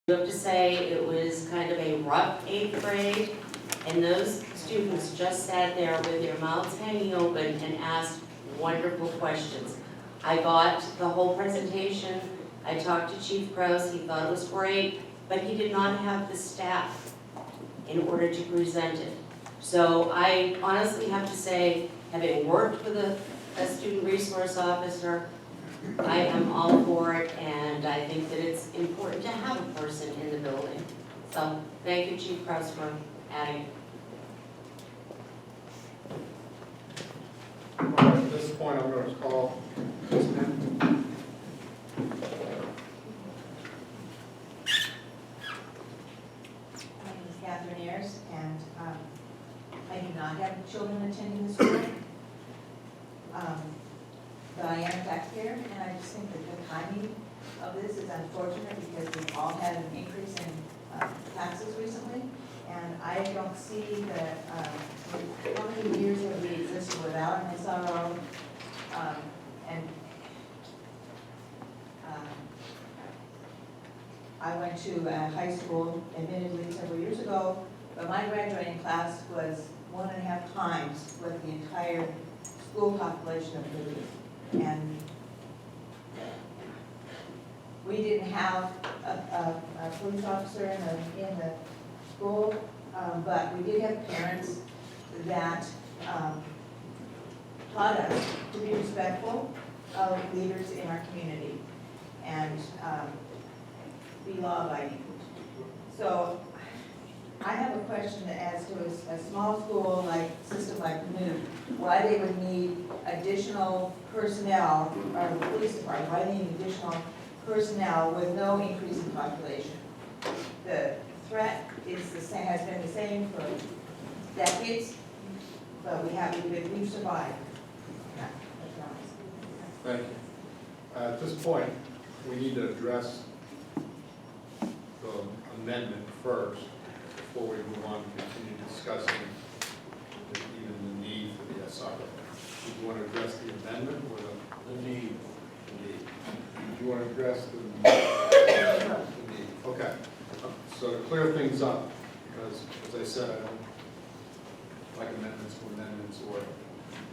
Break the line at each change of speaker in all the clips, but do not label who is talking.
I have to say it was kind of a rough 8th grade, and those students just sat there with their mouths hanging open and asked wonderful questions. I got the whole presentation. I talked to Chief Krause. He thought it was great, but he did not have the staff in order to present it. So I honestly have to say, having worked with a student resource officer, I am all for it, and I think that it's important to have a person in the building. So thank you, Chief Krause, for adding it.
All right, at this point, I'm going to call Ms. Penn.
My name is Catherine Ayers, and I do not have children attending the school. But I am a taxpayer, and I just think that the timing of this is unfortunate because we've all had an increase in taxes recently. And I don't see that, how many years have we existed without an SRO? I went to a high school, admittedly several years ago, but my graduating class was 1.5 times what the entire school population of Duluth. And we didn't have a police officer in the school, but we did have parents that taught us to be respectful of leaders in our community and be law-abiding. So I have a question as to a small school system like New, why they would need additional personnel, or the police department, why they need additional personnel with no increase in population. The threat is the same, has been the same for decades, but we've survived.
Thank you. At this point, we need to address the amendment first before we move on to continue discussing even the need for the SRO. Do you want to address the amendment or the need? Do you want to address the need? Okay. So to clear things up, because as I said, I don't like amendments for amendments or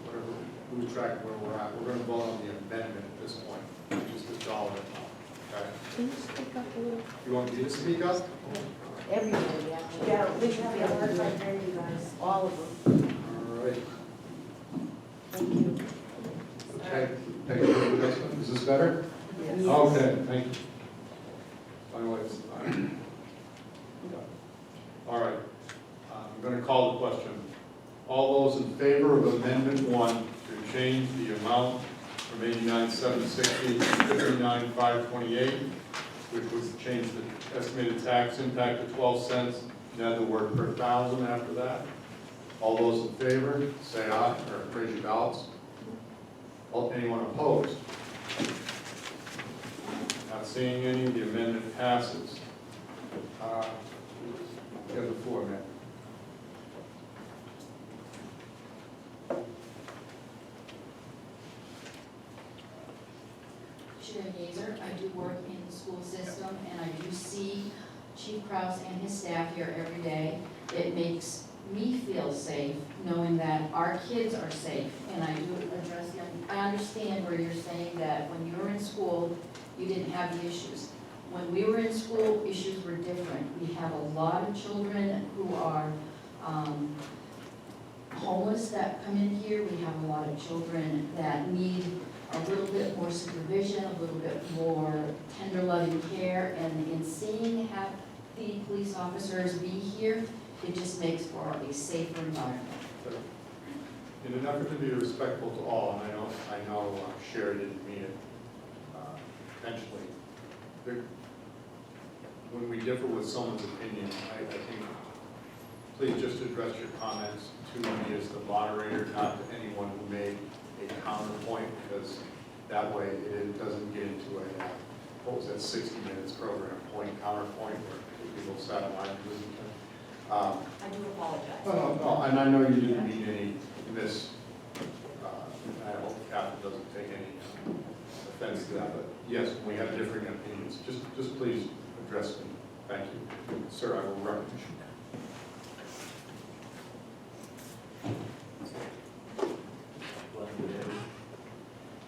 whatever, lose track of where we're at. We're going to vote on the amendment at this point, which is the dollar amount. Okay?
Can you speak up a little?
You want me to speak up?
Everybody, actually.
Yeah, we have a hard time hearing you guys, all of them.
All right.
Thank you.
Okay. Thank you for this one. Is this better?
Yes.
Okay, thank you. All right, I'm going to call the question. All those in favor of Amendment 1 to change the amount from 89,760 to 59,528, which would change the estimated tax impact to 12 cents, and add the word per thousand after that. All those in favor, say aye, or raise your ballots. Anyone opposed? Not seeing any, the amendment passes. You have the floor, Matt.
Sharon Gazer, I do work in the school system, and I do see Chief Krause and his staff here every day. It makes me feel safe knowing that our kids are safe, and I do address them. I understand where you're saying that when you were in school, you didn't have the issues. When we were in school, issues were different. We have a lot of children who are homeless that come in here. We have a lot of children that need a little bit more supervision, a little bit more tender loving care, and in seeing the police officers be here, it just makes for a safer environment.
In an effort to be respectful to all, and I know Sherry didn't mean it intentionally. When we differ with someone's opinion, I think, please just address your comments to me as the moderator, not to anyone who made a counterpoint, because that way it doesn't get into a, what was that, 60 minutes program, point, counterpoint, where people sat on line.
I do apologize.
No, and I know you didn't mean any miss. I hope Catherine doesn't take any offense to that, but yes, we have differing opinions. Just please address me Thank you. Sir, I will reference you.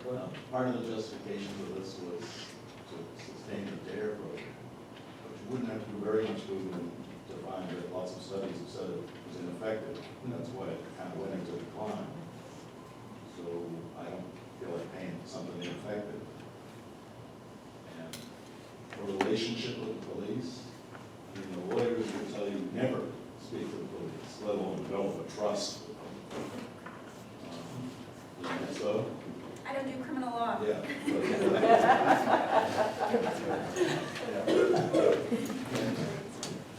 Well, part of the justification for this was to sustain the DARE program, but you wouldn't have to do very much Googling to find that lots of studies have said it was ineffective, and that's why it kind of went into decline. So I don't feel like paying for something ineffective. And a relationship with the police, I mean, the lawyers will tell you never speak to the police, let alone develop a trust with them. So,
I don't do criminal law.
yeah.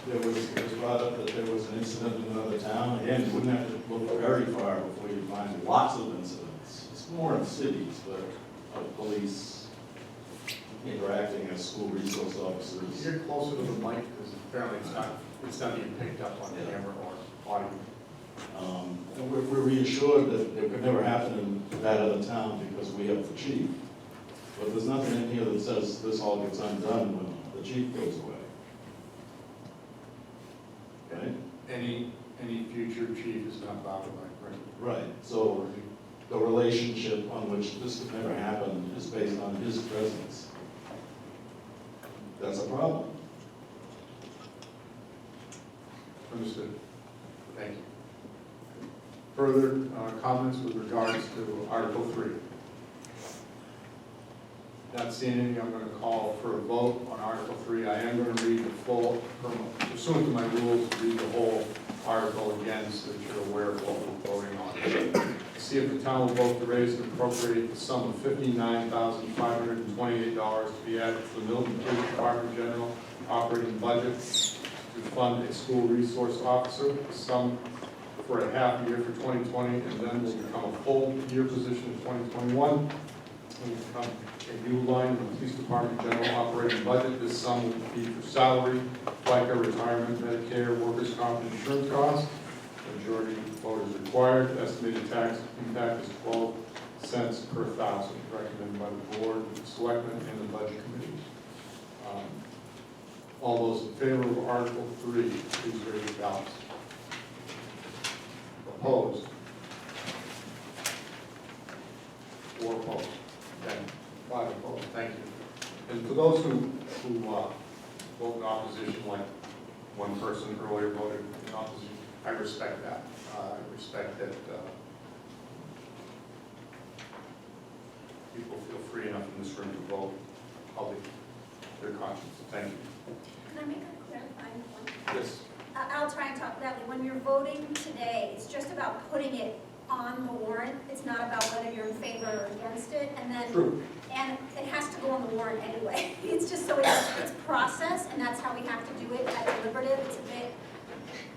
It was brought up that there was an incident in another town. Again, you wouldn't have to look very far before you find lots of incidents. It's more in cities, but of police interacting as school resource officers.
Get closer to the mic, because apparently it's not being picked up on camera or audio.
And we're reassured that it could never happen in that other town because we have the chief. But there's nothing in here that says this all gets undone when the chief goes away. Right?
Any future chief is not bound by, right?
Right. So the relationship on which this could never happen is based on his presence. That's a problem.
Understood. Thank you. Further comments with regards to Article 3? Not seeing any, I'm going to call for a vote on Article 3. I am going to read the full, pursuant to my rules, read the whole article again so that you're aware of what we're voting on. See if the town will vote to raise and appropriate the sum of $59,528 to be added to the Milton Police Department General Operating Budget to fund a school resource officer. The sum for a half year for 2020, and then will become a full year position in 2021. Will become a new line in the police department general operating budget. This sum will be for salary, FICA, retirement, Medicare, workers' comp, and insurance costs. Majority vote is required. Estimated tax impact is 12 cents per thousand, recommended by the board, the selectmen, and the budget committee. All those in favor of Article 3, please raise your ballots. Opposed? 4 opposed. Okay. 5 opposed. Thank you. And for those who vote in opposition, like one person earlier voted in opposition, I respect that. I respect that people feel free enough in this room to vote how their conscience. Thank you.
Can I make a clarifying point?
Yes.
I'll try and talk loudly. When you're voting today, it's just about putting it on the warrant. It's not about whether you're in favor or against it. And then,
True.
and it has to go on the warrant anyway. It's just so it's process, and that's how we have to do it at deliberative. It's a bit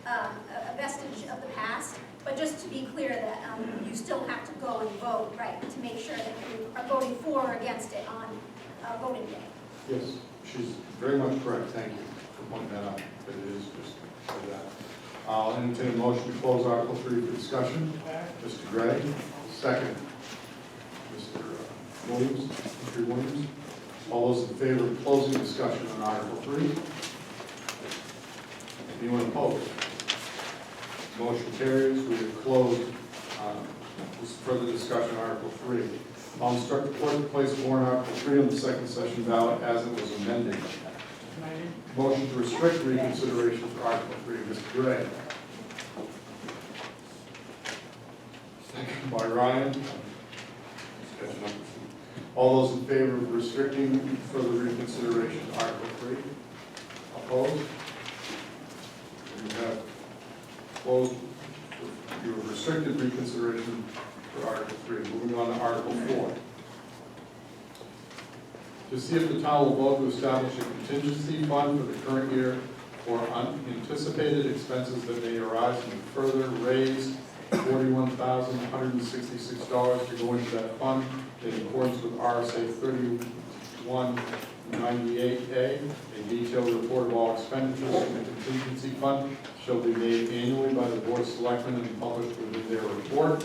a vestige of the past. But just to be clear that you still have to go and vote, right, to make sure that you are voting for or against it on voting day.
Yes, she's very much correct. Thank you for pointing that out. But it is just for that. I'll entertain a motion to close Article 3 for discussion. Mr. Gray, second. Mr. Williams, Mr. Williams. All those in favor of closing discussion on Article 3? Anyone opposed? Motion carries. We have closed this further discussion on Article 3. I'll instruct the clerk to place warrant Article 3 on the second session ballot as it was amended. Motion to restrict reconsideration for Article 3, Mr. Gray. Second by Ryan. All those in favor of restricting further reconsideration to Article 3? Opposed? You have closed, you have restricted reconsideration for Article 3. Moving on to Article 4. To see if the town will vote to establish a contingency fund for the current year for unanticipated expenses that may arise and further raise $41,166 to go into that fund in accordance with RSA 3198A. A detailed report of all expenditures in the contingency fund shall be made annually by the Board of Selectmen and published within their report.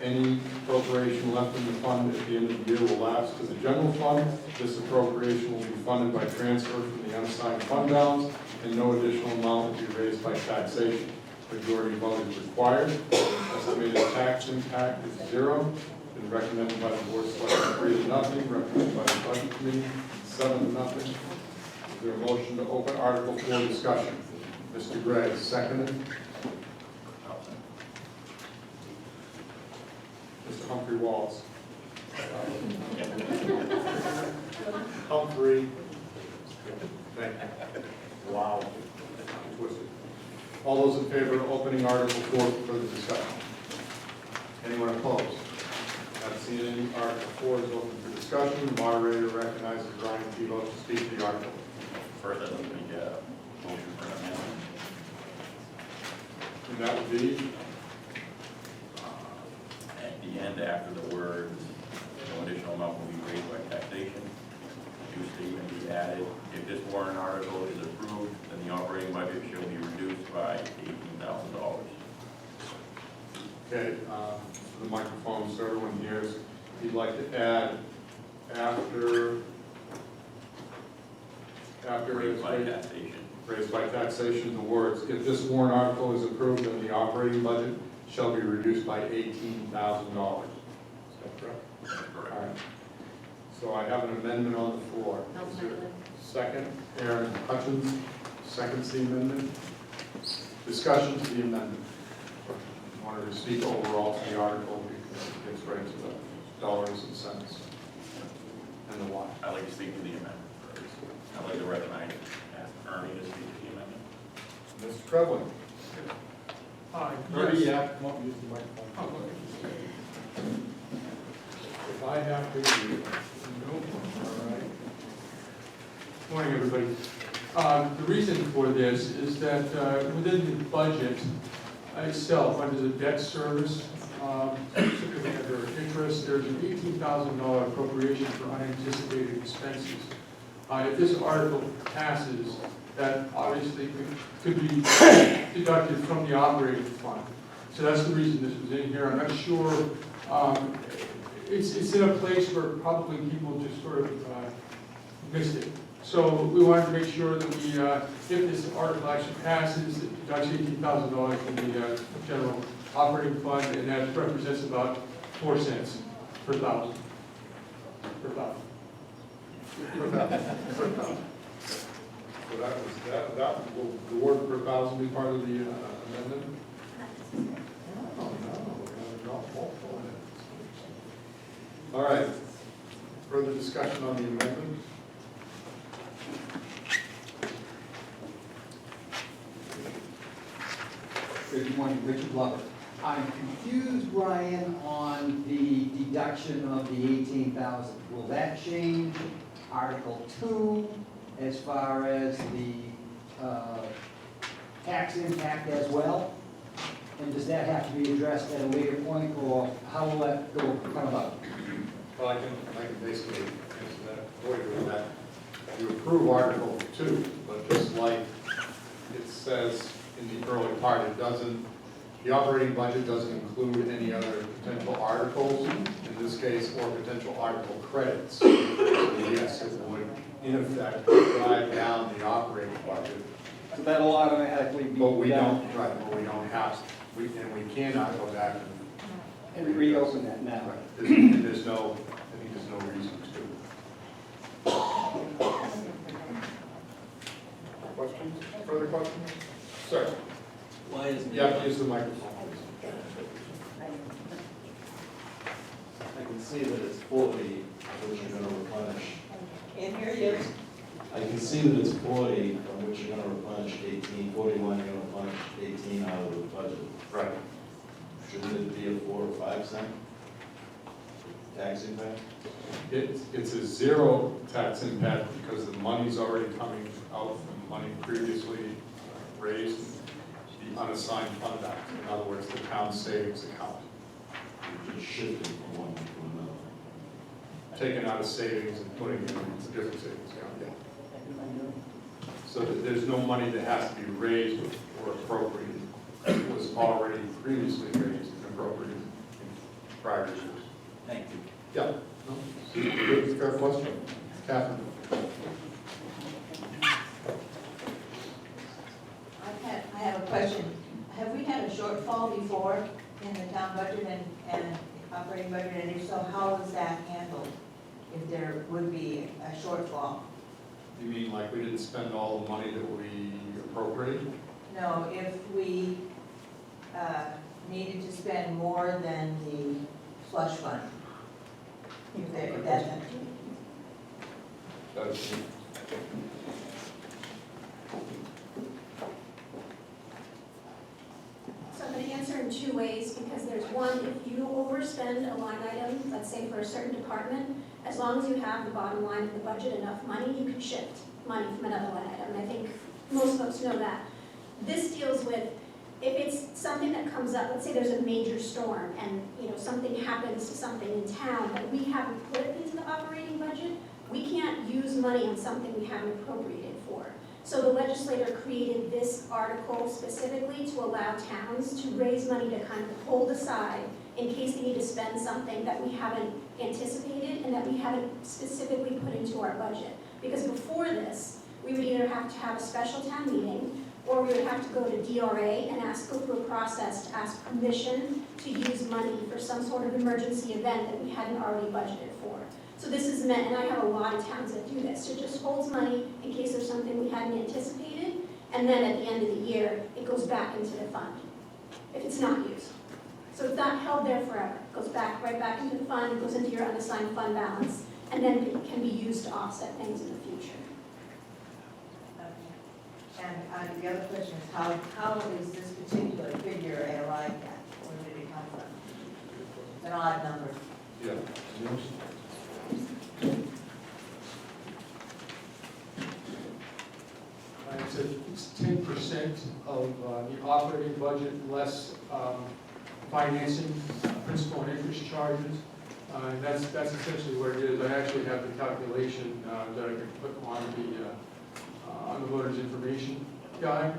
Any appropriation left in the fund at the end of the year will lapse to the general fund. This appropriation will be funded by transfer from the unassigned fund balance, and no additional amount will be raised by taxation. Majority vote is required. Estimated tax impact is 0. Been recommended by the board of selectmen 3-0, recommended by the budget committee 7-0. Is there a motion to open Article 4 discussion? Mr. Gray, seconded. Mr. Humphrey Walls. Humphrey. Thank you. Wow. Twisted. All those in favor of opening Article 4 for the discussion? Anyone opposed? Not seeing any. Article 4 is open for discussion. The moderator recognizes Ryan Tebow to speak to the article.
First, I'd like to make a motion for an amendment.
And that would be,
At the end, after the words, no additional amount will be raised by taxation, new statement be added. If this warrant article is approved, then the operating budget shall be reduced by $18,000.
okay, the microphone so everyone hears. He'd like to add after
Raised by
it's
taxation.
raised by taxation, the words, if this warrant article is approved, then the operating budget shall be reduced by $18,000. Is that correct?
That's
All
correct.
right. So I have an amendment on the floor. Is there a second? Aaron Hutchins seconds the amendment. Discussion to the amendment. I wanted to speak overall to the article because it gets right to the dollars and cents and the why.
I'd like to speak to the amendment first. I'd like to recognize, ask Ernie to speak to the amendment.
Mr. Trevlin.
Hi.
Ernie,
Yes. Come up, use the microphone.
If I have to, you. Nope. All right.
Morning, everybody. The reason for this is that within the budget itself, under the debt service, specifically under interest, there's an $18,000 appropriation for unanticipated expenses. If this article passes, that obviously could be deducted from the operating fund. So that's the reason this was in here. I'm not sure, it's in a place where probably people just sort of missed it. So we wanted to make sure that we, if this article actually passes, it deducts $18,000 from the general operating fund, and that represents about 4 cents per thousand. Per thousand.
So that will the word per thousand be part of the amendment? Oh, no, not multiple amendments. All right, further discussion on the amendment?
Good morning, Richard Glover. I'm confused, Brian, on the deduction of the 18,000. Will that change Article 2 as far as the tax impact as well? And does that have to be addressed at a later point, or how will that go come about?
Well, I can basically answer that for you with that. You approve Article 2, but just like it says in the early part, it doesn't, the operating budget doesn't include any other potential articles, in this case, or potential article credits. So yes, it would, in effect, drive down the operating budget.
So that'll automatically be.
But we don't, right, but we don't have, we cannot go back
And reopen that now.
and there's no, I think there's no reason to. Questions, further questions? Sir?
Why is
You have to use the microphone.
I can see that it's 40, which you're gonna replenish.
Can't hear you.
I can see that it's 40, from which you're gonna replenish 18, 41, you're gonna replenish 18 out of the budget.
Right.
Shouldn't it be a 4 or 5 cent tax impact?
It's a zero tax impact because the money's already coming out from money previously raised, the unassigned fund balance. In other words, the town savings account.
You're just shifting from one to another.
Taken out of savings and putting it in a different savings account, yeah. So that there's no money that has to be raised or appropriated. It was already previously raised and appropriated prior years.
Thank you.
Yeah, no, good, fair question. Catherine?
I have a question. Have we had a shortfall before in the town budget and operating budget, and if so, how is that handled? If there would be a shortfall?
You mean like we didn't spend all the money that we appropriated?
No, if we needed to spend more than the slush fund. If that's,
That's,
So I'm going to answer in two ways, because there's one, if you overspend a line item, let's say for a certain department, as long as you have the bottom line of the budget enough money, you can shift money from another line item, and I think most folks know that. This deals with, if it's something that comes up, let's say there's a major storm, and, you know, something happens to something in town that we haven't put into the operating budget, we can't use money on something we haven't appropriated for. So the legislator created this article specifically to allow towns to raise money to kind of hold aside in case they need to spend something that we haven't anticipated and that we haven't specifically put into our budget. Because before this, we would either have to have a special town meeting, or we would have to go to DRA and go through a process to ask permission to use money for some sort of emergency event that we hadn't already budgeted for. So this is meant, and I have a lot of towns that do this, it just holds money in case there's something we hadn't anticipated, and then at the end of the year, it goes back into the fund, if it's not used. So it's not held there forever, it goes back, right back into the fund, it goes into your unassigned fund balance, and then it can be used to offset things in the future.
and the other question is, how is this particular figure arrived at? Where did it come from? It's an odd number.
yeah.
It's 10% of the operating budget less financing, principal and interest charges. And that's essentially what it is. I actually have the calculation that I can put on the voters' information guide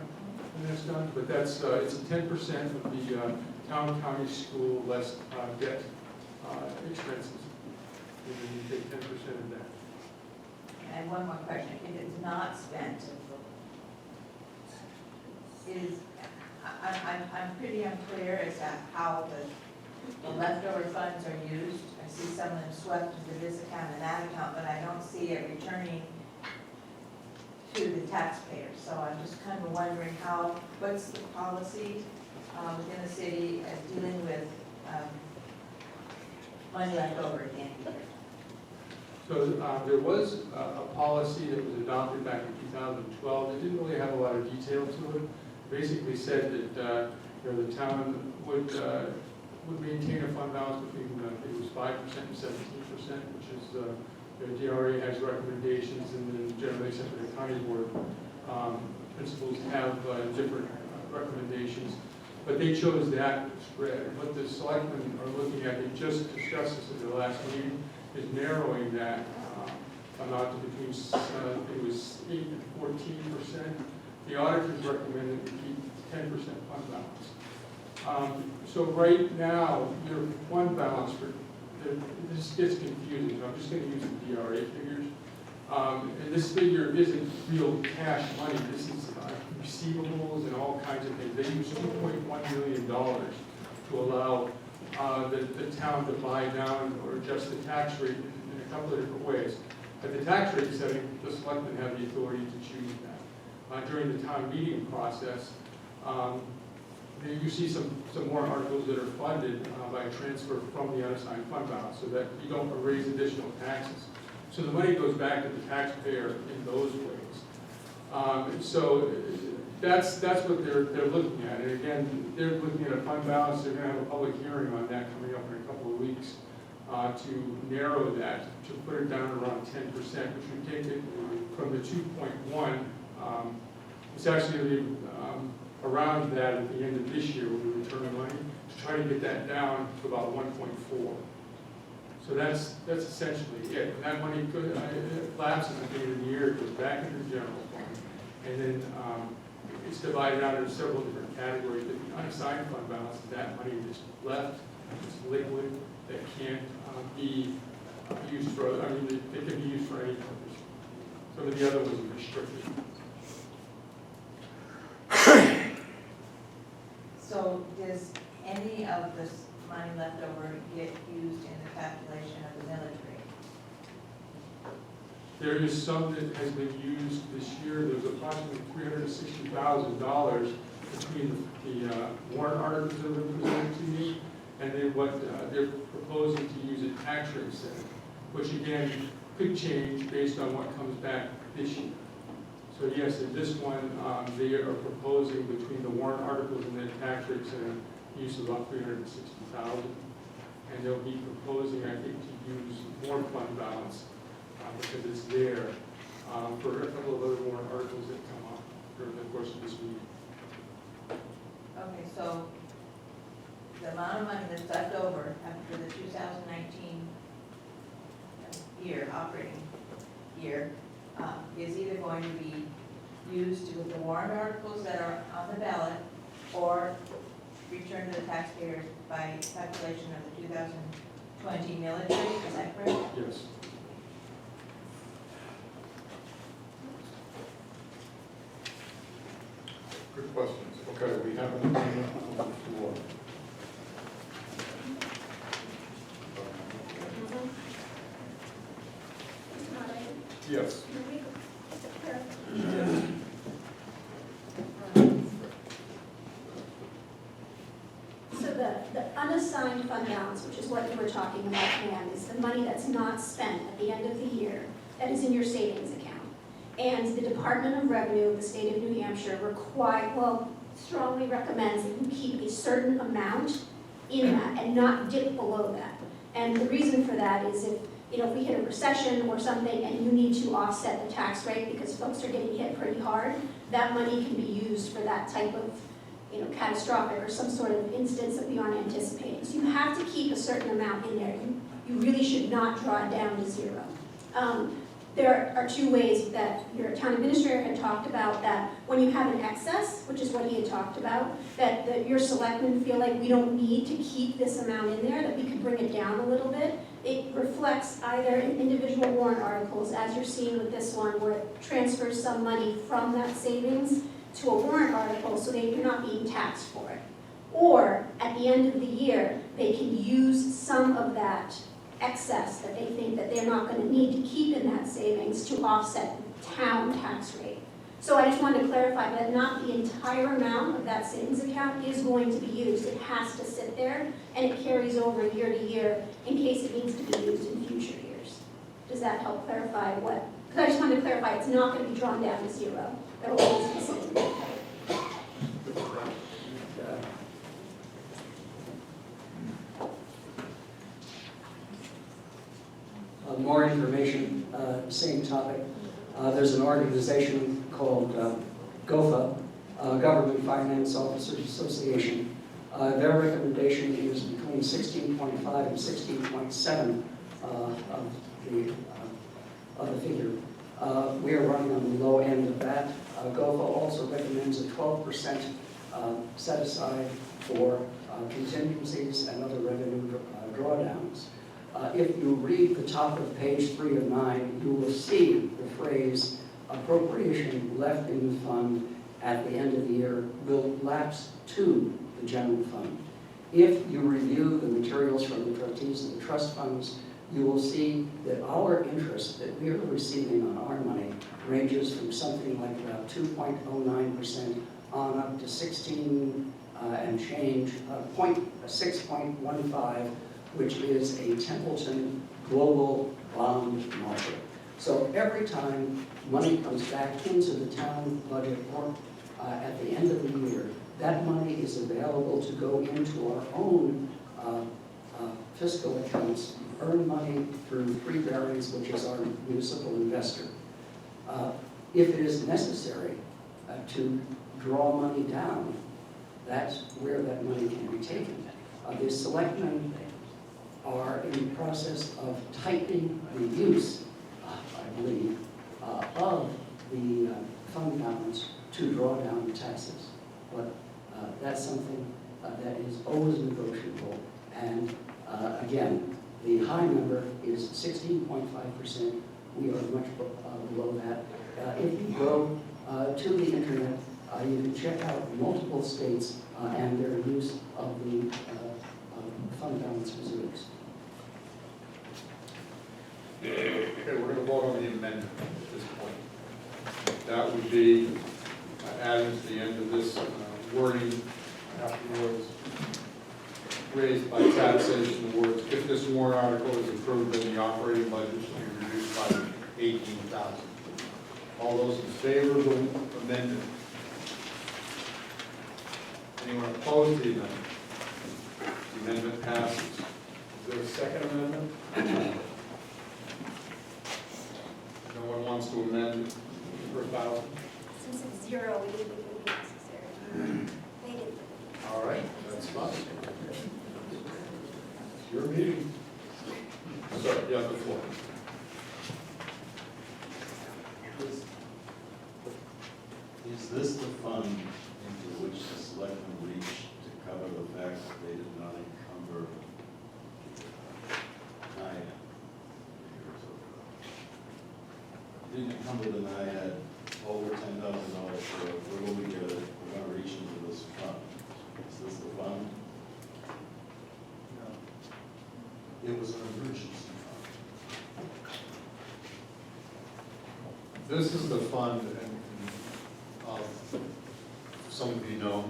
when that's done. But that's it's 10% of the town, county, school less debt expenses. And then you take 10% of that.
And one more question, if it's not spent, I'm pretty unclear as to how the leftover funds are used. I see some of them swept into this account and that account, but I don't see it returning to the taxpayers. So I'm just kind of wondering what's the policy within the city as dealing with money left over at the end of the year?
So there was a policy that was adopted back in 2012. It didn't really have a lot of detail to it. Basically said that the town would maintain a fund balance between I think it was 5% and 17%, which is the DRA has recommendations, and then generally except for the county board principals have different recommendations. But they chose that spread. What the selectmen are looking at, they just discussed this at their last meeting, is narrowing that amount to between, it was 8 and 14%. The auditors recommended to keep 10% fund balance. So right now, your fund balance, this gets confusing, so I'm just going to use the DRA figures. And this figure isn't real cash money, this is receivables and all kinds of things. They use $2.1 million to allow the town to buy down or adjust the tax rate in a couple of different ways. At the tax rate setting, the selectmen have the authority to choose that. During the town meeting process, you see some warrant articles that are funded by transfer from the unassigned fund balance so that you don't raise additional taxes. So the money goes back to the taxpayer in those ways. So that's what they're looking at. And again, they're looking at a fund balance. They're going to have a public hearing on that coming up in a couple of weeks to narrow that, to put it down around 10%, which would take it from the 2.1. It's actually going to be around that at the end of this year when we return the money, to try to get that down to about 1.4. So that's essentially it. And that money lapses at the end of the year, it goes back into the general fund. And then it's divided out into several different categories. But the unassigned fund balance is that money that's left it's liquid, that can't be used for, I mean, they can be used for any purpose. Some of the other ones are restricted.
So does any of this money left over get used in the calculation of the millage rate?
There is some that has been used this year. There's approximately $360,000 between the warrant articles that have been presented to me and then what they're proposing to use a tax rate set, which again could change based on what comes back this year. So yes, in this one, they are proposing between the warrant articles and the tax rate set use of about $360,000. And they'll be proposing, I think, to use more fund balance because it's there for a couple of other warrant articles that come up during the course of this meeting.
Okay, so the amount of money that's left over after the 2019 year, operating year, is either going to be used with the warrant articles that are on the ballot or returned to the taxpayers by calculation of the 2020 millage rate, is that correct?
Yes.
Good questions. Okay, we have an amendment on the floor. Yes.
So the unassigned fund balance, which is what you were talking about, Pam, is the money that's not spent at the end of the year that is in your savings account. And the Department of Revenue of the state of New Hampshire strongly recommends that you keep a certain amount in that and not dip below that. And the reason for that is if we hit a recession or something and you need to offset the tax rate because folks are getting hit pretty hard, that money can be used for that type of catastrophic or some sort of instance that we aren't anticipating. So you have to keep a certain amount in there. You really should not draw it down to zero. There are two ways that your town administrator had talked about that when you have an excess, which is what he had talked about, that your selectmen feel like we don't need to keep this amount in there, that we could bring it down a little bit. It reflects either in individual warrant articles, as you're seeing with this one, where it transfers some money from that savings to a warrant article so that you're not being taxed for it. Or at the end of the year, they can use some of that excess that they think that they're not going to need to keep in that savings to offset the town tax rate. So I just wanted to clarify that not the entire amount of that savings account is going to be used. It has to sit there and it carries over year to year in case it needs to be used in future years. Does that help clarify what? Because I just wanted to clarify it's not going to be drawn down to zero. It'll always be sitting.
More information, same topic. There's an organization called GOFA, Government Finance Officers Association. Their recommendation is between 16.5 and 16.7 of the figure. We are running on the low end of that. GOFA also recommends a 12% set aside for contingencies and other revenue drawdowns. If you read the top of page 3 of 9, you will see the phrase appropriation left in the fund at the end of the year will lapse to the general fund. If you review the materials from the trustees of the trust funds, you will see that our interest that we are receiving on our money ranges from something like about 2.09% on up to 16 and change, 6.15, which is a Templeton global bond market. So every time money comes back into the town budget or at the end of the year, that money is available to go into our own fiscal accounts, earn money through 3 Barings, which is our municipal investor. If it is necessary to draw money down, that's where that money can be taken. The selectmen are in the process of tightening the use, I believe, of the fund balance to draw down the taxes. But that's something that is always negotiable And again, the high number is 16.5%. We are much below that. If you go to the internet, you can check out multiple states and their use of the fund balance reserves.
Okay, we're going to vote on the amendment at this point. That would be adding to the end of this wording afterwards, raised by taxation, the words, if this warrant article is approved, then the operating budget should be reduced by 18,000. All those in favor of the amendment? Anyone opposed to the amendment? The amendment passes. Is there a second amendment? No one wants to amend for 1,000?
Since it's zero, we didn't think it would be necessary. They didn't.
All right, that's fine. It's your meeting. Sir, you have the floor.
Is this the fund into which the selectmen reached to cover the fact that they did not encumber NIAID? Didn't encumber the NIAID over $10,000 for where will we get it? We're gonna reach into this fund. Is this the fund? No. It was an emergency fund.
This is the fund, and some of you know,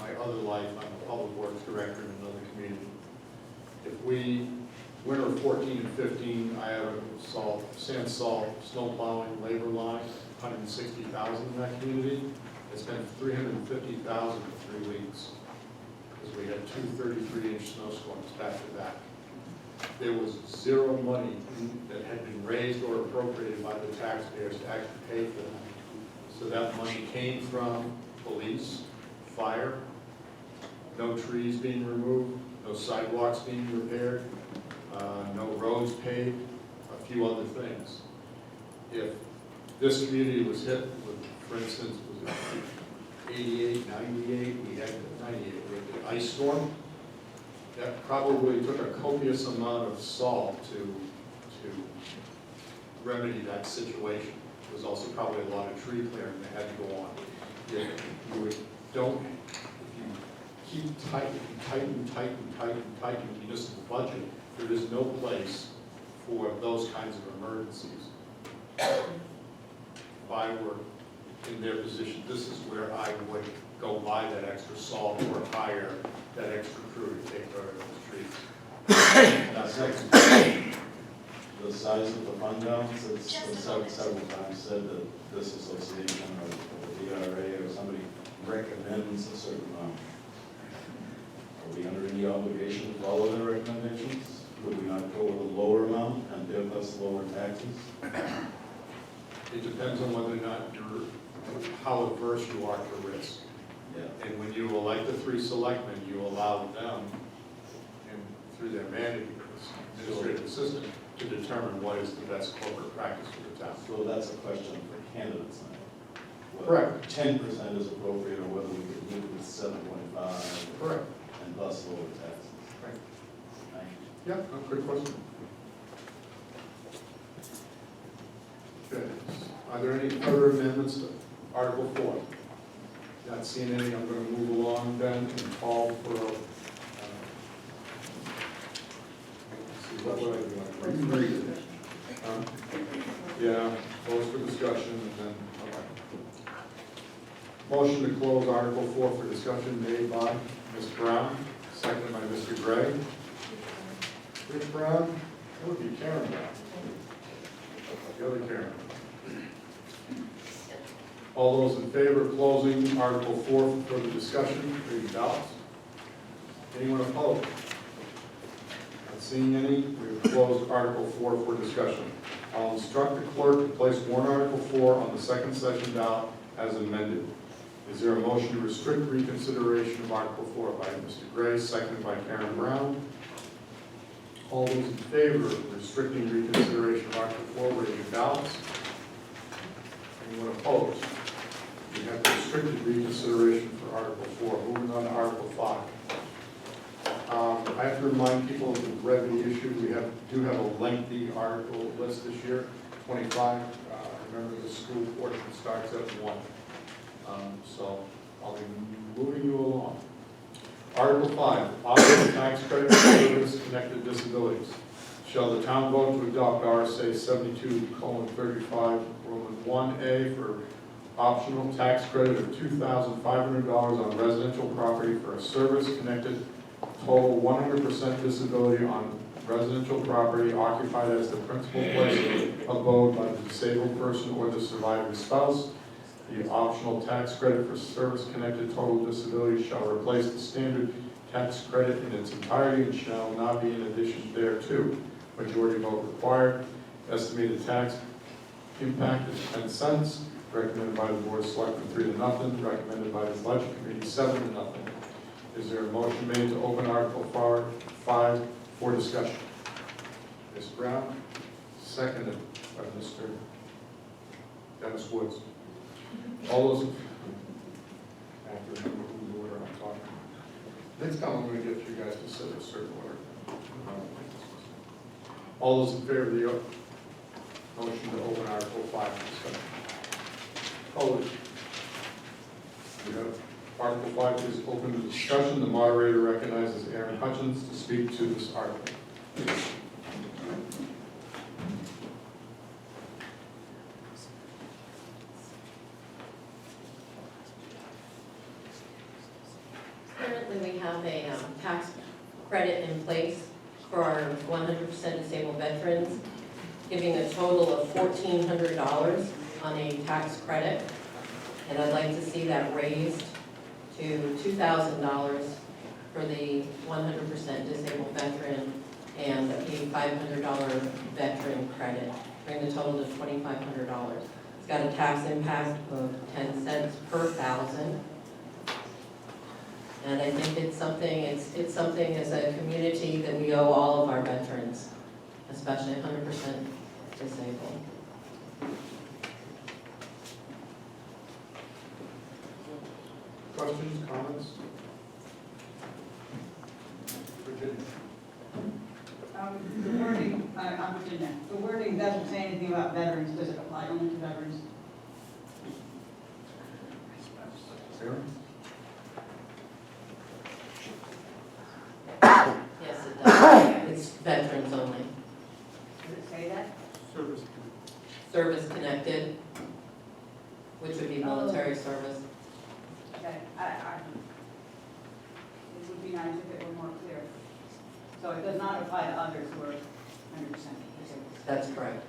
my other life, I'm a public works director in another community. If we, winter of 14 and 15, I have a sand salt, snow plowing, labor line, 160,000 in that community. I spent 350,000 for 3 weeks, because we had 2 33-inch snowstorms back to back. There was zero money that had been raised or appropriated by the taxpayers to actually pay for that. So that money came from police, fire, no trees being removed, no sidewalks being repaired, no roads paved, a few other things. If this community was hit with, for instance, was it 88, 98, we had 98, we had the ice storm, that probably took a copious amount of salt to remedy that situation. There was also probably a lot of tree clearing that had to go on. If you tighten the municipal budget, there is no place for those kinds of emergencies. If I were in their position, this is where I would go buy that extra salt or hire that extra crew to take care of those trees.
That's the size of the fund balance, it's several times said that this association or the DRA or somebody recommends a certain amount. Are we under any obligation to follow their recommendations? Would we not go with a lower amount and give us lower taxes?
It depends on whether or not how averse you are to risk.
Yeah.
And when you elect the 3 selectmen, you allow them, and through their mandate, administrative assistant, to determine what is the best corporate practice for the town.
So that's a question for candidates now.
Correct.
10% is appropriate, or whether we could live with 7.5.
Correct.
And thus lower taxes.
Right.
Thank you.
Yeah, good question. Okay. Are there any other amendments to Article 4? Not seeing any, I'm going to move along then and call for, let's see, what would I do? You read it. Yeah, close for discussion and then, okay. Motion to close Article 4 for discussion made by Ms. Brown, seconded by Mr. Gray. Ms. Brown, that would be Karen Brown. The other Karen. All those in favor of closing Article 4 for further discussion, please ballots. Anyone opposed? Not seeing any, we have closed Article 4 for discussion. I'll instruct the clerk to place warrant Article 4 on the second session ballot as amended. Is there a motion to restrict reconsideration of Article 4 by Mr. Gray, seconded by Karen Brown? All those in favor of restricting reconsideration of Article 4, raise your ballots. Anyone opposed? We have the restricted reconsideration for Article 4. Moving on to Article 5. I have to remind people of the brevity issue. We do have a lengthy article list this year, 25. Remember, the school portion starts at 1. So I'll be moving you along. Article 5, operating tax credit for service-connected disabilities. Shall the town vote to adopt RSA 72:35, Roman 1A for optional tax credit of $2,500 on residential property for a service-connected total 100% disability on residential property occupied as the principal place of abode by the disabled person or the surviving spouse. The optional tax credit for service-connected total disability shall replace the standard tax credit in its entirety and shall not be in addition thereto. Majority vote required. Estimated tax impact is 10 cents. Recommended by the Board of Selectmen 3-0. Recommended by the Budget Committee 7-0. Is there a motion made to open Article 5 for discussion? Ms. Brown, seconded by Mr. Dennis Woods. All those, I have to remember whose order I'm talking about. Next time I'm going to get you guys to sit in a certain order. All those in favor of the motion to open Article 5 for discussion? Opposed? We have Article 5 is open to discussion. The moderator recognizes Aaron Hutchins to speak to this article.
Currently, we have a tax credit in place for our 100% disabled veterans, giving a total of $1,400 on a tax credit. And I'd like to see that raised to $2,000 for the 100% disabled veteran and a $500 veteran credit, bring the total to $2,500. It's got a tax impact of 10 cents per thousand. And I think it's something as a community that we owe all of our veterans, especially 100% disabled.
Questions, comments? Virginia?
The wording, I'm Virginia, the wording doesn't say anything about veterans. Does it apply only to veterans?
Aaron?
Yes, it does. It's veterans only.
Does it say that?
Service connected, which would be military service.
Okay, it would be nice if it were more clear. So it does not apply to others who are 100% disabled.
That's correct.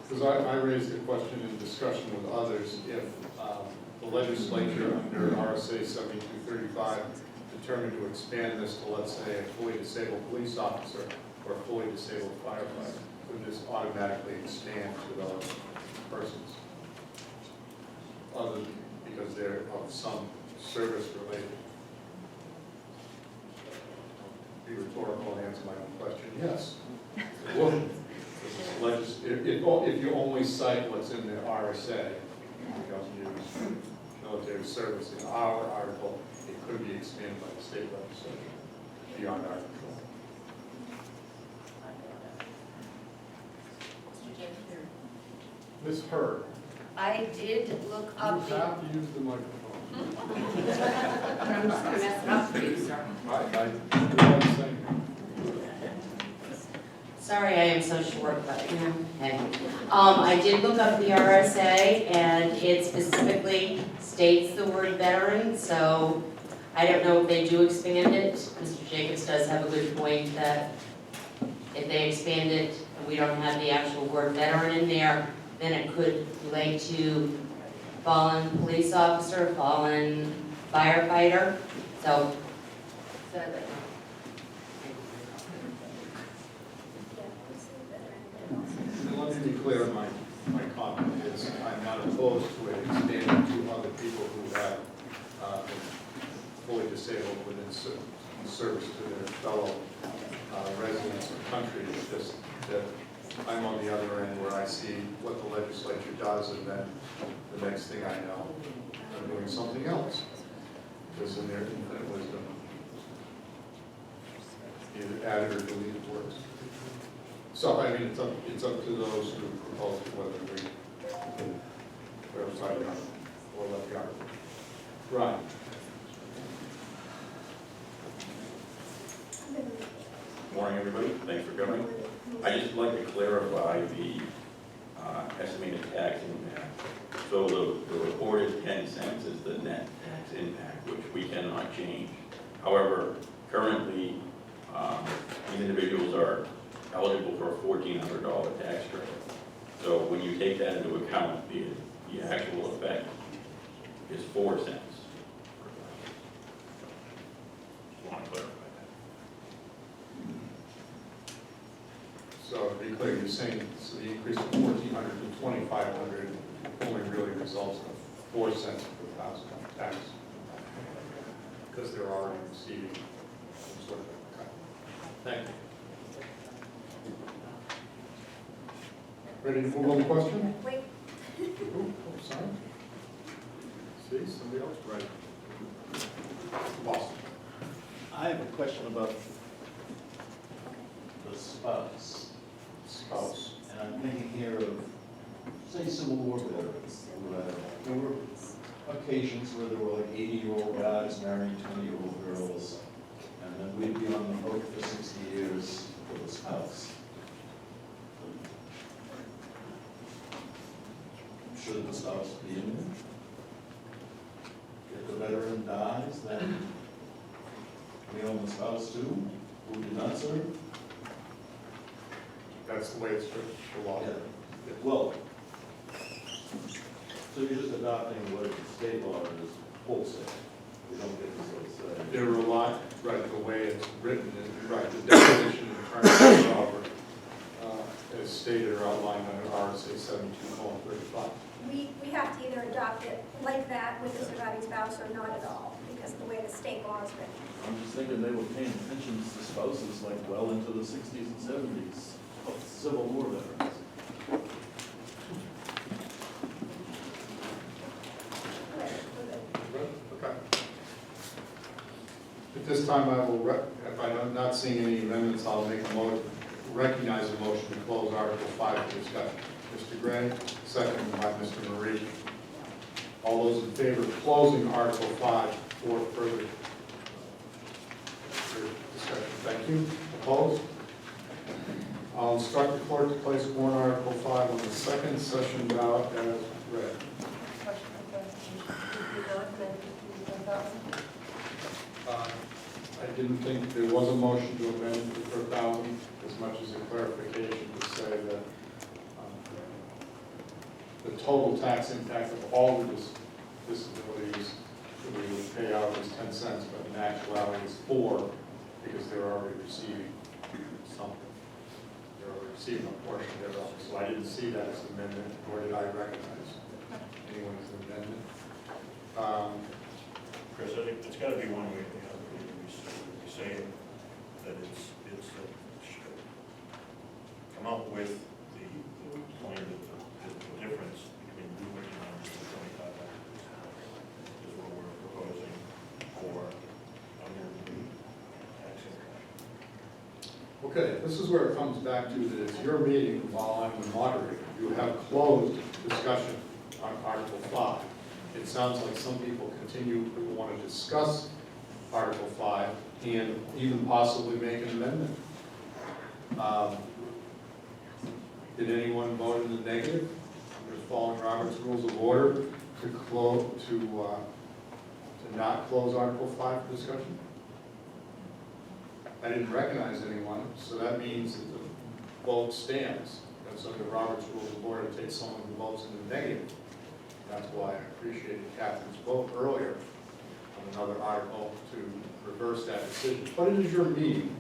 Because I raised the question in discussion with others, if the legislature under RSA 7235 determined to expand this to, let's say, a fully disabled police officer or a fully disabled firefighter, would this automatically expand to those persons? Other, because they're of some service related. Be rhetorical and answer my own question, yes. It would. If you only cite what's in the RSA, you don't use military service in our article, it could be expanded by the state legislature beyond our control. Ms. Hurd.
I did look
You
up the.
have to use the microphone.
I'm just gonna mess it up for you, sir.
I do what I'm saying.
Sorry, I am so short, but you know, hey. I did look up the RSA and it specifically states the word veteran, so I don't know if they do expand it. Mr. Jacobs does have a good point that if they expand it and we don't have the actual word veteran in there, then it could relate to fallen police officer, fallen firefighter, so.
And let me be clear in my comment is I'm not opposed to it expanding to other people who have been fully disabled within service to their fellow residents of the country. It's just that I'm on the other end where I see what the legislature does, and then the next thing I know, they're doing something else. Because in their infinite wisdom, either added or deleted words. So, I mean, it's up to those who propose whether we can verify the article or let the article. Right.
Morning, everybody. Thanks for coming. I just like to clarify the estimated tax impact. So the reported 10 cents is the net tax impact, which we cannot change. However, currently, individuals are eligible for a $1,400 tax credit. So when you take that into account, the actual effect is 4 cents. Just want to clarify that.
So to be clear, you're saying so the increase of 1,400 to 2,500 only really results in 4 cents per thousand tax, because they're already receiving some sort of cut. Thank you. Ready to move on to question?
Wait,
Oh, sorry. See, somebody else, right. Boston.
I have a question about the spouse.
Spouse.
And I'm thinking here of, say, Civil War veterans. There were occasions where there were like 80-year-old guys marrying 20-year-old girls, and then we'd be on the hook for 60 years for the spouse. Should the spouse be in there? If the veteran dies, then we own the spouse too, who did not serve?
That's the way it's written, the law.
Yeah. Well, so you're just adopting what the state law is wholesale. You don't get to sort of say.
There were a lot, right, the way it's written, and right, the definition in terms of Robert, as stated or outlined under RSA 72:35.
we have to either adopt it like that with the surviving spouse or not at all, because of the way the state law is written.
I'm just thinking they were paying pensions to spouses like well into the 60s and 70s of Civil War veterans.
Okay. At this time, I will, if I'm not seeing any amendments, I'll make a motion, recognize a motion to close Article 5 for discussion. Mr. Gray, second by Mr. Marie. All those in favor of closing Article 5 for further discussion? Thank you. Opposed? I'll instruct the clerk to place warrant Article 5 on the second session ballot as read. I didn't think there was a motion to amend it for 1,000, as much as a clarification to say that the total tax impact of all the disabilities that we would pay out is 10 cents, but in actuality it's 4, because they're already receiving something. They're already receiving a portion thereof. So I didn't see that as an amendment, nor did I recognize anyone as an amendment.
Chris, I think it's gotta be one way or the other. We say that it's come up with the point of the difference between the original and the 2,500 is what we're proposing for under the tax impact.
Okay, this is where it comes back to that it's your meeting while I'm the moderator. You have closed discussion on Article 5. It sounds like some people continue to want to discuss Article 5 and even possibly make an amendment. Did anyone vote in the negative? Under following Robert's Rules of Order to not close Article 5 for discussion? I didn't recognize anyone, so that means that the vote stands. That's under Robert's Rules of Order to take someone who votes in the negative. That's why I appreciated Catherine's vote earlier on another article to reverse that decision. But it is your meeting.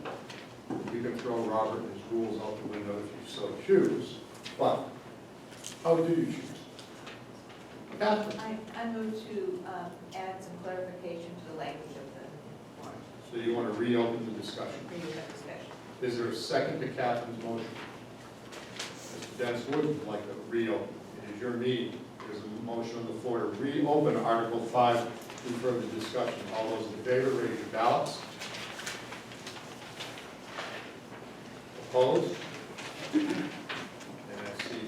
You can throw Robert and his rules out the window if you so choose. But how do you choose? Catherine?
I move to add some clarification to the language of the warrant,
So you want to reopen the discussion?
for your discussion.
Is there a second to Catherine's motion? Mr. Dennis would like to reopen. It is your meeting. There's a motion on the floor to reopen Article 5 for further discussion. All those in favor, raise your ballots. Opposed? And I see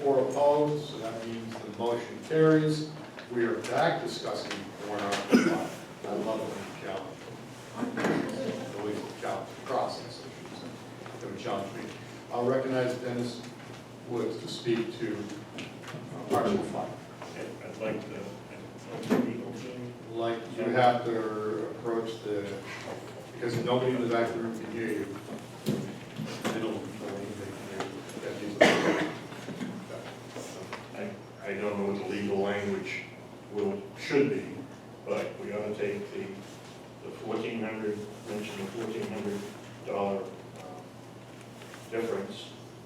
3 or 4 opposed, so that means the motion carries. We are back discussing warrant Article 5. I love it when you challenge. Always a challenge the process, I should say. Don't challenge me. I'll recognize Dennis Woods to speak to Article 5.
I'd like the legal team.
Like, you have to approach the, because nobody in the back of the room can hear you. They don't know anything here.
I don't know what the legal language should be, but we ought to take the $1,400, mention the $1,400 difference,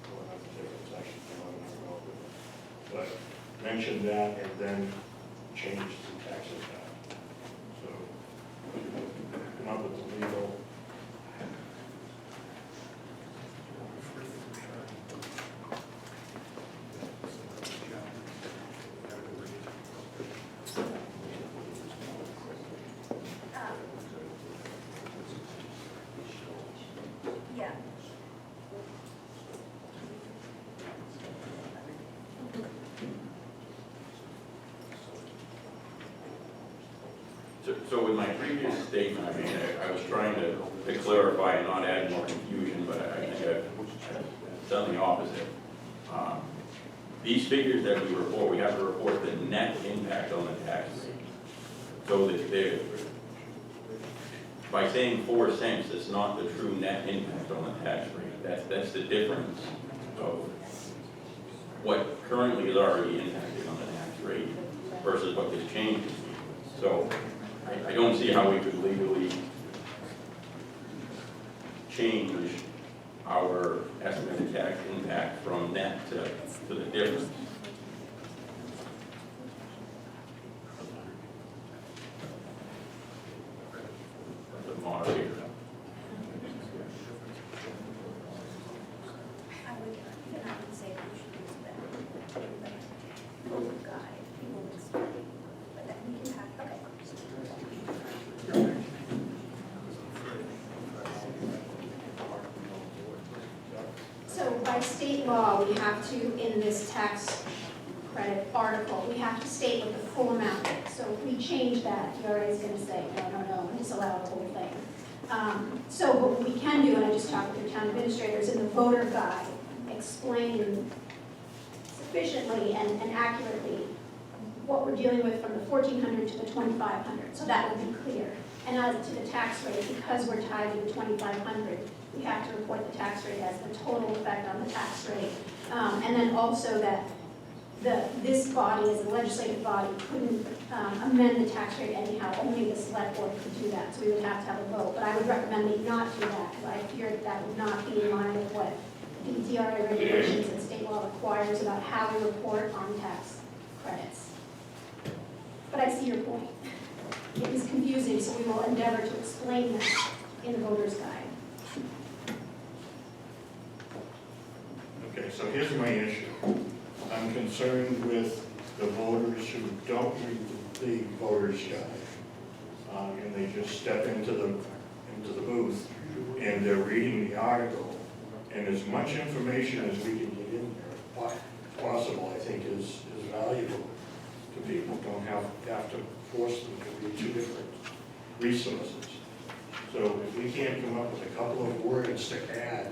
well, not the difference, actually, I don't know, but mention that and then change the tax impact. So, come up with the legal.
Yeah.
So with my previous statement, I mean, I was trying to clarify and not add more confusion, but I think I've done the opposite. These figures that we report, we have to report the net impact on the tax rate. So that by saying 4 cents, it's not the true net impact on the tax rate. That's the difference of what currently is already impacted on the tax rate versus what this change is. So I don't see how we could legally change our estimated tax impact from net to the difference. The moderator.
I would say that we should use that. Voter guide, people would explain, but then we can have, okay. So by state law, we have to, in this tax credit article, we have to state what the full amount is. So if we change that, DRA is gonna say, no, and disallow the whole thing. So what we can do, and I just talked with the town administrators, in the voter guide, explain sufficiently and accurately what we're dealing with from the 1,400 to the 2,500, so that will be clear. And as to the tax rate, because we're tied to the 2,500, we have to report the tax rate as the total effect on the tax rate. And then also that this body, as a legislative body, couldn't amend the tax rate anyhow, only the select board could do that, so we would have to have a vote. But I would recommend we not do that, because I fear that would not be in line with what the DRA regulations and state law requires about how we report on tax credits. But I see your point. It is confusing, so we will endeavor to explain that in the voter's guide.
Okay, so here's my issue. I'm concerned with the voters who don't read the voter's guide. And they just step into the booth and they're reading the article. And as much information as we can get in there, possible, I think is valuable to people. Don't have to force them to read 2 different resources. So if we can't come up with a couple of words to add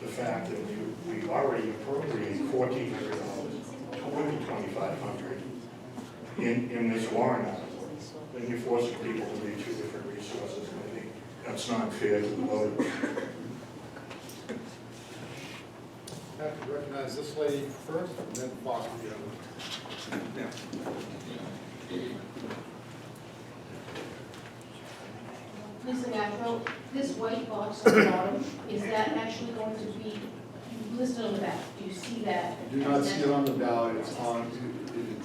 the fact that we already appropriate $1,400 to $2,500 in this warrant article, then you're forcing people to read 2 different resources. And I think that's not fair to the voters.
I have to recognize this lady first, and then Foster the other.
Lisa Gattro, this white box at the bottom, is that actually going to be listed on the back? Do you see that?
I do not see it on the ballot. It's on,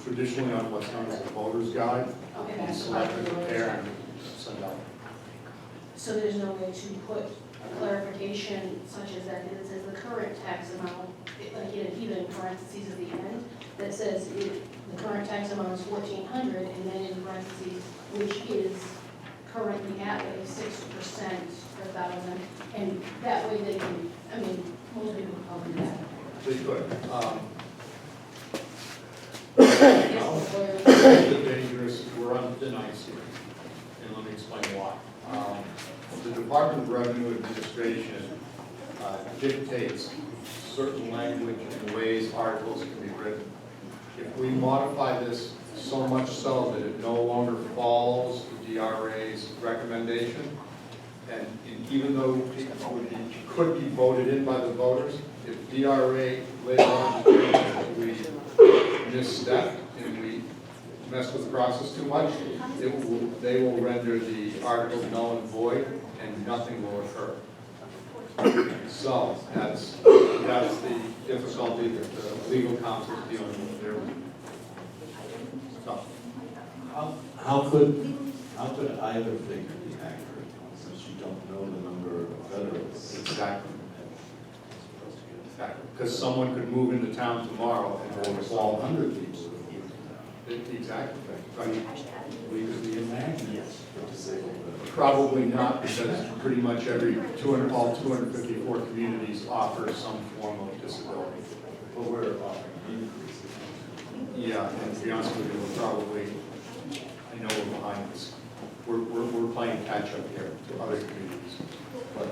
traditionally on what's known as the voter's guide.
Okay,
You
that's
select
part
and
of the
prepare
voter's
and send out.
So there's no way to put a clarification such as that, it says the current tax amount, like in parentheses at the end that says the current tax amount is $1,400, and then in parentheses, which is currently at a 6% per thousand, and that way they can, I mean, most people can probably do that.
They could.
Yes, the lawyer-
It's dangerous, we're on thin ice here, and let me explain why. The Department of Revenue Administration dictates certain language and ways articles can be written. If we modify this so much so that it no longer follows the DRA's recommendation, and even though it could be voted in by the voters, if DRA later on determines we misstep and we mess with the process too much, they will render the article null and void, and nothing will occur. So that's the difficulty that the legal counsel is dealing with there. So,
How could either figure be accurate, since you don't know the number of veterans?
exactly. Because someone could move into town tomorrow and
Or
over
it's all 100 people.
Exactly. Right.
We could be imagining for disabled veterans.
Probably not, because pretty much all 254 communities offer some form of disability.
But we're offering increases.
Yeah, and to be honest with you, we're probably, I know we're behind this. We're playing catch up here to other communities.
But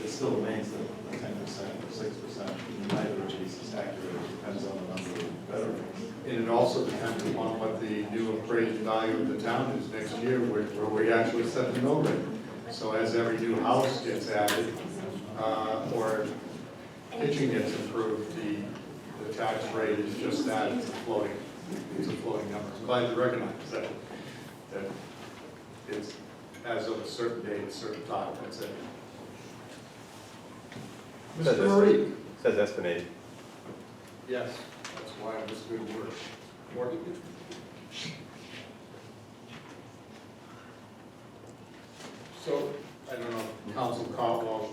it still remains that 10% or 6%, neither of these is accurate, it depends on the number of veterans.
And it also depends upon what the new appraised value of the town is next year, where we actually set the mill rate. So as every new house gets added, or pitching gets improved, the tax rate is just that, it's a floating number. I'm glad you recognize that it's as of a certain date, a certain time, that's it. Mr. Marie?
Says estimated.
Yes, that's why it was good work. Working. So, I don't know, Council Caldwell,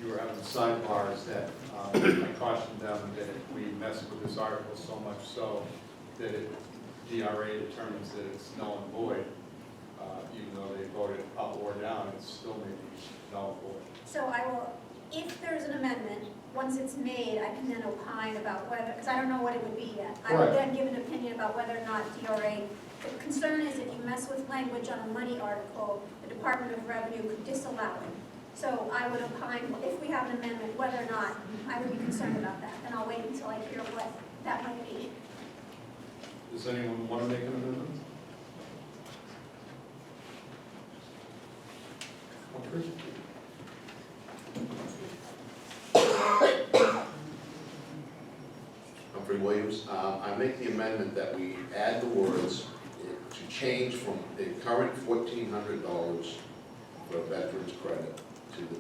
you were having sidebars that I cautioned them that if we mess with this article so much so that DRA determines that it's null and void, even though they voted up or down, it's still may be null and void.
So I will, if there's an amendment, once it's made, I can then opine about whether, because I don't know what it would be yet. I would then give an opinion about whether or not DRA, the concern is if you mess with language on a money article, the Department of Revenue could disallow it. So I would opine, if we have an amendment, whether or not I would be concerned about that. And I'll wait until I hear what that might be.
Does anyone want to make an amendment? Okay.
Humphrey Williams. I make the amendment that we add the words to change from the current $1,400 for veterans credit to the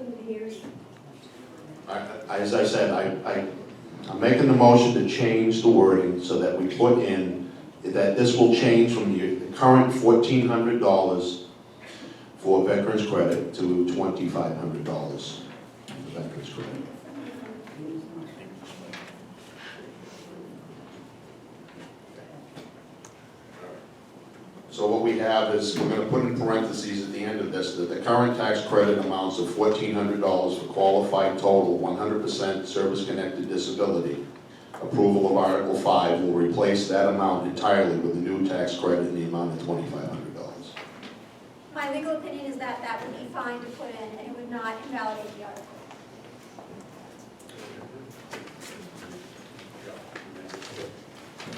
$2,500. As I said, I'm making the motion to change the wording so that we put in that this will change from the current $1,400 for veterans credit to $2,500 for veterans credit. So what we have is, we're gonna put in parentheses at the end of this, that the current tax credit amounts of $1,400 for qualified total 100% service-connected disability. Approval of Article 5 will replace that amount entirely with a new tax credit in the amount of $2,500.
My legal opinion is that that would be fine to put in, and it would not invalidate the article.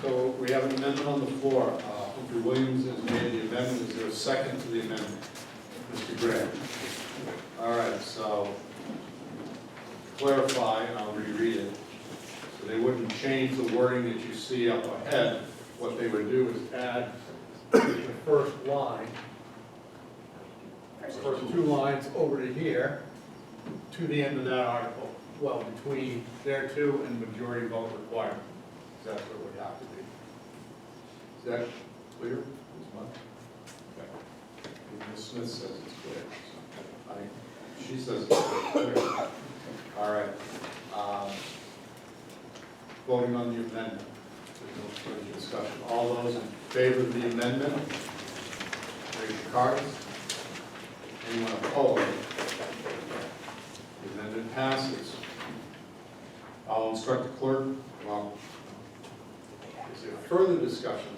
So we have an amendment on the floor. Humphrey Williams has made the amendment. Is there a second to the amendment? Mr. Gray. All right, so to clarify, and I'll reread it. So they wouldn't change the wording that you see up ahead. What they would do is add the first line, first two lines over to here, to the end of that article. Well, between there two and majority vote requirement. That's what it would have to be. Is that clear as much? Okay. Ms. Smith says it's clear. So, She says. All right. Voting on the amendment. There's no further discussion. All those in favor of the amendment, raise your cards. Anyone opposed? The amendment passes. I'll instruct the clerk. Well, is there further discussion?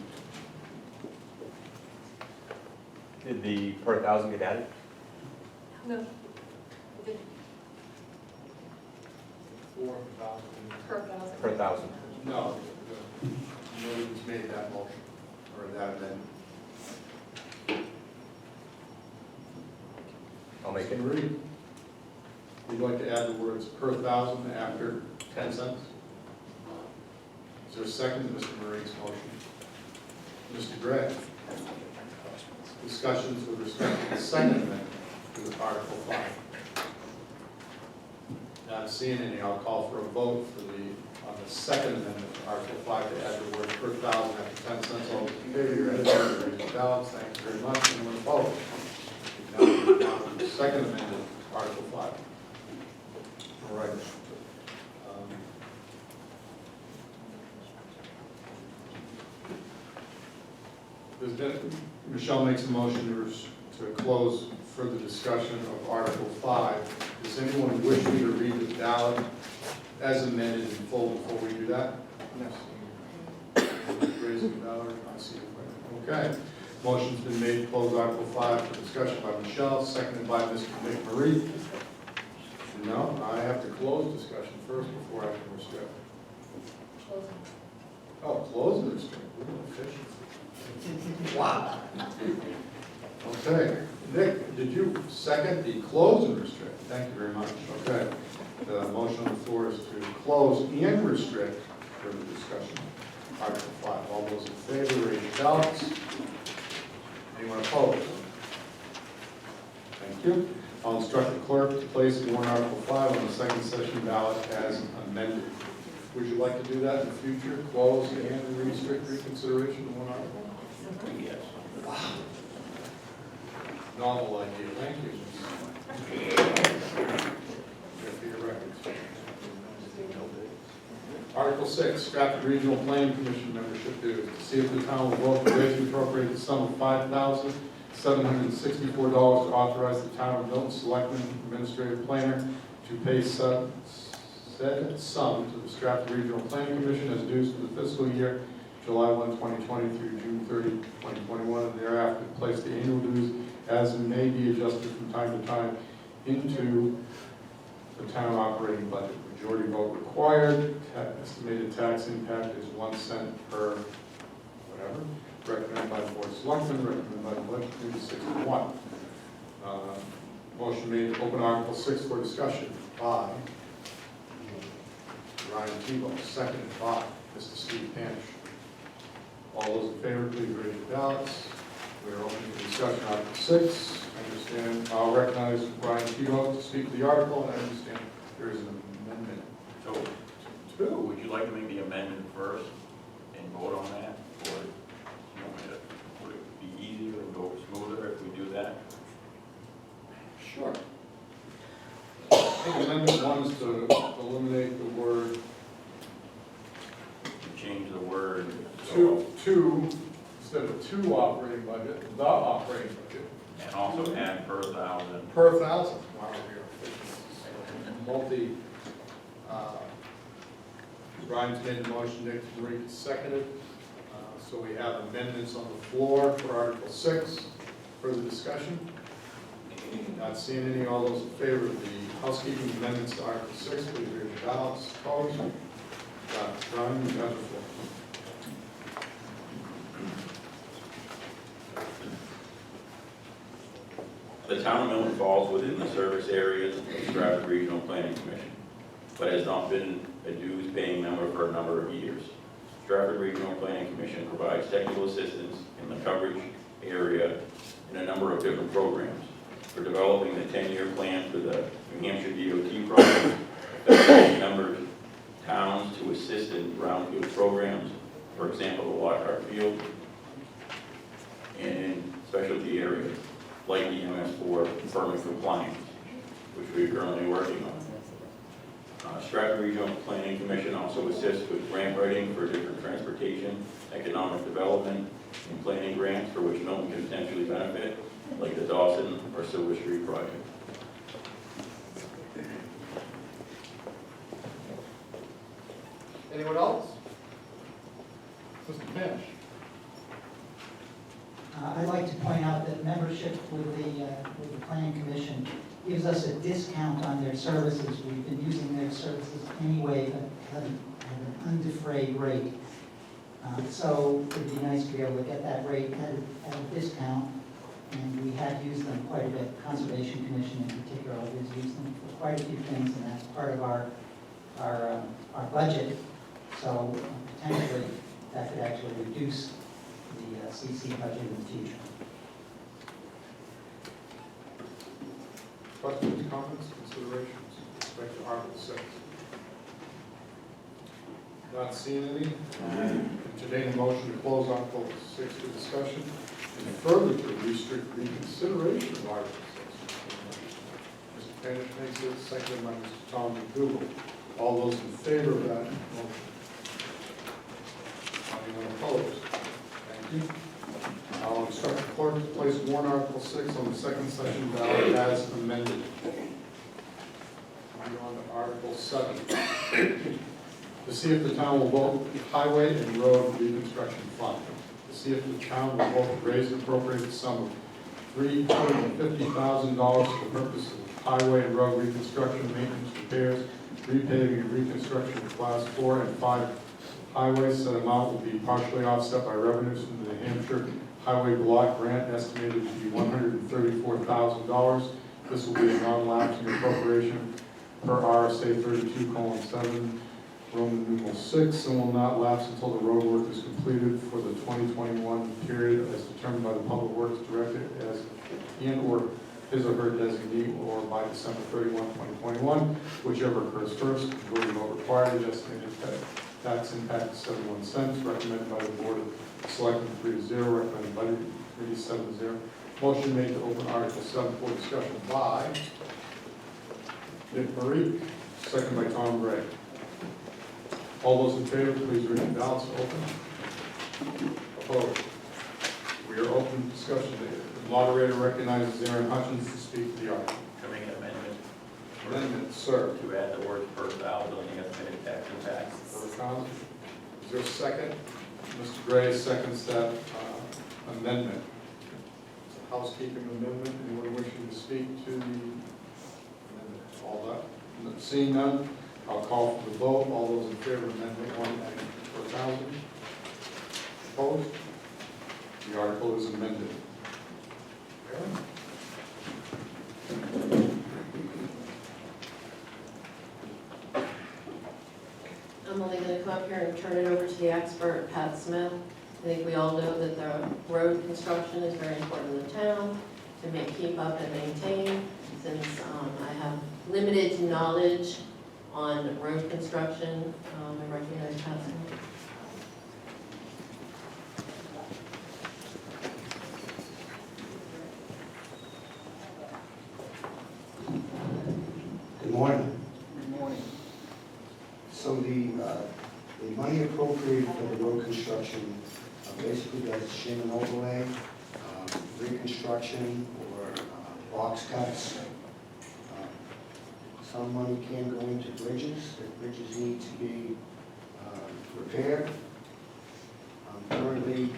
Did the per thousand get added?
No.
4,000.
Per thousand.
No, nobody's made that motion or that amendment.
I'll make it.
Marie, you'd like to add the words per thousand after 10 cents? Is there a second to Mr. Marie's motion? Mr. Gray? Discussions with respect to the second amendment to the Article 5. Not seeing any, I'll call for a vote for on the second amendment to Article 5 to add the word per thousand after 10 cents. All those in favor, your head is raised your ballots. Thank you very much. Anyone opposed? Now to the second amendment, Article 5. All right. There's been, Michelle makes a motion to close further discussion of Article 5. Does anyone wish me to read the ballot as amended in full before we do that? Yes. Raising the ballot, I see it. Okay. Motion's been made to close Article 5 for discussion by Michelle, seconded by Mr. McMurray. No, I have to close discussion first before I can restrict. Oh, close the restrict. We're efficient. Wow. Okay. Nick, did you second the close and restrict? Thank you very much. Okay. The motion on the floor is to close and restrict for the discussion. Article 5. All those in favor, raise your ballots. Anyone opposed? Thank you. I'll instruct the clerk to place the warrant Article 5 on the second session ballot as amended. Would you like to do that in the future? Close and restrict reconsideration of one article?
Yes.
Wow. Novel idea. Thank you. Here for your records. Article 6, Stratford Regional Planning Commission membership dues. To see if the town will vote to raise and appropriate the sum of $5,764 to authorize the town of Milton Selectman Administrative Planner to pay said sum to the Stratford Regional Planning Commission as dues for the fiscal year July 1, 2020 through June 30, 2021, and thereafter place the annual dues as may be adjusted from time to time into the town operating budget. Majority vote required. Estimated tax impact is 1 cent per whatever. Recommended by the Board of Selectmen, recommended by the Budget Committee 6 to 1. Motion made to open Article 6 for discussion by Ryan Tebow, seconded by Mr. Steve Panish. All those in favor, please raise your ballots. We are opening the discussion on Article 6. I understand, I'll recognize Ryan Tebow to speak to the article, and I understand there is an amendment.
So, would you like to make the amendment first and vote on that? Or would it be easier and go smoother if we do that?
Sure. I think Amendment 1 is to eliminate the word
Change the word.
two, instead of two operating budget, the operating budget.
And also add per thousand.
Per thousand. Wow, we're multi, Brian's made the motion, Nick Marie seconded. So we have amendments on the floor for Article 6. Further discussion? Not seeing any. All those in favor of the housekeeping amendments to Article 6, please raise your ballots. Opposed? Brian, you have the floor.
The town of Milton falls within the service areas of Stratford Regional Planning Commission, but has not been a dues-paying member for a number of years. Stratford Regional Planning Commission provides technical assistance in the coverage area in a number of different programs. For developing the 10-year plan for the New Hampshire DOT project, affecting member towns to assist in brownfield programs, for example, the Lockhart Field, and in specialty areas like the MS4 permit compliance. which we are currently working on. Stratford Regional Planning Commission also assists with grant writing for different transportation, economic development, and planning grants for which Milton can potentially benefit, like the Dawson or Silver Street project.
Anyone else? Mr. Finch?
I'd like to point out that membership with the Planning Commission gives us a discount on their services. We've been using their services anyway, but at an undefrayed rate. So it'd be nice to be able to get that rate at a discount. And we have used them quite a bit. Conservation Commission in particular has used them for quite a few things, and that's part of our budget. So potentially that could actually reduce the CC budget in the future.
Questions, comments, considerations with respect to Article 6? Not seeing any. Entertain a motion to close Article 6 for discussion and further to restrict reconsideration of Article 6. Mr. Penish makes it, seconded by Mr. Tom McDougal. All those in favor of that motion? Anyone opposed? Thank you. I'll instruct the clerk to place warrant Article 6 on the second session ballot as amended. Moving on to Article 7. To see if the town will vote highway and road reconstruction fund. To see if the town will vote to raise and appropriate the sum of $350,000 for the purpose of highway and road reconstruction, maintenance, repairs, repaving, and reconstruction of Class 4 and 5 highways. That amount will be partially offset by revenues from the New Hampshire Highway Block Grant, estimated to be $134,000. This will be a non-lapsing appropriation per RSA 32:7, Roman numeral 6, and will not lapse until the road work is completed for the 2021 period as determined by the Public Works Director as and/or his or her designee, or by December 31, 2021, whichever occurs first. Voting vote required. Estimated tax impact is 71 cents. Recommended by the Board of Selectmen 3-0. Recommended by 3-7-0. Motion made to open Article 7 for discussion by Nick Marie, second by Tom Gray. All those in favor, please raise your ballots. Open. Opposed? We are open to discussion. The moderator recognizes Aaron Hutchins to speak to the article.
Can I make an amendment?
Amendment, sir.
To add the words per thousand on the estimated tax impact.
Is there a second? Mr. Gray seconds that amendment. It's a housekeeping amendment. Anyone wishing to speak to the amendment? All that? Seeing none, I'll call for the vote. All those in favor of Amendment 1 adding per thousand? Opposed? The article is amended. Aaron?
I'm only going to come up here and turn it over to the expert, Pat Smith. I think we all know that the road construction is very important in the town to keep up and maintain. Since I have limited knowledge on road construction, I recognize Pat Smith.
Good morning. Good morning. So the money appropriated for the road construction basically does shim and overlay, reconstruction, or box cuts. Some money can go into bridges if bridges need to be repaired. Currently,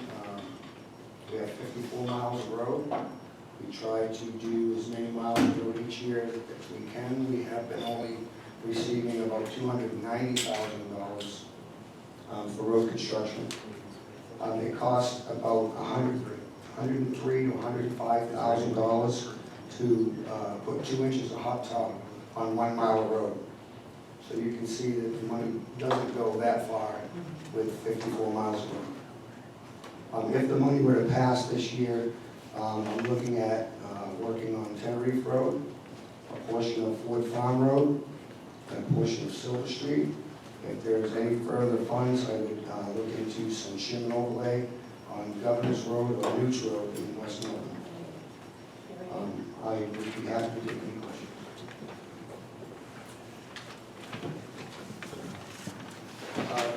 we have 54 miles of road. We try to do as many miles of road each year as we can. We have been only receiving about $290,000 for road construction. It costs about $103,000 to $105,000 to put 2 inches of hot top on 1 mile of road. So you can see that the money doesn't go that far with 54 miles of road. If the money were to pass this year, I'm looking at working on Tenerife Road, a portion of Ford Farm Road, and a portion of Silver Street. If there's any further funds, I would look into some shim and overlay on Governor's Road or Newt Road in West Milton. I would be happy to take any questions.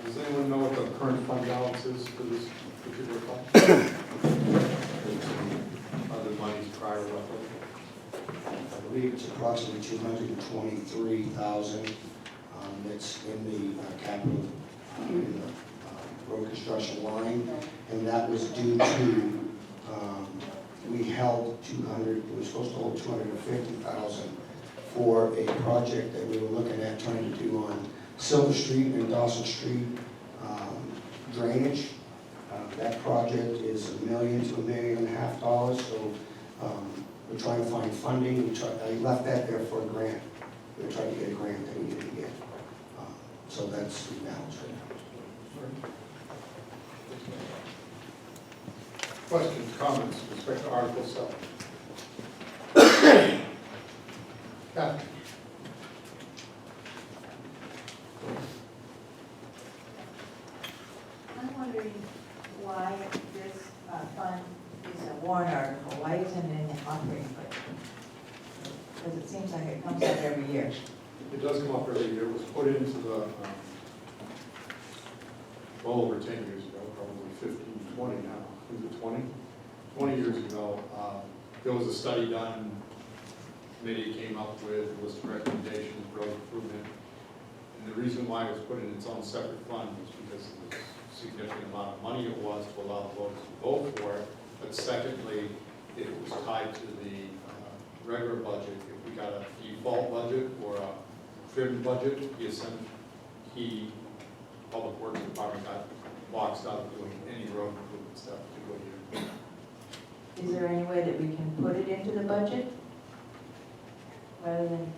Does anyone know what the current fund balance is for this particular fund? Other monies prior roughly?
I believe it's approximately 223,000. That's in the capital, in the road construction line, and that was due to, we held 200, we were supposed to hold 250,000 for a project that we were looking at trying to do on Silver Street and Dawson Street drainage. That project is $1 million to $1.5 million, so we're trying to find funding. I left that there for a grant. We're trying to get a grant that we didn't get. So that's the balance right now.
Questions, comments with respect to Article 7? Kathy?
I'm wondering why this fund is a warrant article, why isn't it in the operating budget? Because it seems like it comes up every year.
It does come up every year. It was put into the, well over 10 years ago, probably 15, 20 now. Is it 20? 20 years ago, there was a study done, committee came up with a list of recommendations, road improvement. And the reason why it was put in its own separate fund was because of the significant amount of money it was to allow the voters to vote for it. But secondly, it was tied to the regular budget. If we got a default budget or a trimmed budget, he, Public Works Department, got boxed out of doing any road improvement stuff particularly here.
Is there any way that we can put it into the budget? Rather than?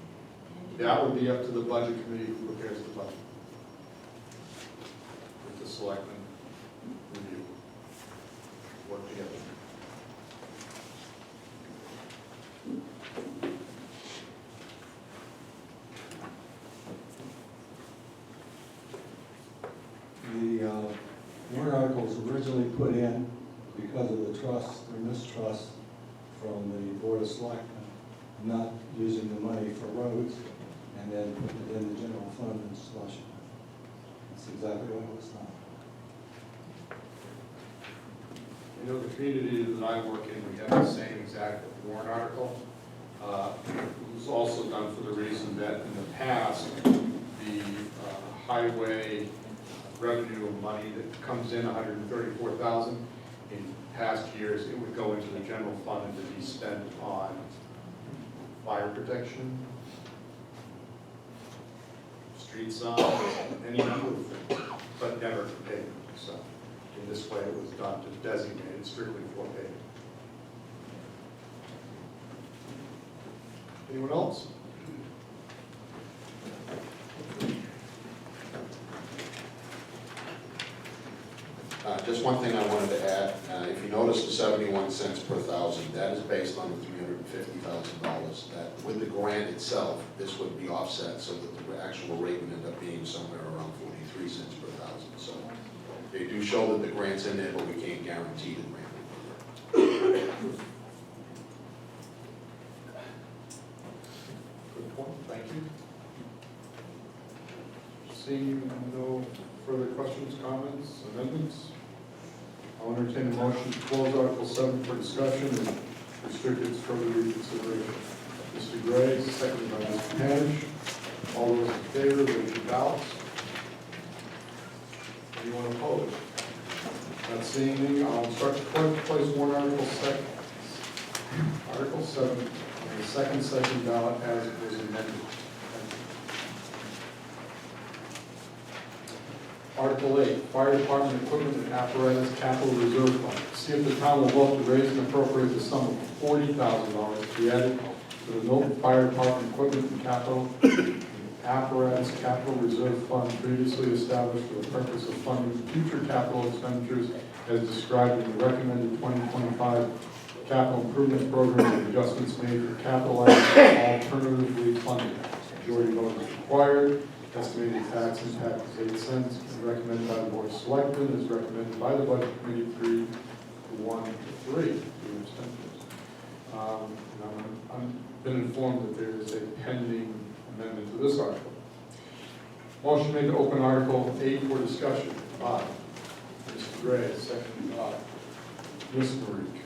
That would be up to the budget committee who prepares the budget. With the selectmen review, work together.
The warrant article was originally put in because of the trust or mistrust from the Board of Selectmen not using the money for roads and then putting it in the general fund and slushing it. That's exactly what it was done.
You know, the community that I work in, we have the same exact warrant article. It was also done for the reason that in the past, the highway revenue money that comes in, $134,000, in past years, it would go into the general fund and to be spent on fire protection, street signs, any number of things, but never for paving. So in this way, it was done to designate it strictly for paving. Anyone else?
Just one thing I wanted to add, if you notice the 71 cents per thousand, that is based on the $350,000. That with the grant itself, this would be offset so that the actual rate would end up being somewhere around 43 cents per thousand. So they do show that the grant's in there, but we can't guarantee the grant.
Good point, thank you. Seeing no further questions, comments, amendments, I'll entertain a motion to close Article 7 for discussion and restrict its further reconsideration. Mr. Gray, seconded by Mr. Panish. All those in favor, raise your ballots. Anyone opposed? Not seeing any, I'll instruct the clerk to place warrant Article 7 on the second session ballot as it was amended. Article 8, Fire Department Equipment and Apparatus Capital Reserve Fund. See if the town will vote to raise and appropriate the sum of $40,000 to be added to the Milton Fire Department Equipment and Capital Apparatus Capital Reserve Fund previously established for the purpose of funding future capital expenditures as described in the recommended 2025 capital improvement program and adjustments made for capital items alternatively funded. Majority vote is required. Estimated tax impact is 8 cents, as recommended by the Board of Selectmen, as recommended by the Budget Committee, 3 to 1 to 3. 3 abstentions. I've been informed that there is a pending amendment to this article. Motion made to open Article 8 for discussion by Mr. Gray, second by Ms. Marie.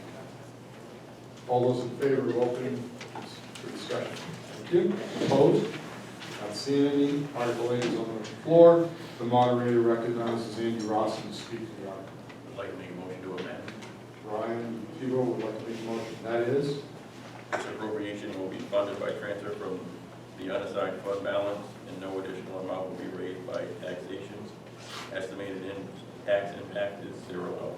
All those in favor of opening for discussion? Thank you. Opposed? Not seeing any. Article 8 is on the floor. The moderator recognizes Andy Rossen to speak to the article.
I'd like to make a motion to amend.
Ryan Tebow would like to make a motion. That is,
This appropriation will be funded by transfer from the unassigned fund balance, and no additional amount will be raised by taxation. Estimated tax impact is $0.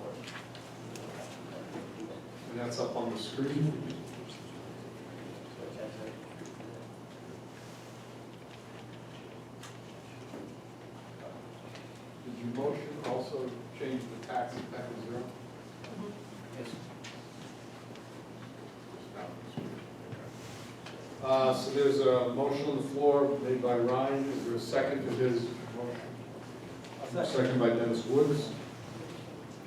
and that's up on the screen. Did your motion also change the tax impact to 0? So there's a motion on the floor made by Ryan. Is there a second to his motion? Second by Dennis Woods.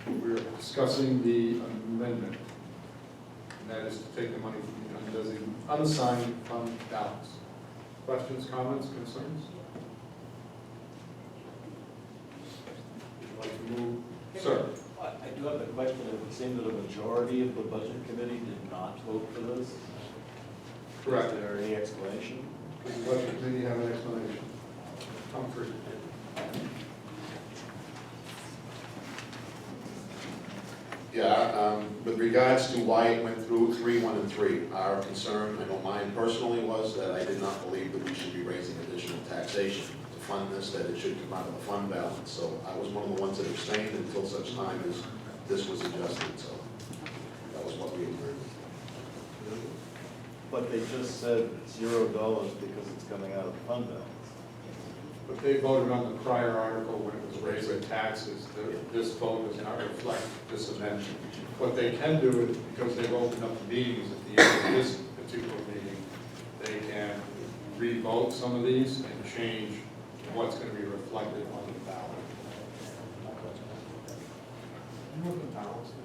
We're discussing the amendment. And that is to take the money from the unassigned fund balance. Questions, comments, concerns? Would you like to move? Sir?
I do have a question. It would seem that a majority of the budget committee did not vote for this.
Correct.
Is there any explanation?
Does the budget committee have an explanation? Comfort.
Yeah, with regards to why it went through 3, 1, and 3, our concern, I know mine personally, was that I did not believe that we should be raising additional taxation to fund this, that it should come out of the fund balance. So I was one of the ones that abstained until such time as this was adjusted, so that was what we agreed.
But they just said $0 because it's coming out of the fund balance.
But they voted on the prior article when it was raising taxes. This vote does not reflect this amendment. What they can do is, because they've opened up the meetings at the end of this particular meeting, they can re-vote some of these and change what's going to be reflected on the ballot. You know what the balance is?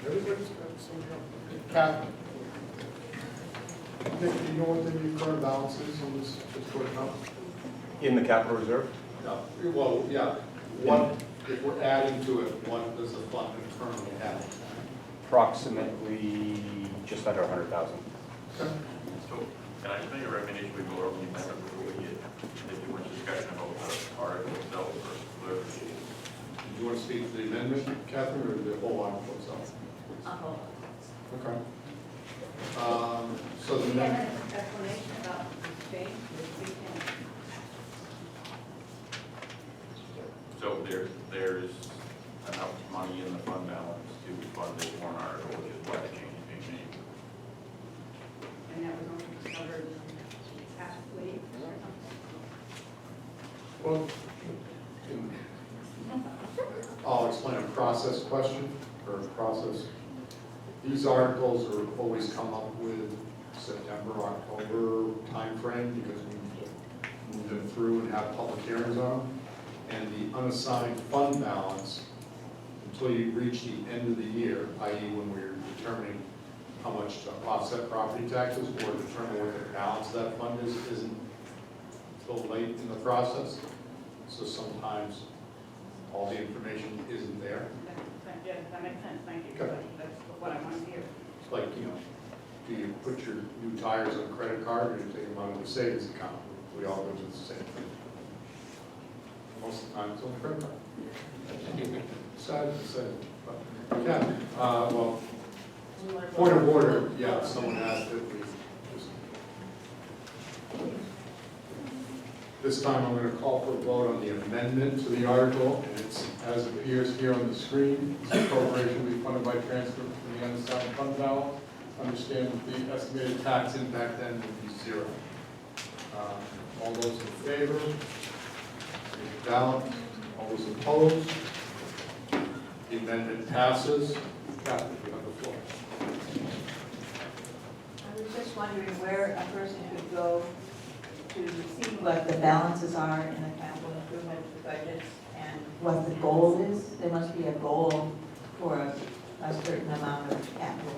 Everybody's got something else. Catherine? Nick, do you know what the current balance is on this, just put it up?
In the capital reserve?
No, well, yeah, what, if we're adding to it, what does the fund currently have?
Approximately just under 100,000.
Okay.
So, can I just make a recommendation we go over the amendment before we get into much discussion about the article itself or clarification?
Do you want to speak to the amendment, Catherine, or the whole article itself? Okay. So the
Do you have
amendment,
an explanation about this change?
So there's enough money in the fund balance to fund this warrant article, which is why the change is being made.
And that was only discovered past week or something?
well, I'll explain a process question, or a process. These articles are always come up with September, October timeframe, because we move them through and have public hearings on them. And the unassigned fund balance, until you reach the end of the year, i.e. when we're determining how much to offset property taxes or determine what the balance of that fund is, isn't until late in the process. So sometimes all the information isn't there.
Yeah, that makes sense, thank you.
Okay.
That's what I want to hear.
It's like, do you put your new tires on a credit card or do you take them out of the savings account? We all go to the same thing. Most of the time it's on the credit card. Sad to say, but, yeah, well, point of order, yeah, someone asked it, we just. This time I'm going to call for a vote on the amendment to the article, and it's as appears here on the screen. This appropriation will be funded by transfer from the unassigned fund balance. Understand that the estimated tax impact then will be 0. All those in favor? Raise your ballot. All those opposed? The amendment passes. Catherine, you have the floor.
I was just wondering where a person could go to see what the balances are in the capital improvement budgets and what the goal is. There must be a goal for a certain amount of capital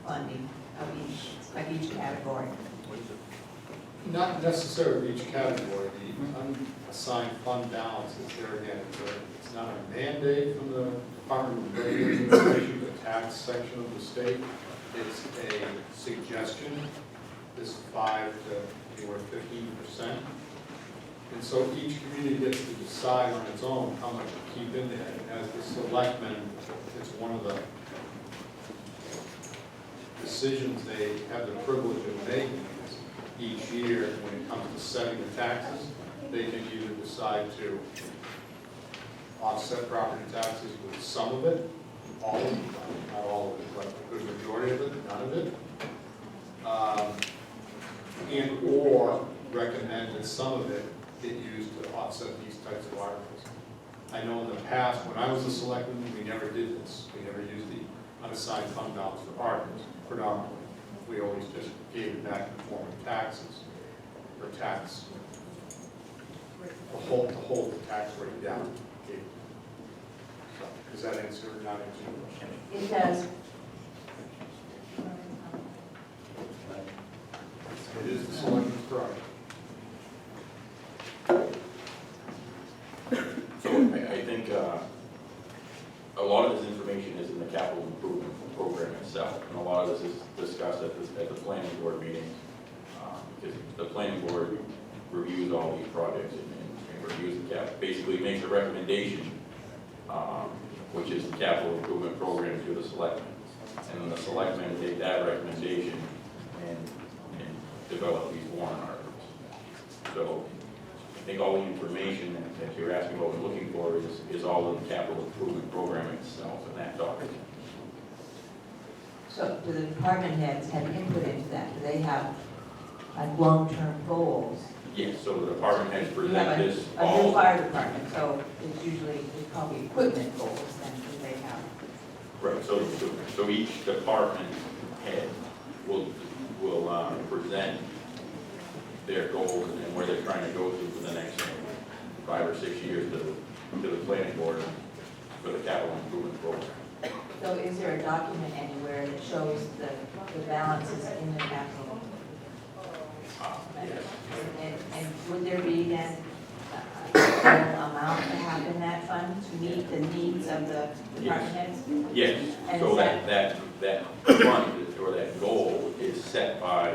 funding of each category?
Not necessarily each category, the unassigned fund balance is there again. It's not a mandate from the Department of Revenue Administration, the tax section of the state. It's a suggestion, this 5 to anywhere 15%. And so each community gets to decide on its own how much to keep in there. And as the selectmen, it's one of the decisions they have the privilege of making. Each year, when it comes to setting the taxes, they can either decide to offset property taxes with some of it, all of it, not all of it, but a good majority of it, none of it. And or recommend that some of it get used to offset these types of articles. I know in the past, when I was a selectman, we never did this. We never used the unassigned fund balance for articles predominantly. We always just gave it back in the form of taxes, or tax, to hold the tax rate down. So, does that answer or not answer your question?
It does.
It is the selectmen's prerogative.
So I think a lot of this information is in the capital improvement program itself, and a lot of this is discussed at the planning board meetings, because the planning board reviews all these projects and reviews the basically makes a recommendation, which is the capital improvement program to the selectmen, and then the selectmen take that recommendation and develop these warrant articles. So I think all the information that you're asking about and looking for is all in the capital improvement program itself and that document.
So do the department heads have input into that? Do they have like long-term goals?
Yes, so the department has
You
presented
have
this
a new
all.
fire department, so it's usually, it's probably equipment goals then do they have?
Right, so each department head will present their goals and where they're trying to go to for the next 5 or 6 years to the planning board for the capital improvement program.
So is there a document anywhere that shows the balances in the capital?
Yes.
And would there be then a total amount to have in that fund to meet the needs of the department heads?
Yes,
And
so
is
that fund or that goal is set by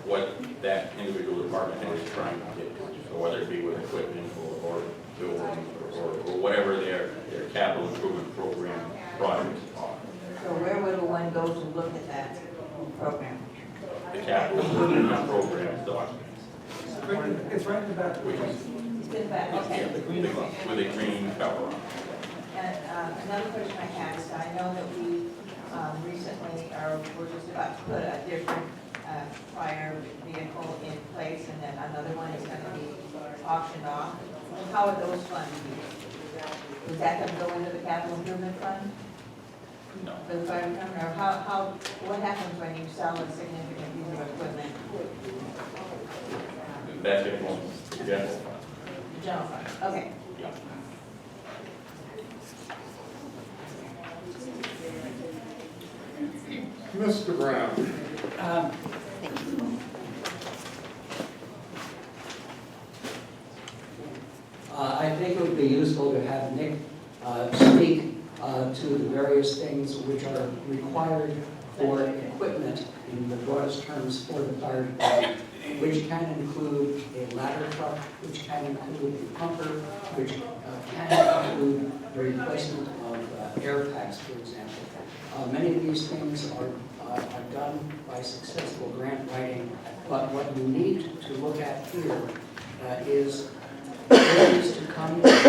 what that individual department head is trying to get to. So whether it be with equipment or buildings or whatever their capital improvement program projects are.
So where would one go to look at that program?
The capital improvement program document.
It's right in the back.
Which is,
It's been back, okay.
with a green cover on it.
And another question I have is, I know that we recently, we're just about to put a different fire vehicle in place, and then another one is going to be auctioned off. How are those funds used? Is that going to go into the capital improvement fund
No.
for the fire department, or what happens when you sell a significant piece of equipment?
That's going to go in the general fund.
General fund, okay.
Yeah.
Mr. Brown.
I think it would be useful to have Nick speak to the various things which are required for equipment in the broadest terms for the fire department, which can include a ladder truck, which can include a pumper, which can include the replacement of air packs, for example. Many of these things are done by successful grant writing, but what you need to look at here is ways to come with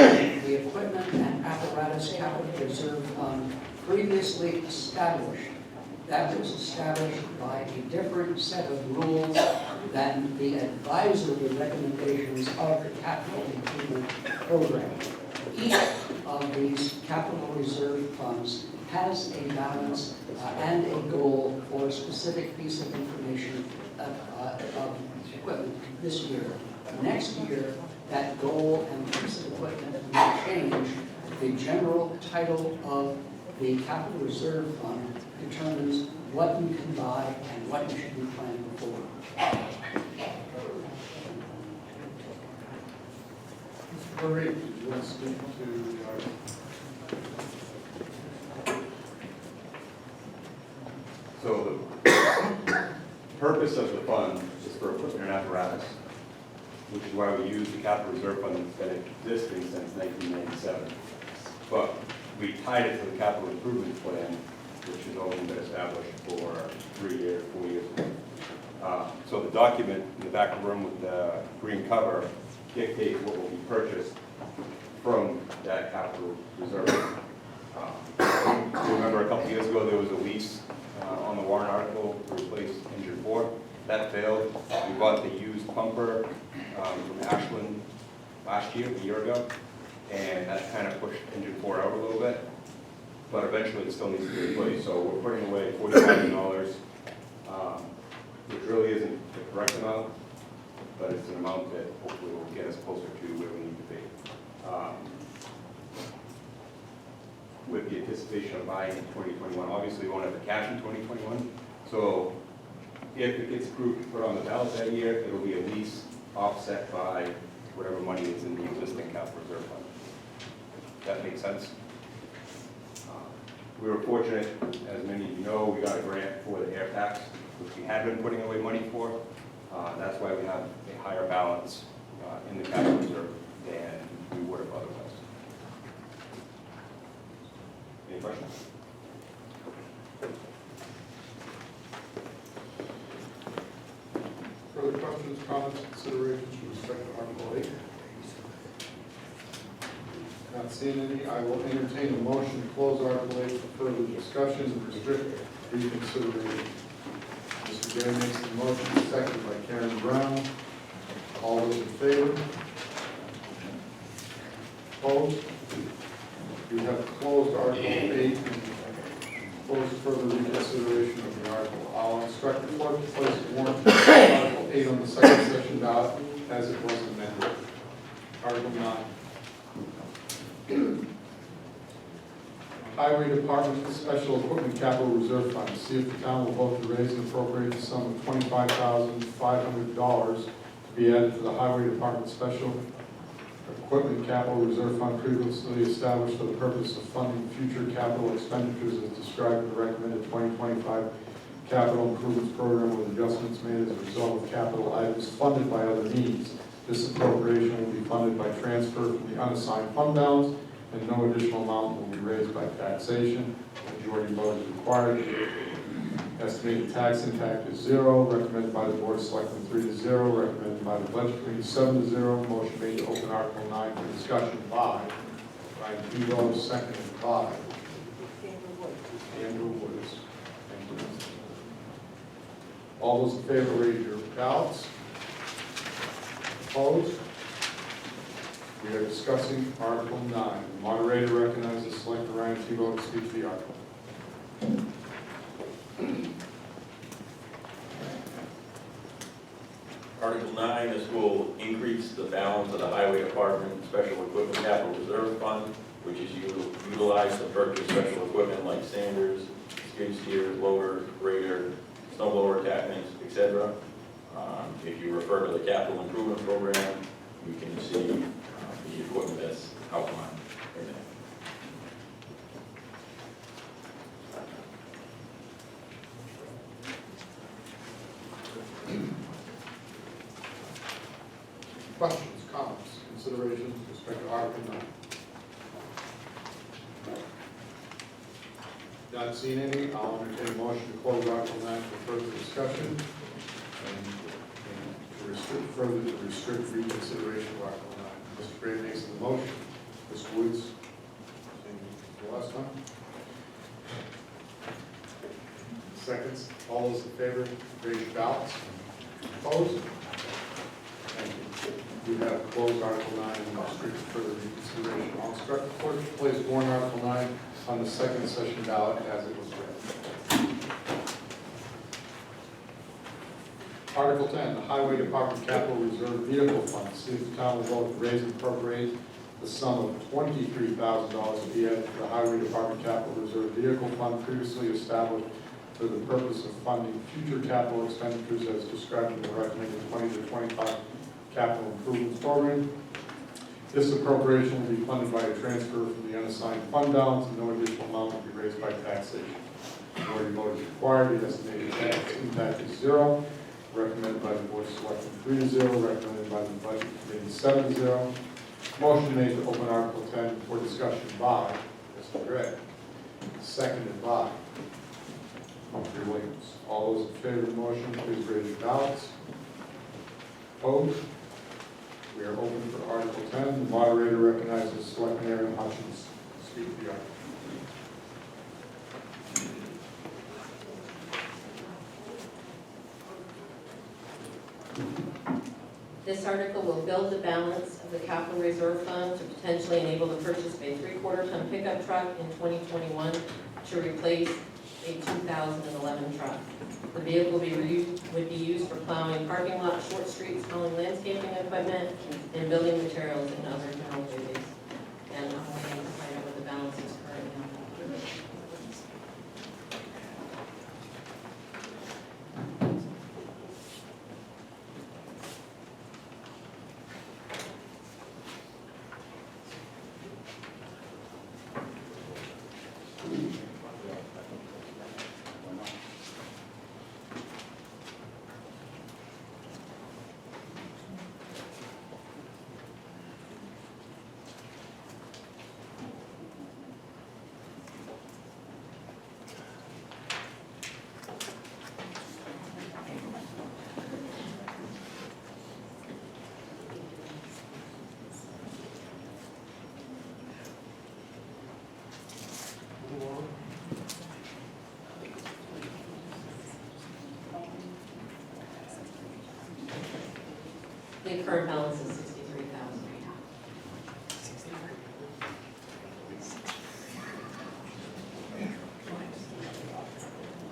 the equipment and apparatus capital reserve fund previously established. That was established by a different set of rules than the advisory recommendations of the capital improvement program. Each of these capital reserve funds has a balance and a goal for a specific piece of information of equipment this year. Next year, that goal and piece of equipment will change. The general title of the capital reserve fund determines what you can buy and what you should be planning for.
Mr. Marie, did you want to speak to the article?
So the purpose of the fund is for equipment and apparatus, which is why we use the capital reserve fund that's been existing since 1997. But we tied it to the capital improvement plan, which has only been established for 3 years, 4 years. So the document in the back of the room with the green cover dictates what will be purchased from that capital reserve. Remember a couple years ago, there was a lease on the warrant article to replace engine 4. That failed. We bought the used pumper from Ashland last year, a year ago, and that kind of pushed engine 4 out a little bit. But eventually it still needs to be replaced. So we're putting away $40,000, which really isn't the correct amount, but it's an amount that hopefully will get us closer to where we need to be. With the anticipation of buying in 2021. Obviously, we won't have the cash in 2021. So if it gets approved to put on the ballot that year, it'll be a lease offset by whatever money is in the existing capital reserve fund. That makes sense? We were fortunate, as many of you know, we got a grant for the air tax, which we had been putting away money for. That's why we have a higher balance in the capital reserve than we would have otherwise. Any questions?
Further questions, comments, considerations with respect to Article 8? Not seeing any, I will entertain a motion to close Article 8 for further discussion and restrict reconsideration. Mr. Gary makes the motion, seconded by Karen Brown. All those in favor? Opposed? We have closed Article 8 and closed further reconsideration of the article. I'll instruct the clerk to place the warrant for Article 8 on the second session ballot as it was amended. Article 9. Highway Department Special Equipment Capital Reserve Fund. See if the town will vote to raise and appropriate the sum of $25,500 to be added to the Highway Department Special Equipment Capital Reserve Fund previously established for the purpose of funding future capital expenditures as described in the recommended 2025 capital improvements program with adjustments made as a result of capital items funded by other means. This appropriation will be funded by transfer from the unassigned fund balance, and no additional amount will be raised by taxation. Majority vote is required. Estimated tax impact is 0. Recommended by the Board of Selectmen 3-0. Recommended by the Budget Committee 7-0. Motion made to open Article 9 for discussion by Ryan Tebow, seconded by Andrew Woods. Thank you. All those in favor, raise your ballots. Opposed? We are discussing Article 9. The moderator recognizes Selectman Ryan Tebow to speak to the article.
Article 9, this will increase the balance of the Highway Department Special Equipment Capital Reserve Fund, which is utilized to purchase special equipment like sanders, skid steers, loaders, grader, snow blower attachments, etc. If you refer to the capital improvement program, you can see the equipment that's outlined in there.
Questions, comments, considerations with respect to Article 9? Not seeing any, I'll entertain a motion to close Article 9 for further discussion and to restrict reconsideration of Article 9. Mr. Gray makes the motion. Mr. Woods, same as the last time. Seconds. All those in favor, raise your ballots. Opposed? Thank you. We have closed Article 9 and restricted further reconsideration. I'll instruct the clerk to place warrant Article 9 on the second session ballot as it was read. Article 10, the Highway Department Capital Reserve Vehicle Fund. See if the town will vote to raise and appropriate the sum of $23,000 to be added to the Highway Department Capital Reserve Vehicle Fund previously established for the purpose of funding future capital expenditures as described in the recommended 20 to 25 capital improvements program. This appropriation will be funded by a transfer from the unassigned fund balance, and no additional amount will be raised by taxation. Majority vote is required. The estimated tax impact is 0. Recommended by the Board of Selectmen 3-0. Recommended by the Budget Committee 7-0. Motion made to open Article 10 for discussion by Mr. Gregg. Seconded by Humphrey Williams. All those in favor of the motion, please raise your ballots. Opposed? We are open for Article 10. The moderator recognizes Selectman Aaron Hutchins to speak to the article.
This article will build the balance of the capital reserve fund to potentially enable the purchase of a 3/4 ton pickup truck in 2021 to replace a 2011 truck. The vehicle would be used for plowing parking lots, short streets, hauling landscaping equipment, and building materials and other general duties. And I'm waiting to find out what the balance is currently on. The current balance is $63,000.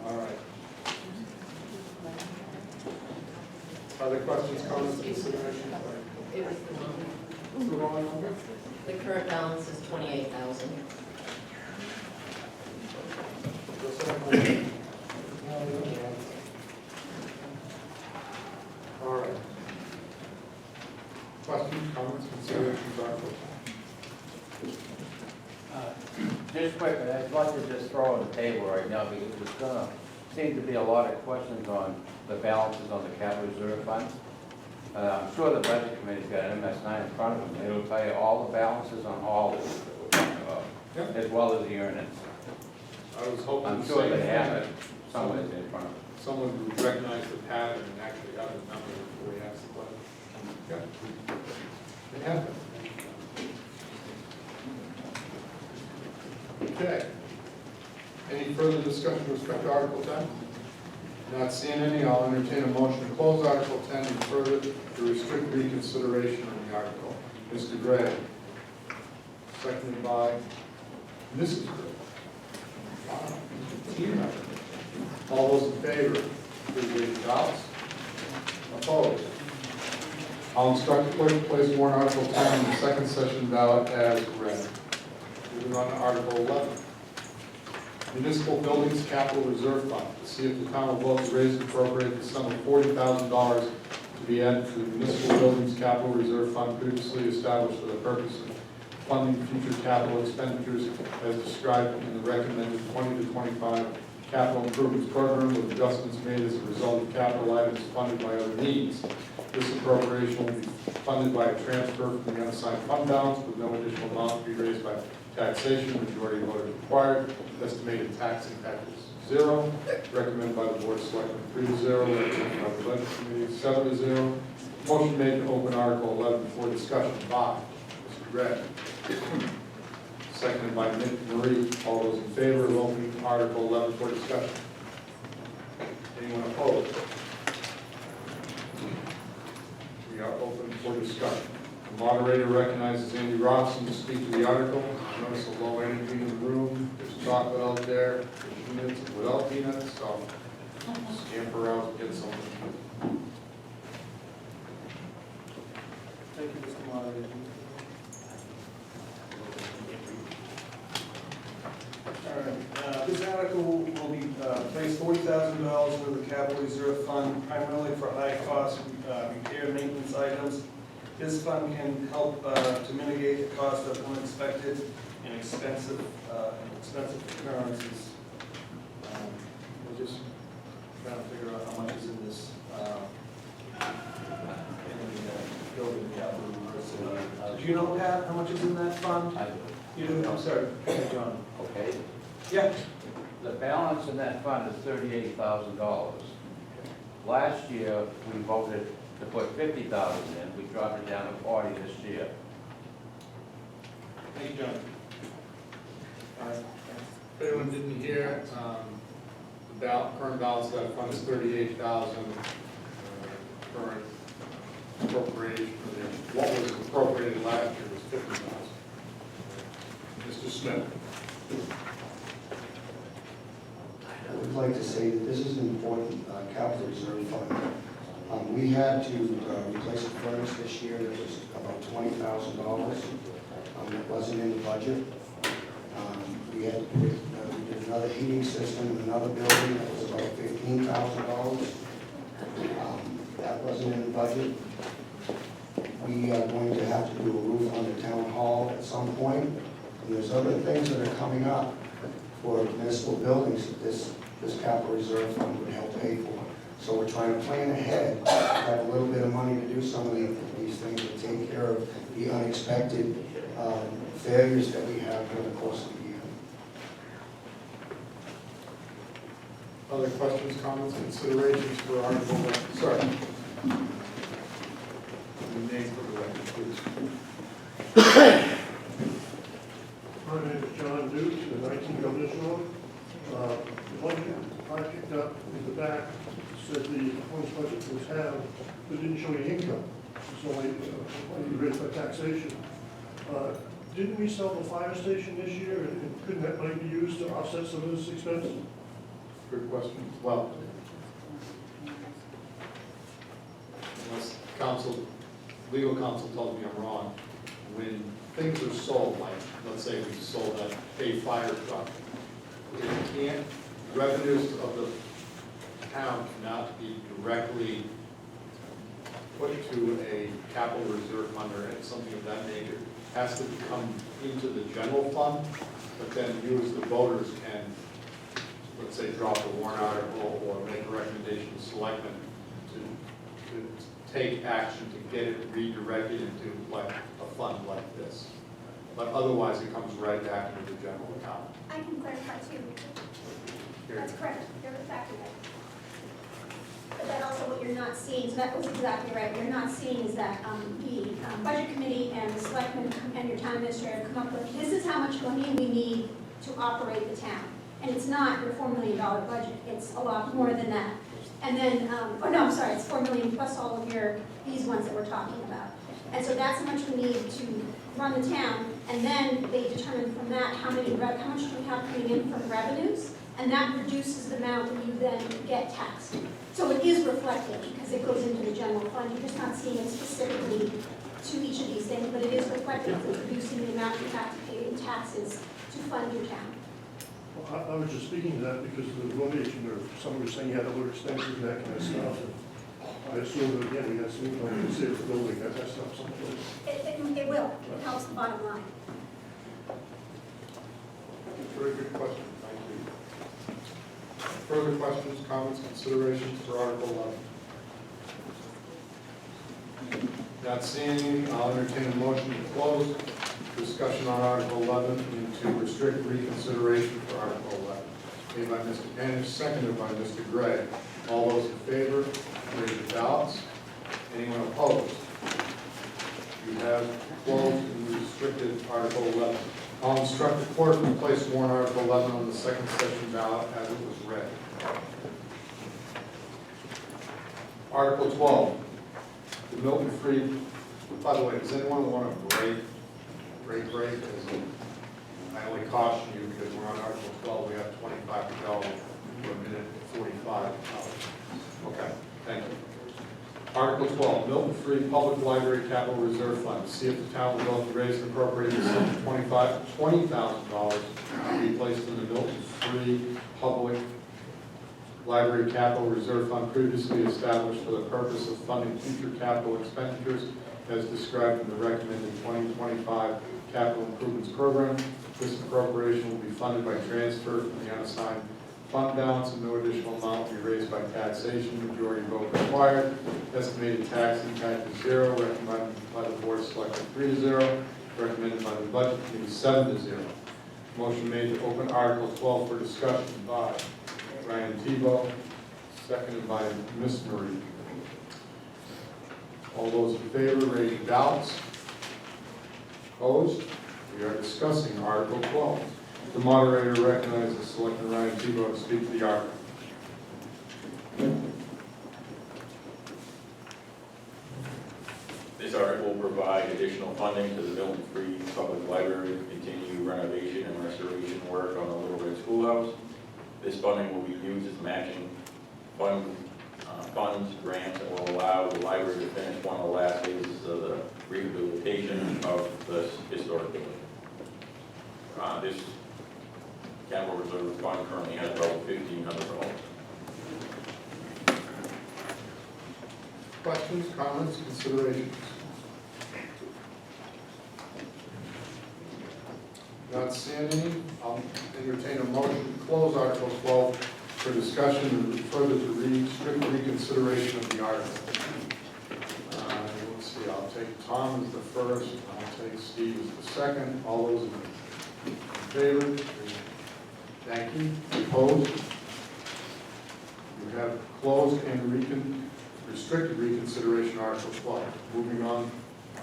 All right. Other questions, comments, considerations?
It was the one.
The wrong number?
The current balance is $28,000.
All right. Questions, comments, considerations, Article 10?
Just quickly, I'd like to just throw on the table right now, because there's gonna seem to be a lot of questions on the balances on the capital reserve fund. I'm sure the budget committee's got an MS9 in front of them, it'll tell you all the balances on all of it that we're talking about,
Yep.
as well as the earnings.
I was hoping
I'm
the
sure
same
they
thing.
have it somewhere in front of them.
Someone would recognize the pattern and actually have the number before he asks the question. Yeah. They have it. Okay. Any further discussion with respect to Article 10? Not seeing any, I'll entertain a motion to close Article 10 and further to restrict reconsideration on the article. Mr. Gray. Seconded by Mrs. Gray. Wow. Team effort. All those in favor, please raise your ballots. Opposed? I'll instruct the clerk to place warrant Article 10 on the second session ballot as read. Moving on to Article 11. Municipal Buildings Capital Reserve Fund, to see if the town will vote to raise and appropriate the sum of $40,000 to be added to the Municipal Buildings Capital Reserve Fund previously established for the purpose of funding future capital expenditures as described in the recommended 20 to 25 capital improvements program with adjustments made as a result of capital items funded by other needs. This appropriation will be funded by a transfer from the unassigned fund balance with no additional amount to be raised by taxation. Majority vote is required. Estimated tax impact is 0. Recommended by the Board of Selectmen 3-0. Recommended by the Budget Committee 7-0. Motion made to open Article 11 for discussion by Mr. Gregg. Seconded by Marie. All those in favor of opening Article 11 for discussion? Anyone opposed? We are open for discussion. The moderator recognizes Andy Robson to speak to the article. Notice the low energy in the room. There's chocolate out there. There's peanuts without peanuts, so scamper out and get something.
Thank you, Mr. Moderator.
$40,000 into the capital reserve fund primarily for high-cost repair and maintenance items. This fund can help to mitigate the cost of unexpected and expensive occurrences. We're just trying to figure out how much is in this building capital reserve. Do you know, Pat, how much is in that fund?
I do.
You do? I'm sorry, John.
Okay.
Yeah.
The balance in that fund is $38,000. Last year, we voted to put $50,000 in. We dropped it down to 40 this year.
Thank you, John. If anyone didn't hear, the current balance of that fund is 38,000. Current appropriation, what was appropriated last year was 50,000. Mr. Smith.
I would like to say that this is an important capital reserve fund. We had to replace a furnace this year that was about $20,000. That wasn't in the budget. We had to we did another heating system in another building that was about $15,000. That wasn't in the budget. We are going to have to do a roof on the town hall at some point. And there's other things that are coming up for municipal buildings that this capital reserve fund would help pay for. So we're trying to plan ahead, have a little bit of money to do some of these things to take care of the unexpected failures that we have during the course of the year.
Other questions, comments, considerations for Article 1? Sorry. Your name for the record, please.
My name is John Dukes, the 19 Governors Road. The budget I picked up in the back said the proposed budget was halved, but didn't show any income. It's only raised by taxation. Didn't we sell the fire station this year, and couldn't that money be used to offset some of this expense?
Good question. Well, unless legal counsel tells me I'm wrong, when things are sold, like, let's say we sold a fire truck, revenues of the town cannot be directly put to a capital reserve fund or something of that nature. It has to come into the general fund, but then you as the voters can, let's say, drop a warrant article or make a recommendation to selectmen to take action to get it redirected into like a fund like this. But otherwise, it comes right back into the general account.
I can clarify too. That's correct, you're exactly right. But then also what you're not seeing, so that was exactly right, what you're not seeing is that the budget committee and the selectmen and your town administrator come up with, this is how much money we need to operate the town. And it's not your $4 million budget, it's a lot more than that. And then, oh no, I'm sorry, it's 4 million plus all of these ones that we're talking about. And so that's how much we need to run the town, and then they determine from that how much do we have coming in from revenues, and that reduces the amount that you then get taxed. So it is reflected because it goes into the general fund. You're just not seeing it specifically to each of these things, but it is reflected in reducing the amount you have to pay in taxes to fund your town.
Well, I was just speaking to that because of the donation, or someone was saying you had other expenses and that kind of stuff. And I assume that, again, we got some income to save the building, that's not something.
It will, it helps the bottom line.
Very good question, thank you. Further questions, comments, considerations for Article 11? Not seeing any, I'll entertain a motion to close discussion on Article 11 and to restrict reconsideration for Article 11. Made by Mr. NH, seconded by Mr. Gray. All those in favor, raise your ballots. Anyone opposed? You have closed and restricted Article 11. I'll instruct the clerk to place warrant Article 11 on the second session ballot as it was read. Article 12, the Milton Free. By the way, does anyone want a break? As I only caution you because we're on Article 12, we have 25 to go. We're a minute 45. Okay, thank you. Article 12, Milton Free Public Library Capital Reserve Fund. See if the town will vote to raise and appropriate the sum of $20,000 to be placed in the Milton Free Public Library Capital Reserve Fund previously established for the purpose of funding future capital expenditures as described in the recommended 2025 capital improvements program. This appropriation will be funded by transfer from the unassigned fund balance and no additional amount will be raised by taxation. Majority vote required. Estimated tax impact is 0, recommended by the Board of Selectmen 3-0, recommended by the Budget Committee 7-0. Motion made to open Article 12 for discussion by Ryan Tebow, seconded by Ms. Marie. All those in favor, raise your ballots. Opposed? We are discussing Article 12. The moderator recognizes Selectman Ryan Tebow to speak to the article.
This article will provide additional funding to the Milton Free Public Library to continue renovation and restoration work on the Little Red Schoolhouse. This funding will be used as matching funds, grants, and will allow the library to finish one of the last phases of the rehabilitation of this historic building. This capital reserve fund currently has about $1,500.
Questions, comments, considerations? Not seeing any, I'll entertain a motion to close Article 12 for discussion and further to strict reconsideration of the article. Let's see, I'll take Tom as the first, I'll take Steve as the second. All those in favor? Thank you. Opposed? You have closed and restricted reconsideration Article 12. Moving on,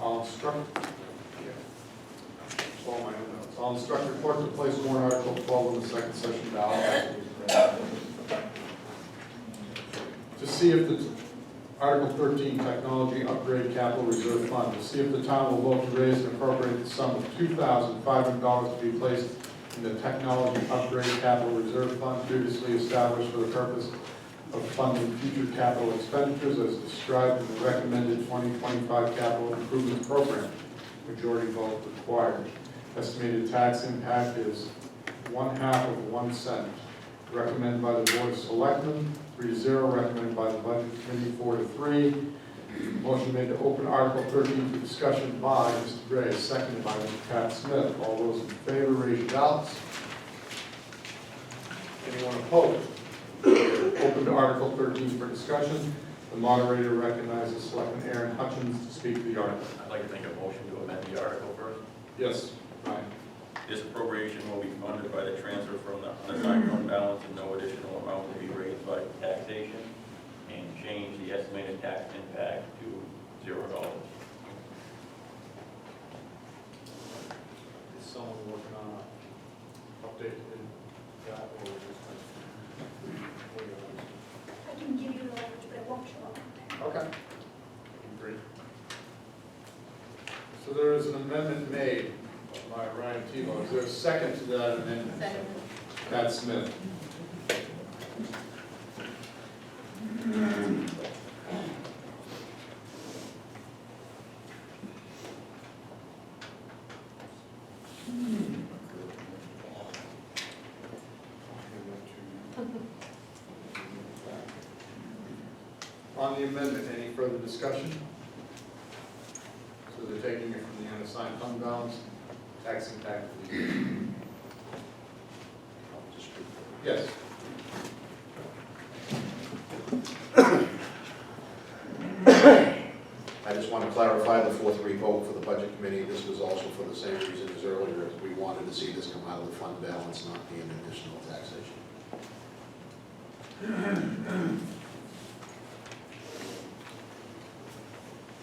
I'll instruct, all my own notes. I'll instruct the clerk to place warrant Article 12 on the second session ballot. To see if the Article 13 Technology Upgrade Capital Reserve Fund, to see if the town will vote to raise and appropriate the sum of $2,500 to be placed in the Technology Upgrade Capital Reserve Fund previously established for the purpose of funding future capital expenditures as described in the recommended 2025 capital improvements program. Majority vote required. Estimated tax impact is 1/2 of 1 cent. Recommended by the Board of Selectmen, 3-0. Recommended by the Budget Committee, 4-3. Motion made to open Article 13 for discussion by Mr. Gray, seconded by Mr. Pat Smith. All those in favor, raise your ballots. Anyone opposed? Open to Article 13 for discussion. The moderator recognizes Selectman Aaron Hutchins to speak to the article.
I'd like to make a motion to amend the article first.
Yes, Ryan.
This appropriation will be funded by the transfer from the unassigned fund balance and no additional amount will be raised by taxation and change the estimated tax impact to $0.
Is someone working on an update in that or just?
I can give you the language, but it won't show up.
Okay. Great. So there is an amendment made by Ryan Tebow. Is there a second to that amendment?
Second.
Pat Smith. On the amendment, any further discussion? So they're taking it from the unassigned fund balance, tax impact. Yes.
I just want to clarify the 4-3 vote for the Budget Committee. This was also for the same reason as earlier. We wanted to see this come out of the fund balance, not be an additional taxation.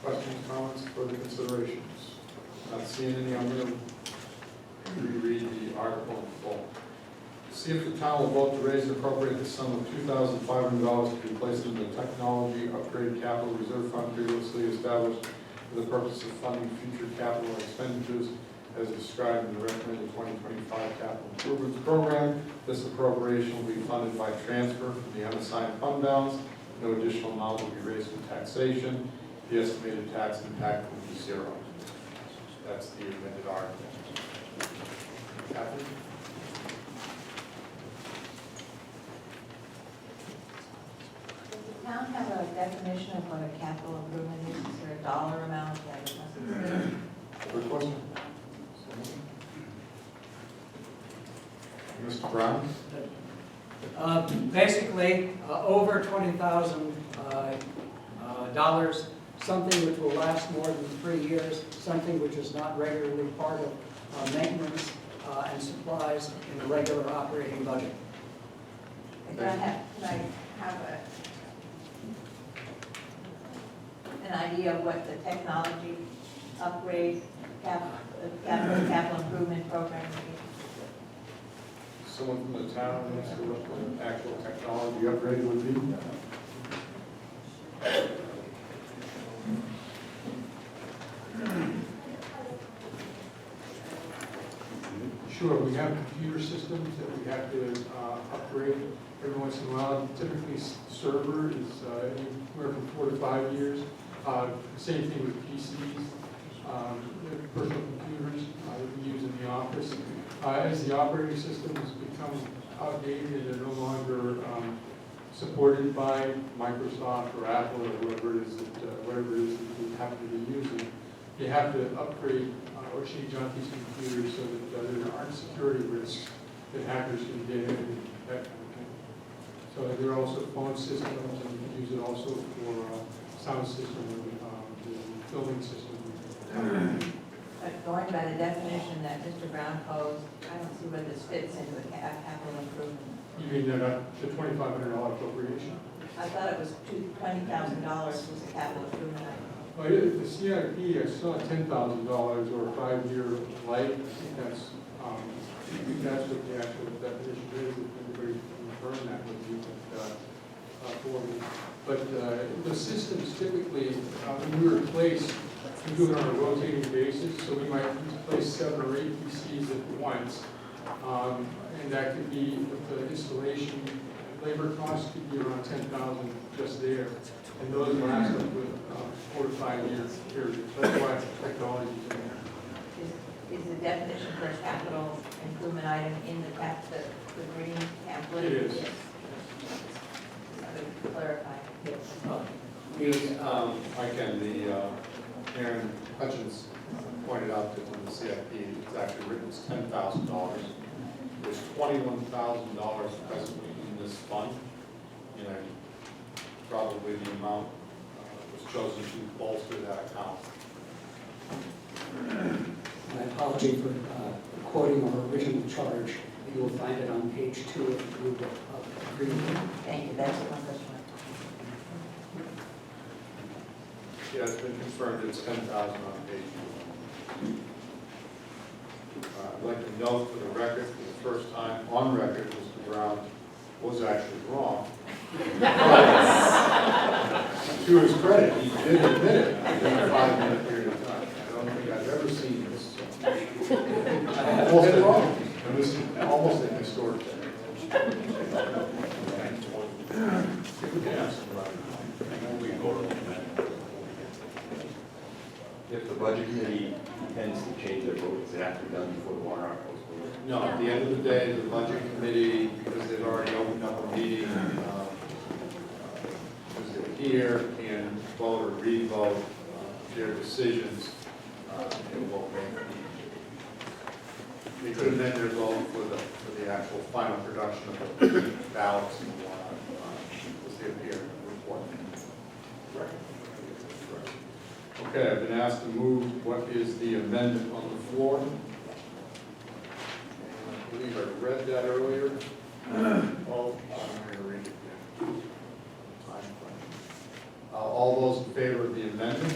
Questions, comments, further considerations? Not seeing any, I'm going to reread the article in full. See if the town will vote to raise and appropriate the sum of $2,500 to be placed in the Technology Upgrade Capital Reserve Fund previously established for the purpose of funding future capital expenditures as described in the recommended 2025 capital improvements program. This appropriation will be funded by transfer from the unassigned fund balance. No additional amount will be raised for taxation. The estimated tax impact will be 0. That's the amended article. Catherine?
Brown have a definition of what a capital improvement is? Is there a dollar amount that it must be?
Good question. Mr. Brown?
Basically, over $20,000, something which will last more than 3 years, something which is not regularly part of maintenance and supplies in the regular operating budget.
Can I have an idea of what the technology upgrade, capital improvement program would be?
Someone from the town knows what the actual technology upgrade would be?
Sure, we have computer systems that we have to upgrade every once in a while. Typically, server is anywhere from 4 to 5 years. Same thing with PCs, personal computers that we use in the office. As the operating systems become outdated and they're no longer supported by Microsoft or Apple or whatever it is that we happen to be using, you have to upgrade or change out these computers so that there aren't security risks that hackers can get in and that kind of thing. So there are also phone systems, and we can use it also for sound system and the filming system.
But going by the definition that Mr. Brown posed, I don't see where this fits into a capital improvement.
You mean the $2,500 appropriation?
I thought it was $20,000 was a capital improvement item.
Well, the CIP, I saw $10,000 or a 5-year life. I think that's what the actual definition is. If anybody can confirm that with you, for me. But the systems typically, when we replace, we do it on a rotating basis. So we might replace 7 or 8 PCs at once, and that could be with the installation. Labor costs could be around $10,000 just there. And those last up with 4 to 5 years period. That's why technology is in there.
Is the definition for a capital improvement item in the green pamphlet?
It is.
Yes. So to clarify.
Aaron Hutchins pointed out that in the CIP, it's actually written as $10,000. There's $21,000 presently in this fund, and probably the amount was chosen to bolster that account.
My apology for quoting our original charge. You will find it on page 2 of the blue book of agreement.
Thank you, that's one question.
Yeah, it's been confirmed, it's 10,000 on page 2. I'd like to note for the record, for the first time on record, Mr. Brown was actually wrong. To his credit, he did admit it in a 5-minute period of time. I don't think I've ever seen this. Almost wrong. It was almost an historic day.
If the budget committee intends to change their vote, is it have to be done before the warrant articles?
No, at the end of the day, the budget committee, because they've already opened up a meeting, because they're here and vote or re-vote their decisions, it won't make. They could amend their vote for the actual final production of the ballots and whatnot, as they appear in the report. Okay, I've been asked to move what is the amendment on the floor. I believe I read that earlier. I'm going to read it again. All those in favor of the amendment,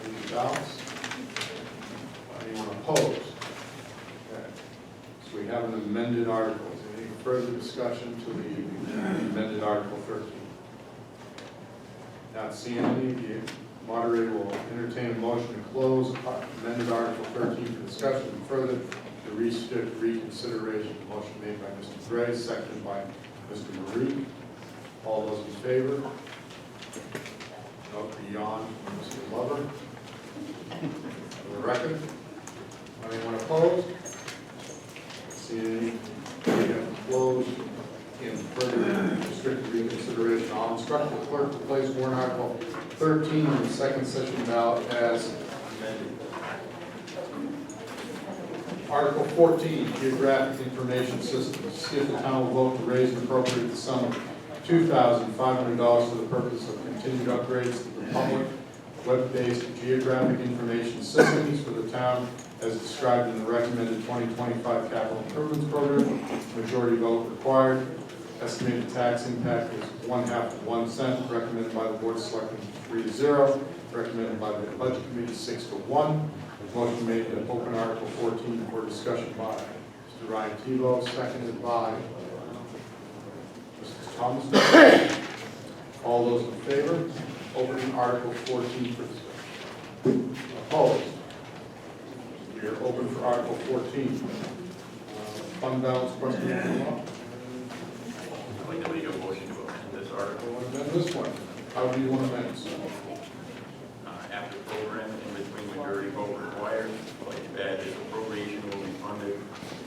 raise your ballots. Anyone opposed? Okay. So we have an amended article. Is there any further discussion to the amended Article 13? Not seeing any. The moderator will entertain a motion to close amended Article 13 for discussion and further to reconsideration. Motion made by Mr. Gray, seconded by Mr. Marie. All those in favor? Note beyond Mr. Lover. For the record, anyone opposed? See any? We have closed in further restricted reconsideration. I'll I'll instruct the clerk to place warrant article 13 on the second session ballot as amended. Article 14, geographic information systems. See if the town will vote to raise and appropriate the sum of $2,500 for the purpose of continued upgrades to the public web-based geographic information systems for the town as described in the recommended 2025 capital improvements program. Majority vote required. Estimated tax impact is 1/2 of 1 cent. Recommended by the Board of Selectmen 3-0. Recommended by the Budget Committee 6-1. Motion made to open Article 14 for discussion by Mr. Ryan Tebow, seconded by Mrs. Thomas. All those in favor? Opening Article 14 for discussion. Opposed? We are open for Article 14. Fund balance question.
I'd like to make a motion to amend this article.
Amend this one. How do you want to amend it?
After program, in between majority vote required, like that this appropriation will be funded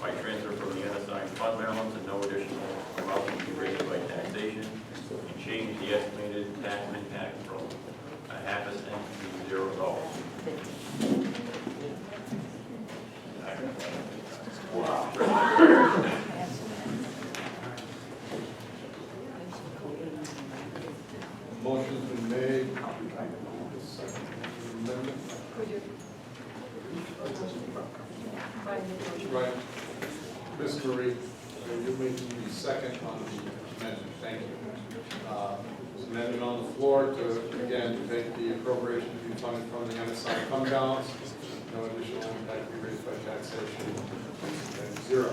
by transfer from the unassigned fund balance and no additional amount will be raised by taxation, and change the estimated tax impact from 1/2 cent to $0. Wow.
Motion's been made. Second amendment. Right. Ms. Marie, you're making the second on the amendment. Thank you. There's an amendment on the floor to, again, to make the appropriation to be funded from the unassigned fund balance. No additional impact be raised by taxation. And 0.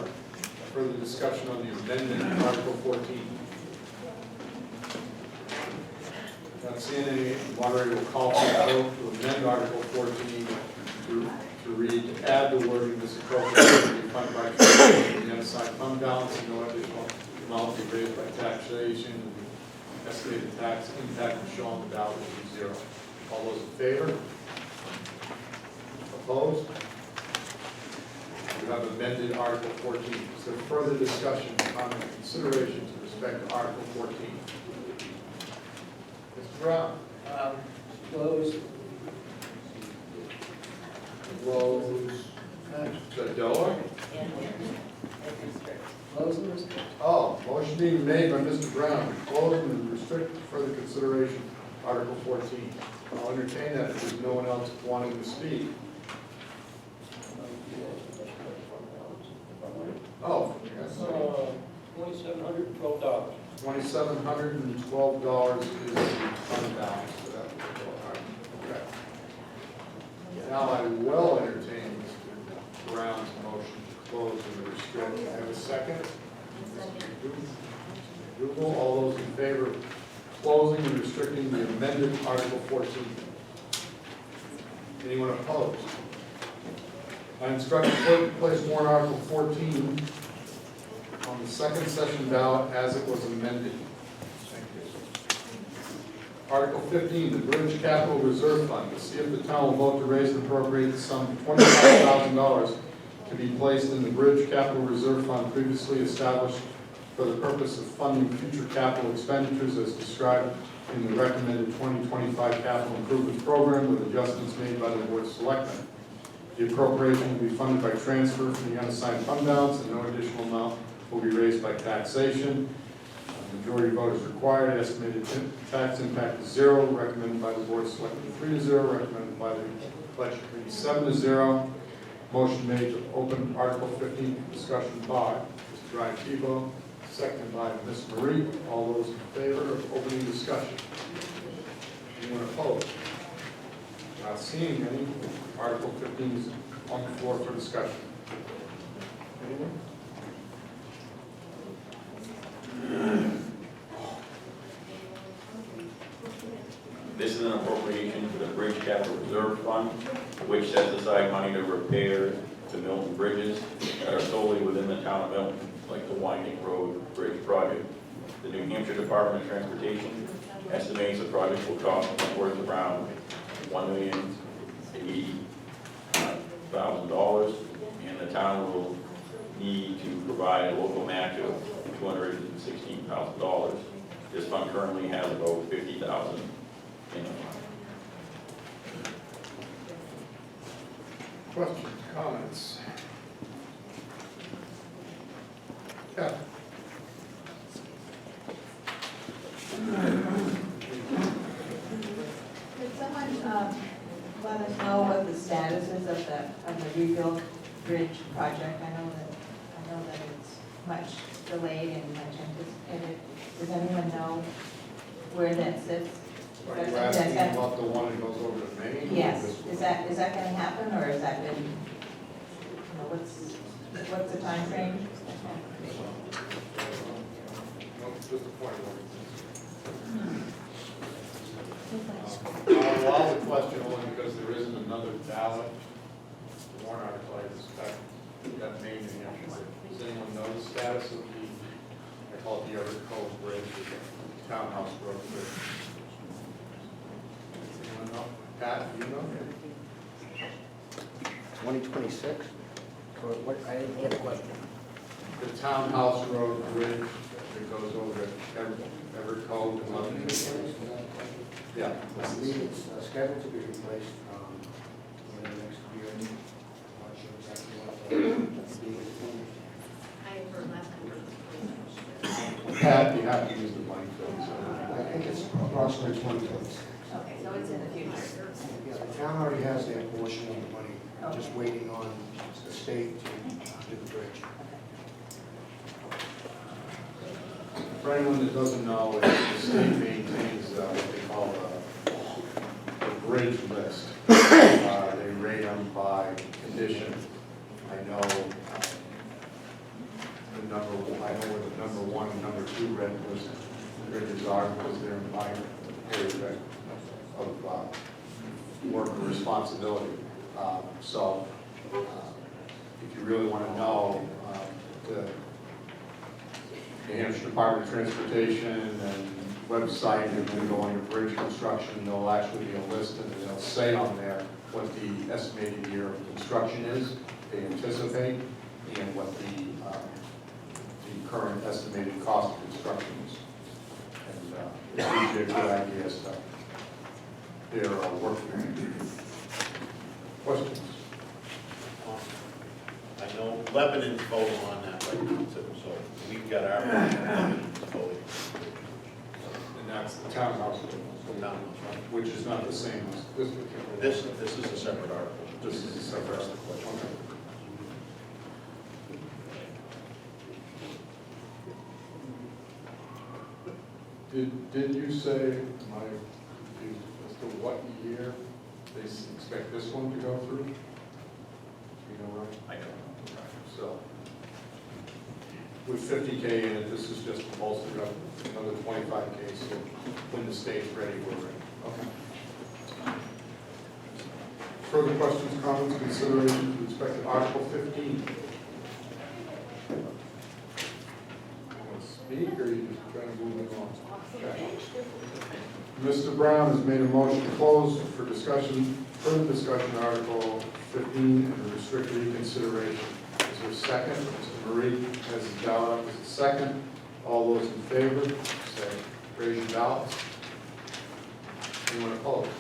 Further discussion on the amendment to Article 14. Not seeing any, the moderator will call for a vote to amend Article 14 to read, to add the wording this appropriation to be funded by transfer from the unassigned fund balance and no additional amount be raised by taxation. And estimated tax impact is shown on the ballot will be 0. All those in favor? Opposed? We have amended Article 14. Is there further discussion, comment, consideration to respect to Article 14? Mr. Brown?
Close.
Close. Zadella?
Close and restrict.
Oh, motion being made by Mr. Brown to close and restrict further consideration, Article 14. I'll entertain that if there's no one else wanting to speak. Oh, yes.
$2,712.
$2,712 is the fund balance for that. Okay. Now I will entertain Mr. Brown's motion to close and restrict. I have a second. Google, all those in favor of closing and restricting the amended Article 14? Anyone opposed? I instruct the clerk to place warrant Article 14 on the second session ballot as it was amended. Thank you. Article 15, the Bridge Capital Reserve Fund. To see if the town will vote to raise and appropriate the sum of $25,000 to be placed in the Bridge Capital Reserve Fund previously established for the purpose of funding future capital expenditures as described in the recommended 2025 capital improvements program with adjustments made by the Board of Selectmen. The appropriation will be funded by transfer from the unassigned fund balance and no additional amount will be raised by taxation. Majority vote is required. Estimated tax impact is 0. Recommended by the Board of Selectmen 3-0. Recommended by the Budget Committee 7-0. Motion made to open Article 15 for discussion by Mr. Brian Tebow, seconded by Ms. Marie. All those in favor of opening discussion? Anyone opposed? Not seeing any. Article 15 is on the floor for discussion. Anyone?
This is an appropriation for the Bridge Capital Reserve Fund, which sets aside money to repair the Milton bridges that are solely within the town of Milton, like the Winding Road Bridge project. The New Hampshire Department of Transportation estimates the project will cost upwards around $1,080,000, and the town will need to provide a local match of $216,000. This fund fund currently has about 50,000 in the fund.
Questions, comments? Yeah.
Could someone let us know what the status is of the rebuild bridge project? I know that it's much delayed and much anticipated. Does anyone know where that sits?
Are you asking about the one that goes over to Maine?
Yes, is that gonna happen, or has that been, you know, what's the timeframe?
No, just a point of order. I'll allow the question only because there isn't another ballot warrant article I suspect that Maine, New Hampshire. Does anyone know the status of the, I call it the Everett Cove Bridge, the Townhouse Road Bridge? Does anyone know? Pat, do you know?
2026? I didn't get a question.
The Townhouse Road Bridge that goes over to Everett Cove and London. Yeah.
I believe it's scheduled to be replaced in the next year. I'm not sure exactly what that's being finished.
I heard last time.
Pat, you have to use the mic, so.
I think it's approximately 2026.
Okay, so it's in the future.
Yeah, the town already has their portion of the money, just waiting on the state to do the bridge.
For anyone that doesn't know, the state maintains what they call a bridge list. They rate them by condition. I know I know where the number 1 and number 2 red list bridges are because they're in my area of work and responsibility. So if you really want to know, the New Hampshire Department of Transportation and website, and then go under bridge construction, there'll actually be a list and they'll say on there what the estimated year of construction is, they anticipate, and what the current estimated cost of construction is. And it gives you a good idea as to their working. Questions?
I know Lebanon's voting on that right now too, so we've got our Lebanon's voting.
And that's the townhouse, which is not the same as this particular.
This is a separate article.
This is a separate article. Okay. Did you say, am I confused as to what year they expect this one to go through? You know, right?
I don't know.
So, with 50K in it, this is just to bolster up another 25K, so when the state's ready, we're ready. Okay. Further questions, comments, considerations with respect to Article 15? Want to speak, or are you just trying to move it on? Okay. Mr. Brown has made a motion to close for discussion, further discussion, Article 15, and restrict reconsideration. Is there a second? Mr. Marie has his ballot up as a second. All those in favor, say, raise your ballots. Anyone opposed?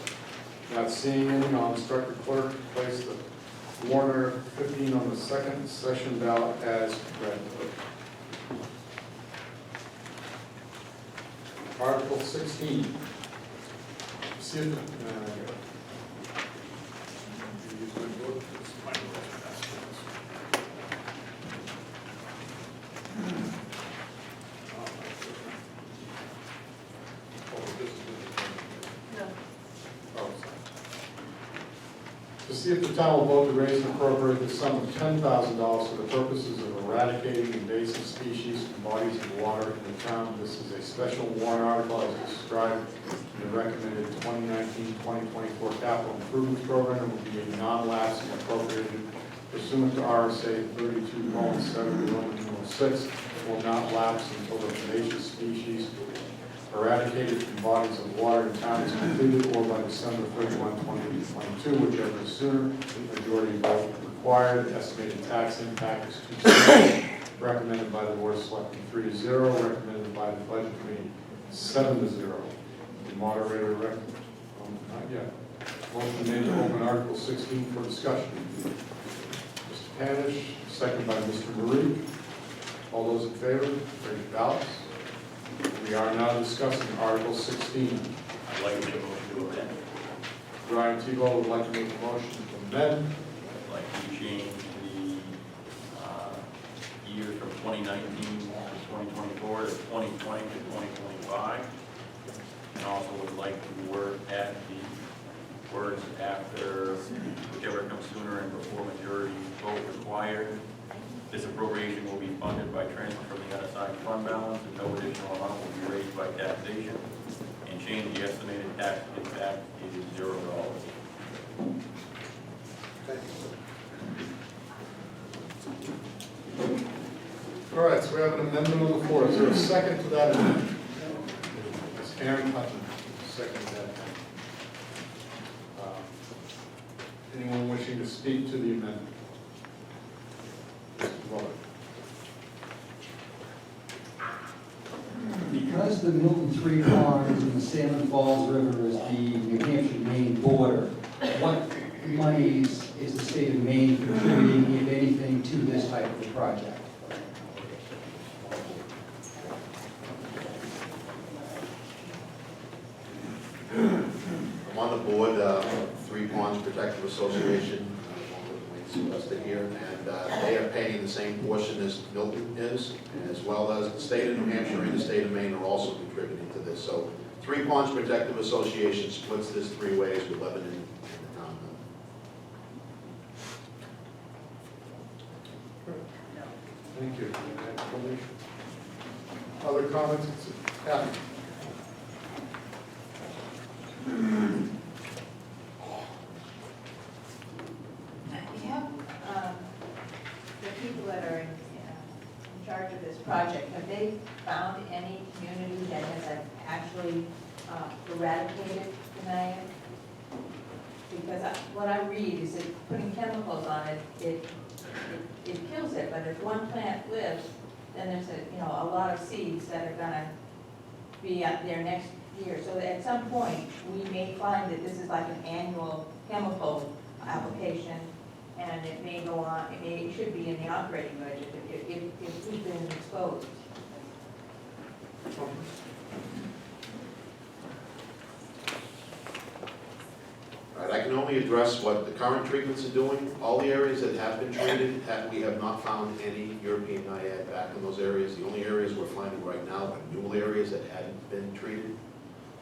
Not seeing any, I'll instruct the clerk to place the warrant 15 on the second session ballot as read. Article 16. See if to see if the town will vote to raise and appropriate the sum of $10,000 for the purposes of eradicating invasive species from bodies of water in the town. This is a special warrant article as described in the recommended 2019-2024 capital improvements program. It will be a non-lapsing appropriated pursuant to RSA 32:7 Roman numeral 6. It will not lapse until the invasive species eradicated from bodies of water in town is completed or by December 31, 2022, whichever is sooner. Majority vote required. Estimated tax impact is 2%. Recommended by the Board of Selectmen 3-0. Recommended by the Budget Committee 7-0. The moderator recommends, not yet. Motion made to open Article 16 for discussion. Mr. Panish, second by Mr. Marie. All those in favor, raise your ballots. We are now discussing Article 16.
I'd like to make a motion to amend.
Brian Tebow would like to make a motion to amend.
I'd like to change the years from 2019 to 2024 to 2020 to 2025. And also would like to add the words after whichever comes sooner and before majority vote required. This appropriation will be funded by transfer from the unassigned fund balance, and no additional amount will be raised by taxation. And change the estimated tax impact is $0.
All right, so we have an amendment on the floor. Is there a second to that amendment? Ms. Karen Hutton, second to that. Anyone wishing to speak to the amendment? Mr. Muller.
Because the Milton Three Ponds and the Salmon Falls River is the New Hampshire-Maine border, what monies is the state of Maine contributing, if anything, to this type of a project?
I'm on the board, Three Ponds Protective Association, listed here, and they are paying the same portion as Milton is, as well as the state of New Hampshire and the state of Maine are also contributing to this. So Three Ponds Protective Association splits this 3 ways with Lebanon and the town.
Thank you. Other comments? Yeah.
The people that are in charge of this project, have they found any community that has actually eradicated the NIAID? Because what I read is that putting chemicals on it, it kills it, but if one plant lives, then there's a lot of seeds that are gonna be up there next year. So at some point, we may find that this is like an annual chemical application, and it may go on, it should be in the operating budget if we've been exposed.
All right, I can only address what the current treatments are doing. All the areas that have been treated, we have not found any European NIAID back in those areas. The only areas we're finding right now are new areas that hadn't been treated.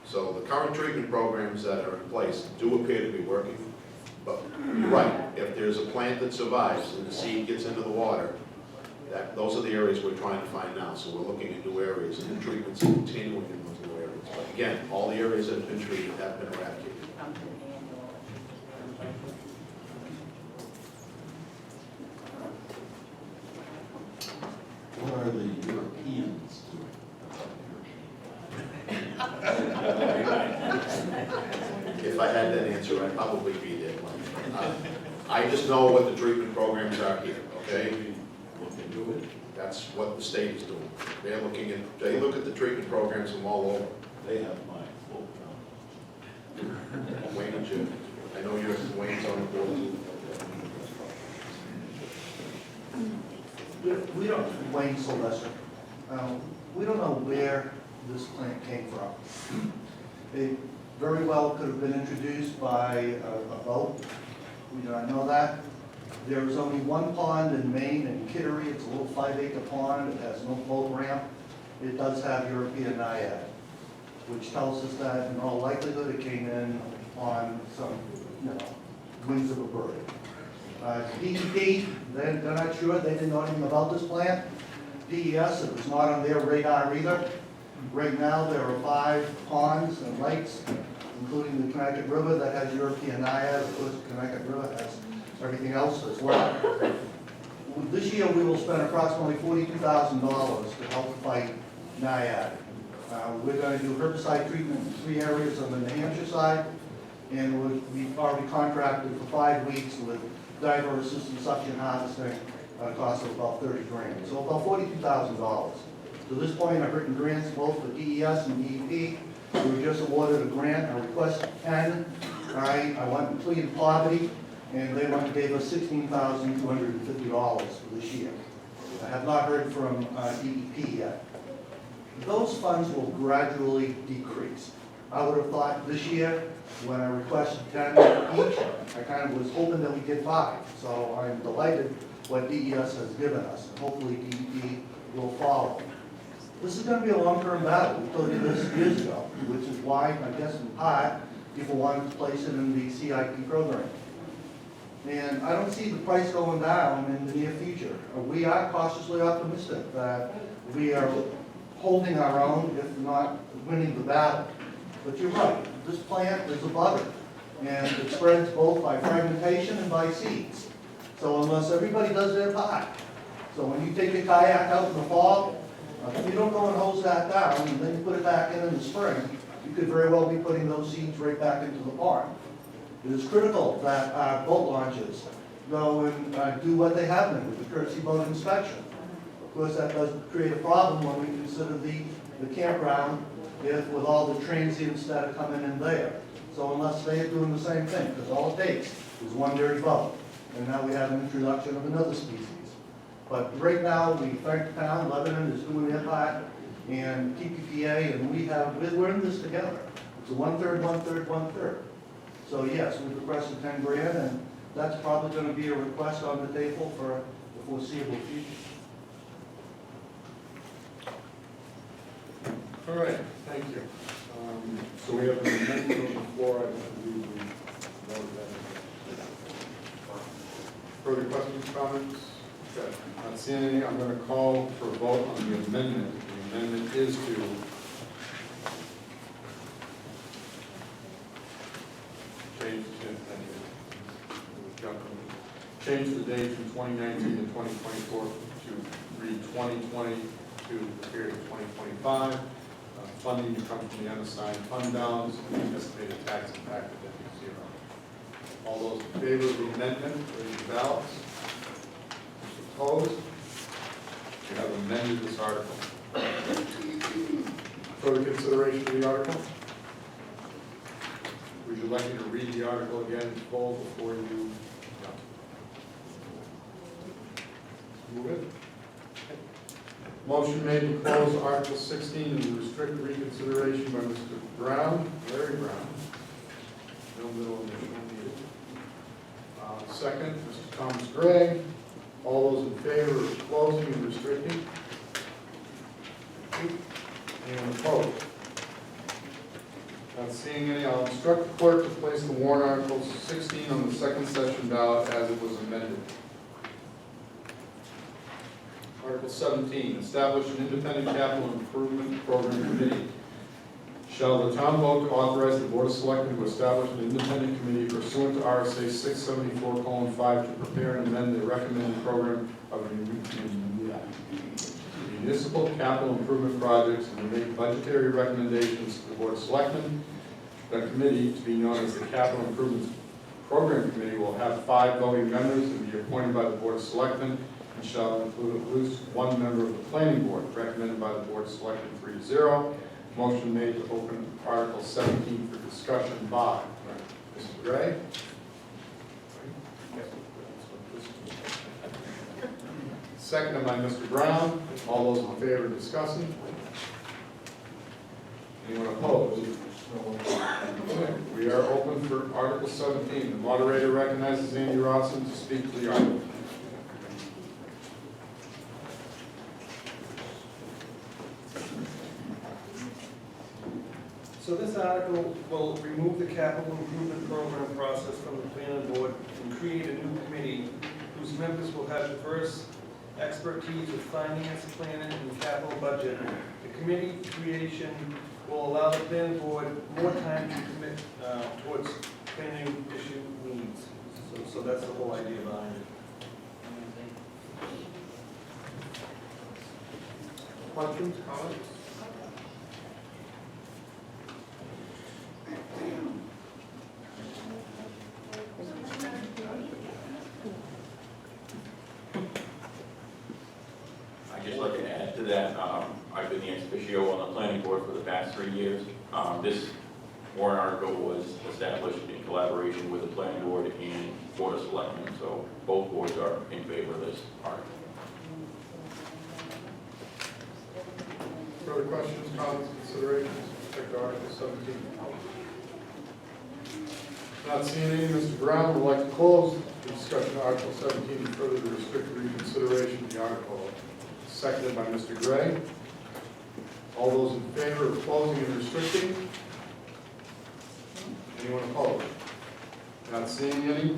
So the current treatment programs that are in place do appear to be working. But you're right, if there's a plant that survives and the seed gets into the water, those are the areas we're trying to find now. So we're looking at new areas, and the treatment's continuing in those new areas. But again, all the areas that have been treated have been eradicated.
What are the Europeans doing?
If I had that answer, I'd probably be there. I just know what the treatment programs are here, okay? That's what the state is doing. They're looking at, they look at the treatment programs from all over.
They have my full count.
Wayne and Jim. I know you're, Wayne's on the board too.
We don't, Wayne Sylvester, we don't know where this plant came from. It very well could have been introduced by a boat. We do not know that. There is only one pond in Maine, in Kittery. It's a little 5-acre pond. It has no boat ramp. It does have European NIAID, which tells us that in all likelihood it came in on some, wings of a bird. DEP, they're not sure. They didn't know anything about this plant. DES, it was not on their radar either. Right now, there are 5 ponds and lakes, including the Connecticut River, that has European NIAID. Of course, the Connecticut River has everything else as well. This year, we will spend approximately $42,000 to help fight NIAID. We're going to do herbicide treatment in 3 areas on the New Hampshire side, and we've already contracted for 5 weeks with diver-assisted suction harvesting at a cost of about $30,000. So about $42,000 to To this point, I've written grants both for DES and DEP. We were just awarded a grant, a request of 10. All right, I went and pleaded poverty, and they went and gave us $16,250 for this year. I have not heard from DEP yet. Those funds will gradually decrease. I would have thought this year, when I requested 10 each, I kind of was hoping that we'd get 5. So I'm delighted what DES has given us, and hopefully DEP will follow. This is going to be a long-term battle. We told you this years ago, which is why, I guess in part, people wanted to place it in the CIP program. And I don't see the price going down in the near future. We are cautiously optimistic that we are holding our own, if not winning the battle. But you're right, this plant is a butter, and it spreads both by fragmentation and by seeds. So unless everybody does their part, so when you take your kayak out in the fall, if you don't go and hose that down, and then you put it back in the spring, you could very well be putting those seeds right back into the pond. It is critical that our boat launches go and do what they have been with the courtesy boat inspection. Of course, that does create a problem when we consider the campground with all the transients that are coming in there. So unless they are doing the same thing, because all it takes is one dirty boat. And now we have an introduction of another species. But right now, we thank the town, Lebanon is doing their part, and TPPA, and we're in this together. It's a 1/3, 1/3, 1/3. So yes, we've requested 10 grand, and that's probably going to be a request on the table for the foreseeable future.
All right, thank you. So we have an amendment on the floor, I believe we voted that. Further questions, comments? Okay, not seeing any, I'm going to call for a vote on the amendment. The amendment is to change the date from 2019 to 2024 to read 2020 to the period of 2025. Funding comes from the unassigned fund balance, and the estimated tax impact of that is 0. All those in favor of the amendment, raise your ballots. Opposed? We have amended this article. Further consideration of the article? Would you like me to read the article again in full before you move it? Motion made to close Article 16 and to restrict reconsideration by Mr. Brown, Larry Brown. No middle initial needed. Second, Mr. Thomas Gregg. All those in favor of closing and restricting? Anyone opposed? Not seeing any, I'll instruct the clerk to place the warrant Article 16 on the second session ballot as it was amended. Article 17, establish an independent capital improvement program committee. Shall the town vote to authorize the Board of Selectmen to establish an independent committee pursuant to RSA 674:5 to prepare and amend the recommended program of municipal capital improvement projects and to make budgetary recommendations to the Board of Selectmen. The committee, to be known as the Capital Improvements Program Committee, will have 5 voting members and be appointed by the Board of Selectmen and shall include at least 1 member of the Planning Board, recommended by the Board of Selectmen 3-0. Motion made to open Article 17 for discussion by Mr. Gray. Seconded by Mr. Brown. All those in favor of discussing? Anyone opposed? Okay, we are open for Article 17. The moderator recognizes Andy Robson to speak to the article.
So this article will remove the capital improvement program process from the planning board and create a new committee whose members will have diverse expertise with finance, planning, and capital budget. The committee creation will allow the planning board more time to commit towards planning issue needs. So that's the whole idea behind it.
Questions, comments?
I'd just like to add to that, I This warrant article was established in collaboration with the planning board and board of selectmen, so both boards are in favor of this article.
Further questions, comments, considerations, with respect to Article 17? Not seeing any, Mr. Brown would like to close the discussion of Article 17 and further to restrict reconsideration of the article. Seconded by Mr. Gray. All those in favor of closing and restricting? Anyone opposed? Not seeing any.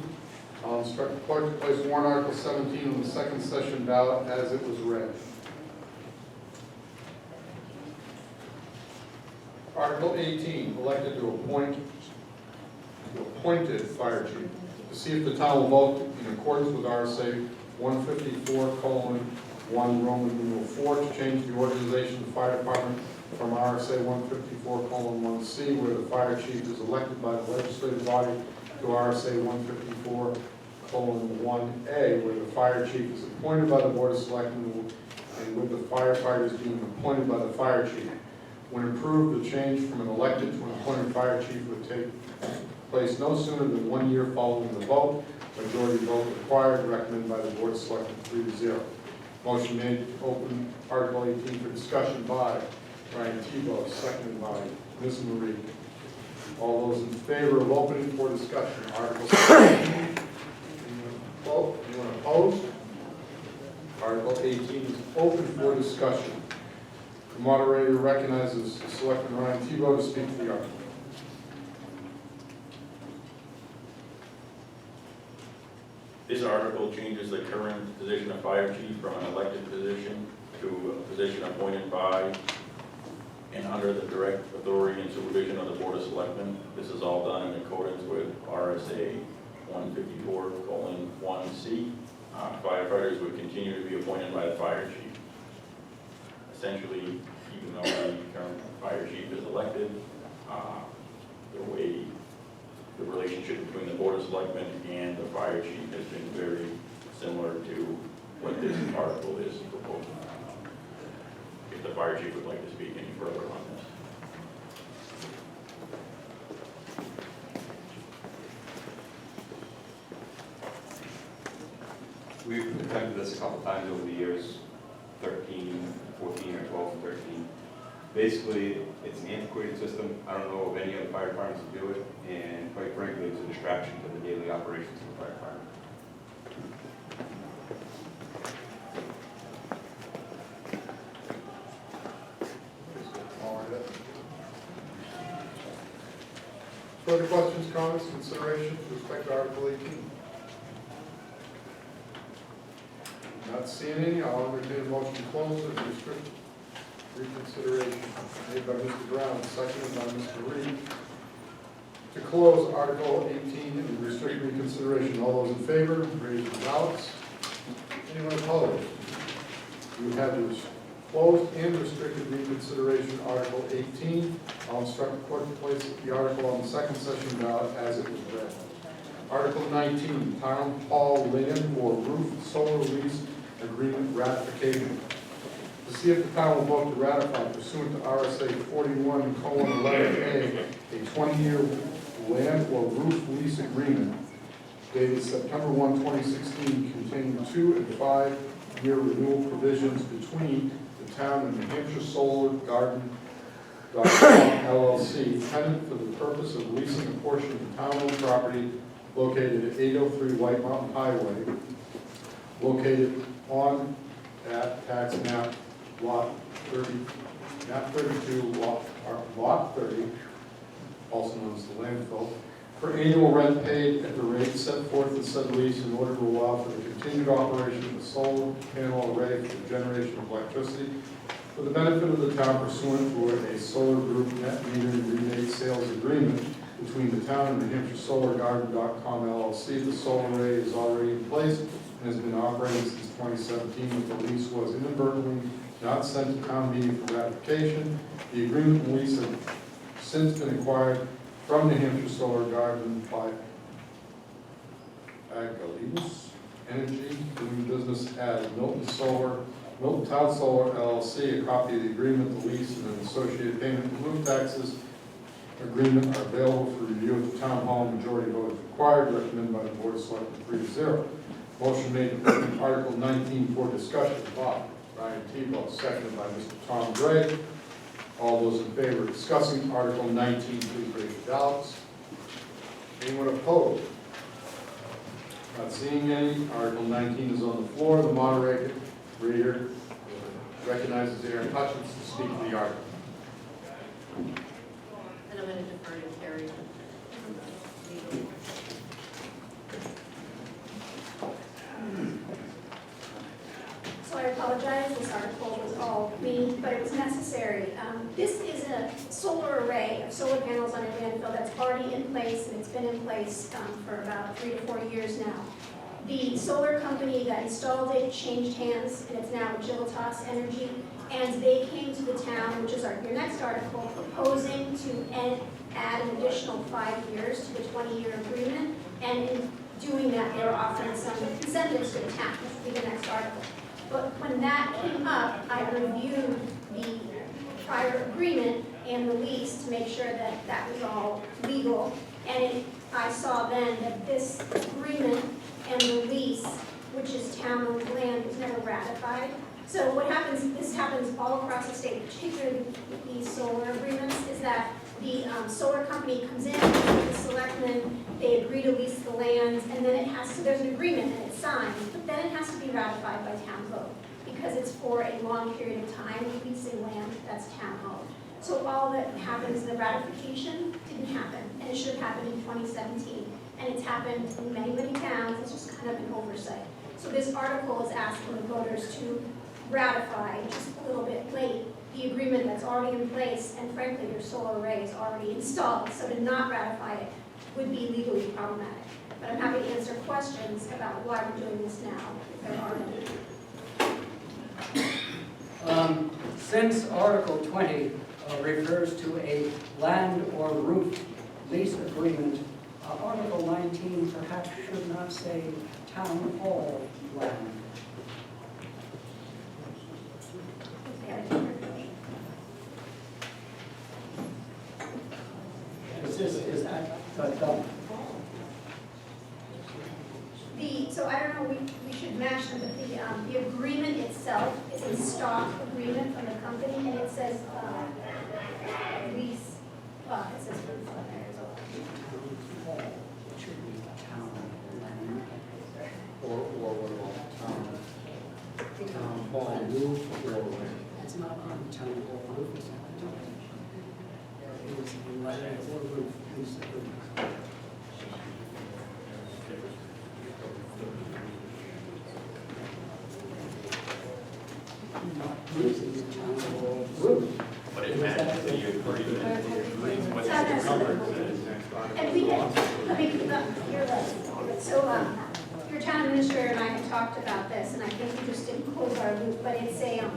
I'll instruct the clerk to place warrant Article 17 on the second session ballot as it was read. Article 18, elected to appointed fire chief. To see if the town will vote in accordance with RSA 154:1 Roman numeral 4 to change the organization of the fire department from RSA 154:1C, where the fire chief is elected by the legislative body, to RSA 154:1A, where the fire chief is appointed by the board of selectmen and with the firefighters being appointed by the fire chief. When approved, the change from an elected to an appointed fire chief would take place no sooner than 1 year following the vote. Majority vote required, recommended by the board of selectmen 3-0. Motion made to open Article 18 for discussion by Ryan Tebow, seconded by Ms. Marie. All those in favor of opening for discussion, Article 17. Anyone opposed? Article 18 is open for discussion. The moderator recognizes Selectman Ryan Tebow to speak to the article.
This article changes the current position of fire chief from an elected position to a position appointed by and under the direct authority and supervision of the board of selectmen. This is all done in accordance with RSA 154:1C. Firefighters would continue to be appointed by the fire chief. Essentially, even though the current fire chief is elected, the way the relationship between the board of selectmen and the fire chief has been very similar to what this article is proposing. If the fire chief would like to speak any further on this.
We've attempted this a couple times over the years, 13, 14, or 12, and 13. Basically, it's an antiquated system. I don't know of any other fire departments that do it, and quite frankly, it's a distraction to the daily operations of the fire department.
Further questions, comments, considerations with respect to Article 18? Not seeing any, I'll entertain a motion to close and restrict reconsideration. Made by Mr. Brown, seconded by Mr. Reed. To close Article 18 and restrict reconsideration. All those in favor, raise your ballots. Anyone opposed? You have your closed and restricted reconsideration Article 18. I'll instruct the clerk to place the article on the second session ballot as it was read. Article 19, Town Hall Land or Roof Solar Lease Agreement Ratification. To see if the town will vote to ratify pursuant to RSA 41:11A, a 20-year land or roof lease agreement dated September 1, 2016, containing 2- and 5-year renewal provisions between the town and New Hampshire Solar Garden LLC, tenant for the purpose of leasing a portion of the town-owned property located at 803 White Mountain Highway, located on at tax map lot 30, map 32, lot 30, also known as the landfill, for annual rent paid at the rate set forth in said lease in order to allow for the continued operation of the solar panel array for the generation of electricity for the benefit of the town pursuant to a solar group net metering rebate sales agreement between the town and New Hampshire Solar Garden.com LLC. The solar array is already in place and has been operating since 2017, but the lease was inadvertently not sent to town meeting for ratification. The agreement and lease have since been acquired from New Hampshire Solar Garden by Milton NH, doing business as Milton Town Solar LLC. A copy of the agreement, the lease, and an associated payment of roof taxes agreement are available for review at the town hall. Majority vote is required, recommended by the board of selectmen 3-0. Motion made to put in Article 19 for discussion. Bob, Brian Tebow, seconded by Mr. Tom Gray. All those in favor of discussing Article 19, please raise your ballots. Anyone opposed? Not seeing any. Article 19 is on the floor. The moderator recognizes Aaron Hutchins to speak to the article.
And I'm going to defer to Carrie.
So I apologize, this article was all me, but it was necessary. This is a solar array of solar panels on a landfill that's already in place, and it's been in place for about 3 to 4 years now. The solar company that installed it changed hands, and it's now Agilitas Energy, and they came to the town, which is your next article, proposing to add an additional 5 years to the 20-year agreement, and in doing that, they're offering some incentives to the town, which will be the next article. But when that came up, I reviewed the prior agreement and the lease to make sure that that was all legal. And I saw then that this agreement and the lease, which is town-owned land, was never ratified. So what happens, this happens all across the state, particularly with these solar agreements, is that the solar company comes in, the selectmen, they agree to lease the land, and then it has to, there's an agreement and it's signed, but then it has to be ratified by town vote because it's for a long period of time, leasing land that's town-owned. So all that happens, the ratification didn't happen, and it should have happened in 2017. And it's happened in many, many towns, it's just kind of an oversight. So this article is asking the voters to ratify, just a little bit late, the agreement that's already in place, and frankly, your solar array is already installed, so to not ratify it would be legally problematic. But I'm happy to answer questions about why we're doing this now, if there are any.
Since Article 20 refers to a land or roof lease agreement, Article 19 perhaps should not say town hall land. Is that
So I don't know, we should match them, but the agreement itself is a stock agreement from the company, and it says lease, it says roof on there as well.
It should be town land.
Or what about town hall roof or
It's not on town hall roof, it's on the top. It is land or roof lease agreement. Not using the town hall roof.
But it matches the agreement with the cover says.
And we had, let me, you're right. So, your town administrator and I had talked about this, and I think we just didn't close our loop, but it's a,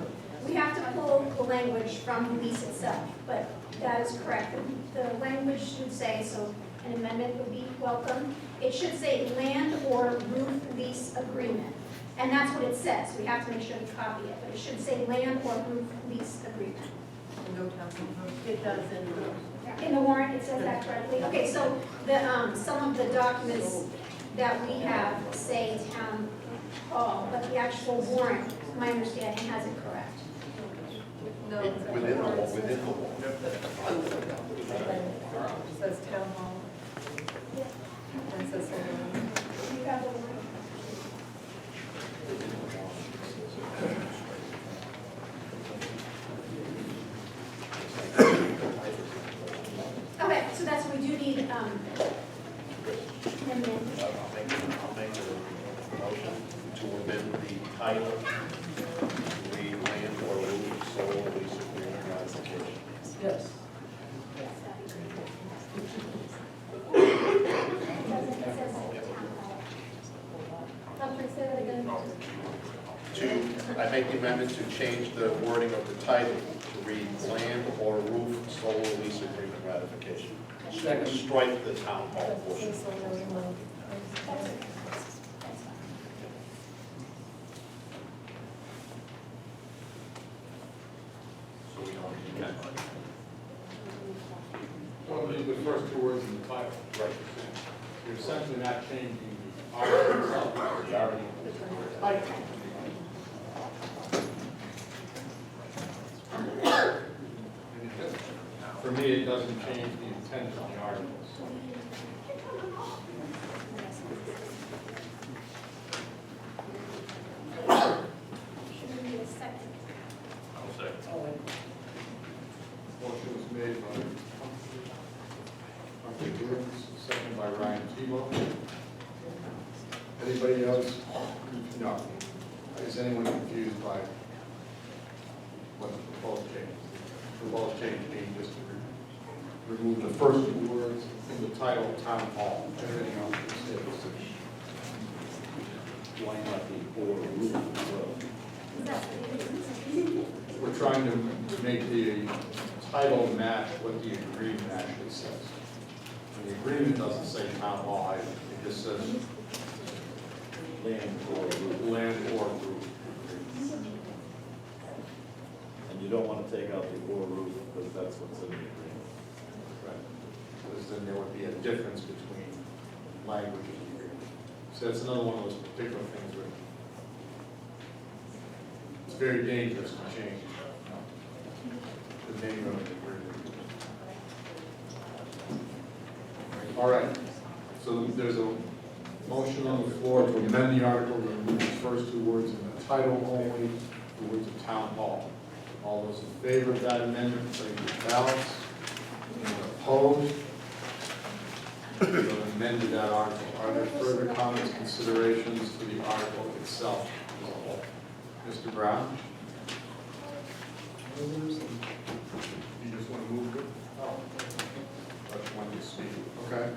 we have to pull the language from the lease itself, but that is correct. The language should say, so an amendment would be welcome. It should say land or roof lease agreement. And that's what it says. We have to make sure to copy it, but it should say land or roof lease agreement.
It does
In the warrant, it says that correctly? Okay, so the, some of the documents that we have say town hall, but the actual warrant, my understanding, has it correct.
No.
Within the wall.
It says town hall. And it says
You got the warrant? Okay, so that's what we do need, amendment.
I'll make a motion to amend the title, the land or roof solar lease agreement ratification.
Yes.
I make the amendment to change the wording of the title to read land or roof solar lease agreement ratification.
Second.
Strike the town hall portion. So we don't need that.
Well, the first two words in the title. Right. You're essentially not changing the article itself. The article. For me, it doesn't change the intent of the articles.
Should we need a second?
I'll say.
Motion was made by Humphrey Williams, second by Ryan Tebow. Anybody else? No. Is anyone confused by what the proposed change? The proposed change being just to remove the first two words from the title Town Hall. Everything else is stay the same.
Why not the or roof as well?
We're trying to make the title match what the agreement actually says. And the agreement doesn't say Town Hall either, it just says
Land or roof.
land or roof.
And you don't want to take out the or roof because that's what's in the agreement.
Right. Because then there would be a difference between language and the agreement. So that's another one of those particular things where it's very dangerous to change the name of the agreement. All right, so there's a motion on the floor to amend the article to remove the first two words in the title only, the words of Town Hall. All those in favor of that amendment, please your ballots. Anyone opposed? We have amended that article. Are there further comments, considerations to the article itself as a whole? Mr. Brown? You just want to move it? Oh. That's when you speak. Okay.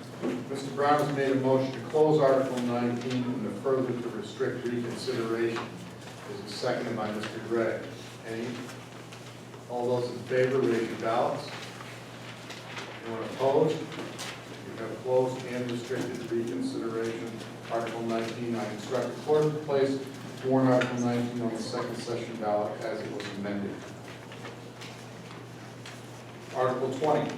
Mr. Brown has made a motion to close Article 19 and to further to restrict reconsideration. This is seconded by Mr. Gregg. Any? All those in favor, raise your ballots. Anyone opposed? You have closed and restricted reconsideration. Article 19, I instruct the clerk to place warrant Article 19 on the second session ballot as it was amended. Article 20.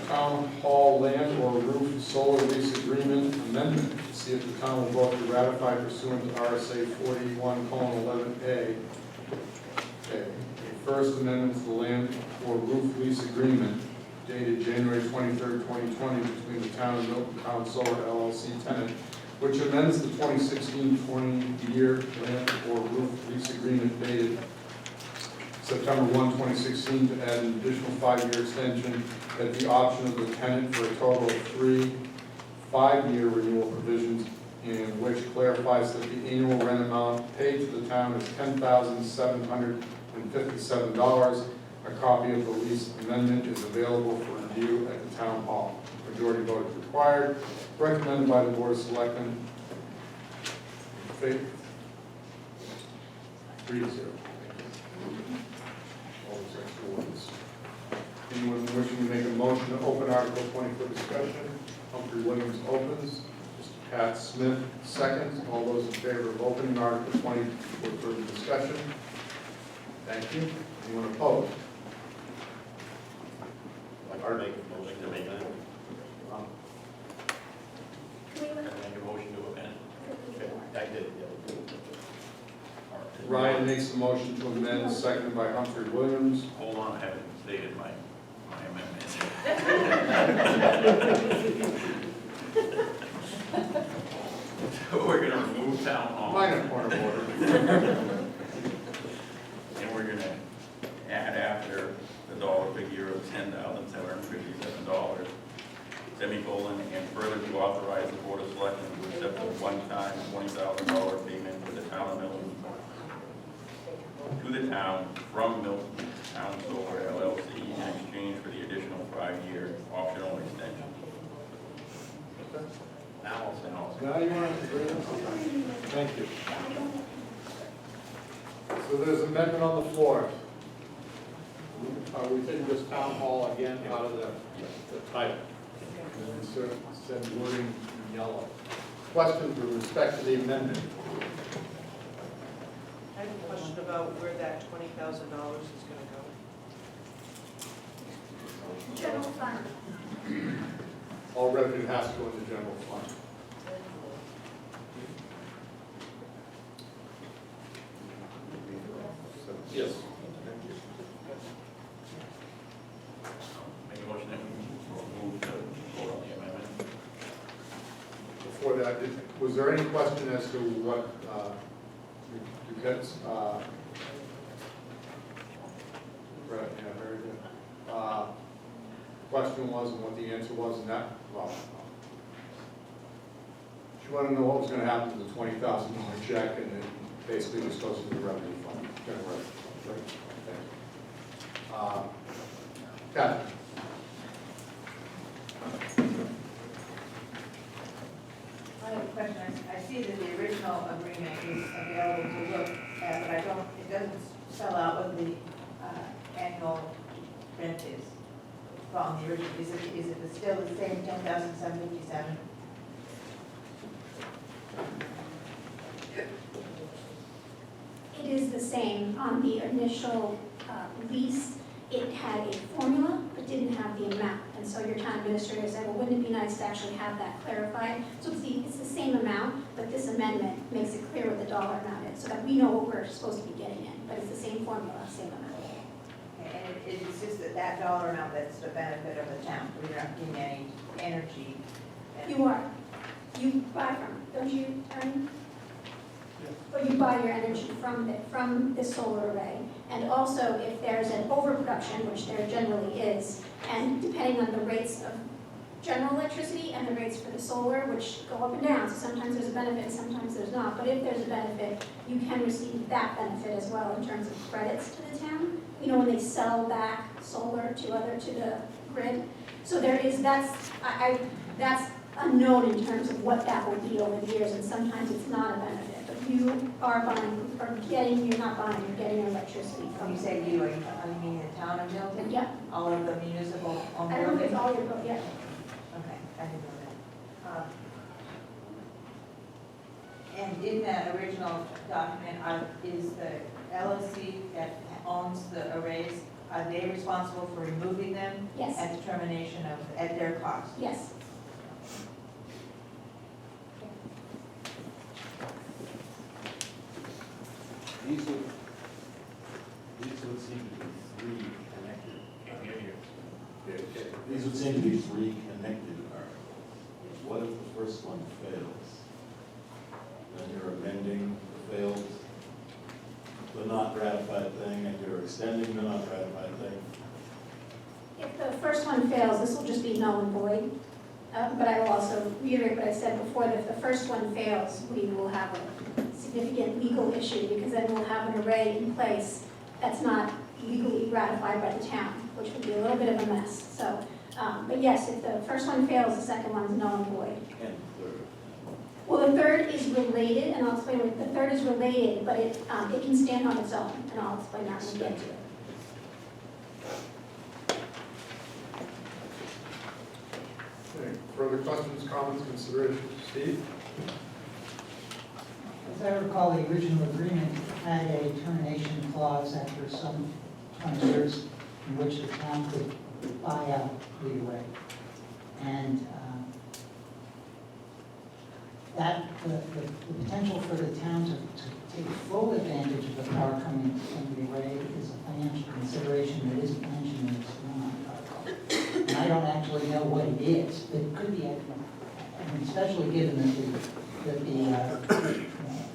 Town Hall land or roof solar lease agreement amendment. See if the town will vote to ratify pursuant to RSA 41:11A. Okay. A first amendment to the land or roof lease agreement dated January 23rd, 2020 between the town and Milton Town Solar LLC tenant, which amends the 2016-20 year land or roof lease agreement dated September 1, 2016 to add an additional 5-year extension at the option of the tenant for a total of 3 5-year renewal provisions, in which clarifies that the annual rent amount paid to the town is $10,757. A copy of the lease amendment is available for review at the town hall. Majority vote is required. Recommended by the Board of Selectmen. In favor? 3-0. All those extra words. Anyone wishing to make a motion to open Article 20 for discussion? Humphrey Williams opens. Mr. Pat Smith seconds. All those in favor of opening Article 20 for further discussion? Thank you. Anyone opposed?
I'd make a motion to make that. Make a motion to amend. I did, yeah.
Ryan makes the motion to amend, seconded by Humphrey Williams.
Hold on, I haven't stated my amendment. So we're gonna remove town hall.
Minor point of order.
And we're gonna add after the dollar figure of $10,757, semicolon, and further to authorize the Board of Selectmen to accept a one-time $20,000 payment for the town of Milton to the town from Milton Town Solar LLC in exchange for the additional 5-year optional extension. Now I'll say no.
Now you want to agree? Thank you. So there's an amendment on the floor. Are we taking this town hall again out of the title? And then insert said wording in yellow. Questions with respect to the amendment?
I have a question about where that $20,000 is going to go.
General fund.
All revenue has to go in the general fund. Yes.
Make a motion that we move to vote on the amendment.
Before that, was there any question as to what, Duquette's, right, yeah, very good. Question was and what the answer was, and that, well, she wanted to know what was gonna happen to the $20,000 check, and it basically just goes to the revenue fund, general revenue fund, right? Thanks. Catherine?
I have a question. I see that the original agreement is available to look at, but it doesn't spell out what the annual rent is from the original. Is it still the same $10,757?
It is the same. On the initial lease, it had a formula, but didn't have the amount. And so your town administrator said, well, wouldn't it be nice to actually have that clarified? So it's the same amount, but this amendment makes it clear what the dollar amount is, so that we know what we're supposed to be getting in. But it's the same formula, same amount.
And it's just that dollar amount that's the benefit of the town. We're not getting any energy.
You are. You buy from, don't you, Aaron? Or you buy your energy from the solar array. And also, if there's an overproduction, which there generally is, and depending on the rates of general electricity and the rates for the solar, which go up and down, so sometimes there's a benefit, sometimes there's not. But if there's a benefit, you can receive that benefit as well in terms of credits to the town. You know, when they sell back solar to the grid. So there is, that's unknown in terms of what that will be over the years, and sometimes it's not a benefit. But you are buying, or getting, you're not buying, you're getting your electricity
When
from.
you say you, you mean the town of Milton?
Yeah.
All of the municipal owned
I don't know if it's
buildings?
all your, yeah.
Okay, I didn't know that. And in that original document, is the LLC that owns the arrays, are they responsible for removing them?
Yes.
At determination of, at their cost?
Yes.
These would seem to be three connected. These would seem to be three connected articles. What if the first one fails? Then you're amending the failed, the not ratified thing, and you're extending the not ratified thing.
If the first one fails, this will just be null and void. But I will also reiterate what I said before, that if the first one fails, we will have a significant legal issue, because then we'll have an array in place that's not legally ratified by the town, which would be a little bit of a mess. So, but yes, if the first one fails, the second one's null and void.
And third.
Well, the third is related, and I'll explain what, the third is related, but it can stand on its own, and I'll explain that when we get to it.
Okay, further questions, comments, considerations? Steve?
As I recall, the original agreement had a termination clause after some 20 years in which the town could buy out the array. And the potential for the town to take full advantage of the power coming from the array is a financial consideration that isn't mentioned in this warrant article. And I don't actually know what it is, but it could be, especially given that the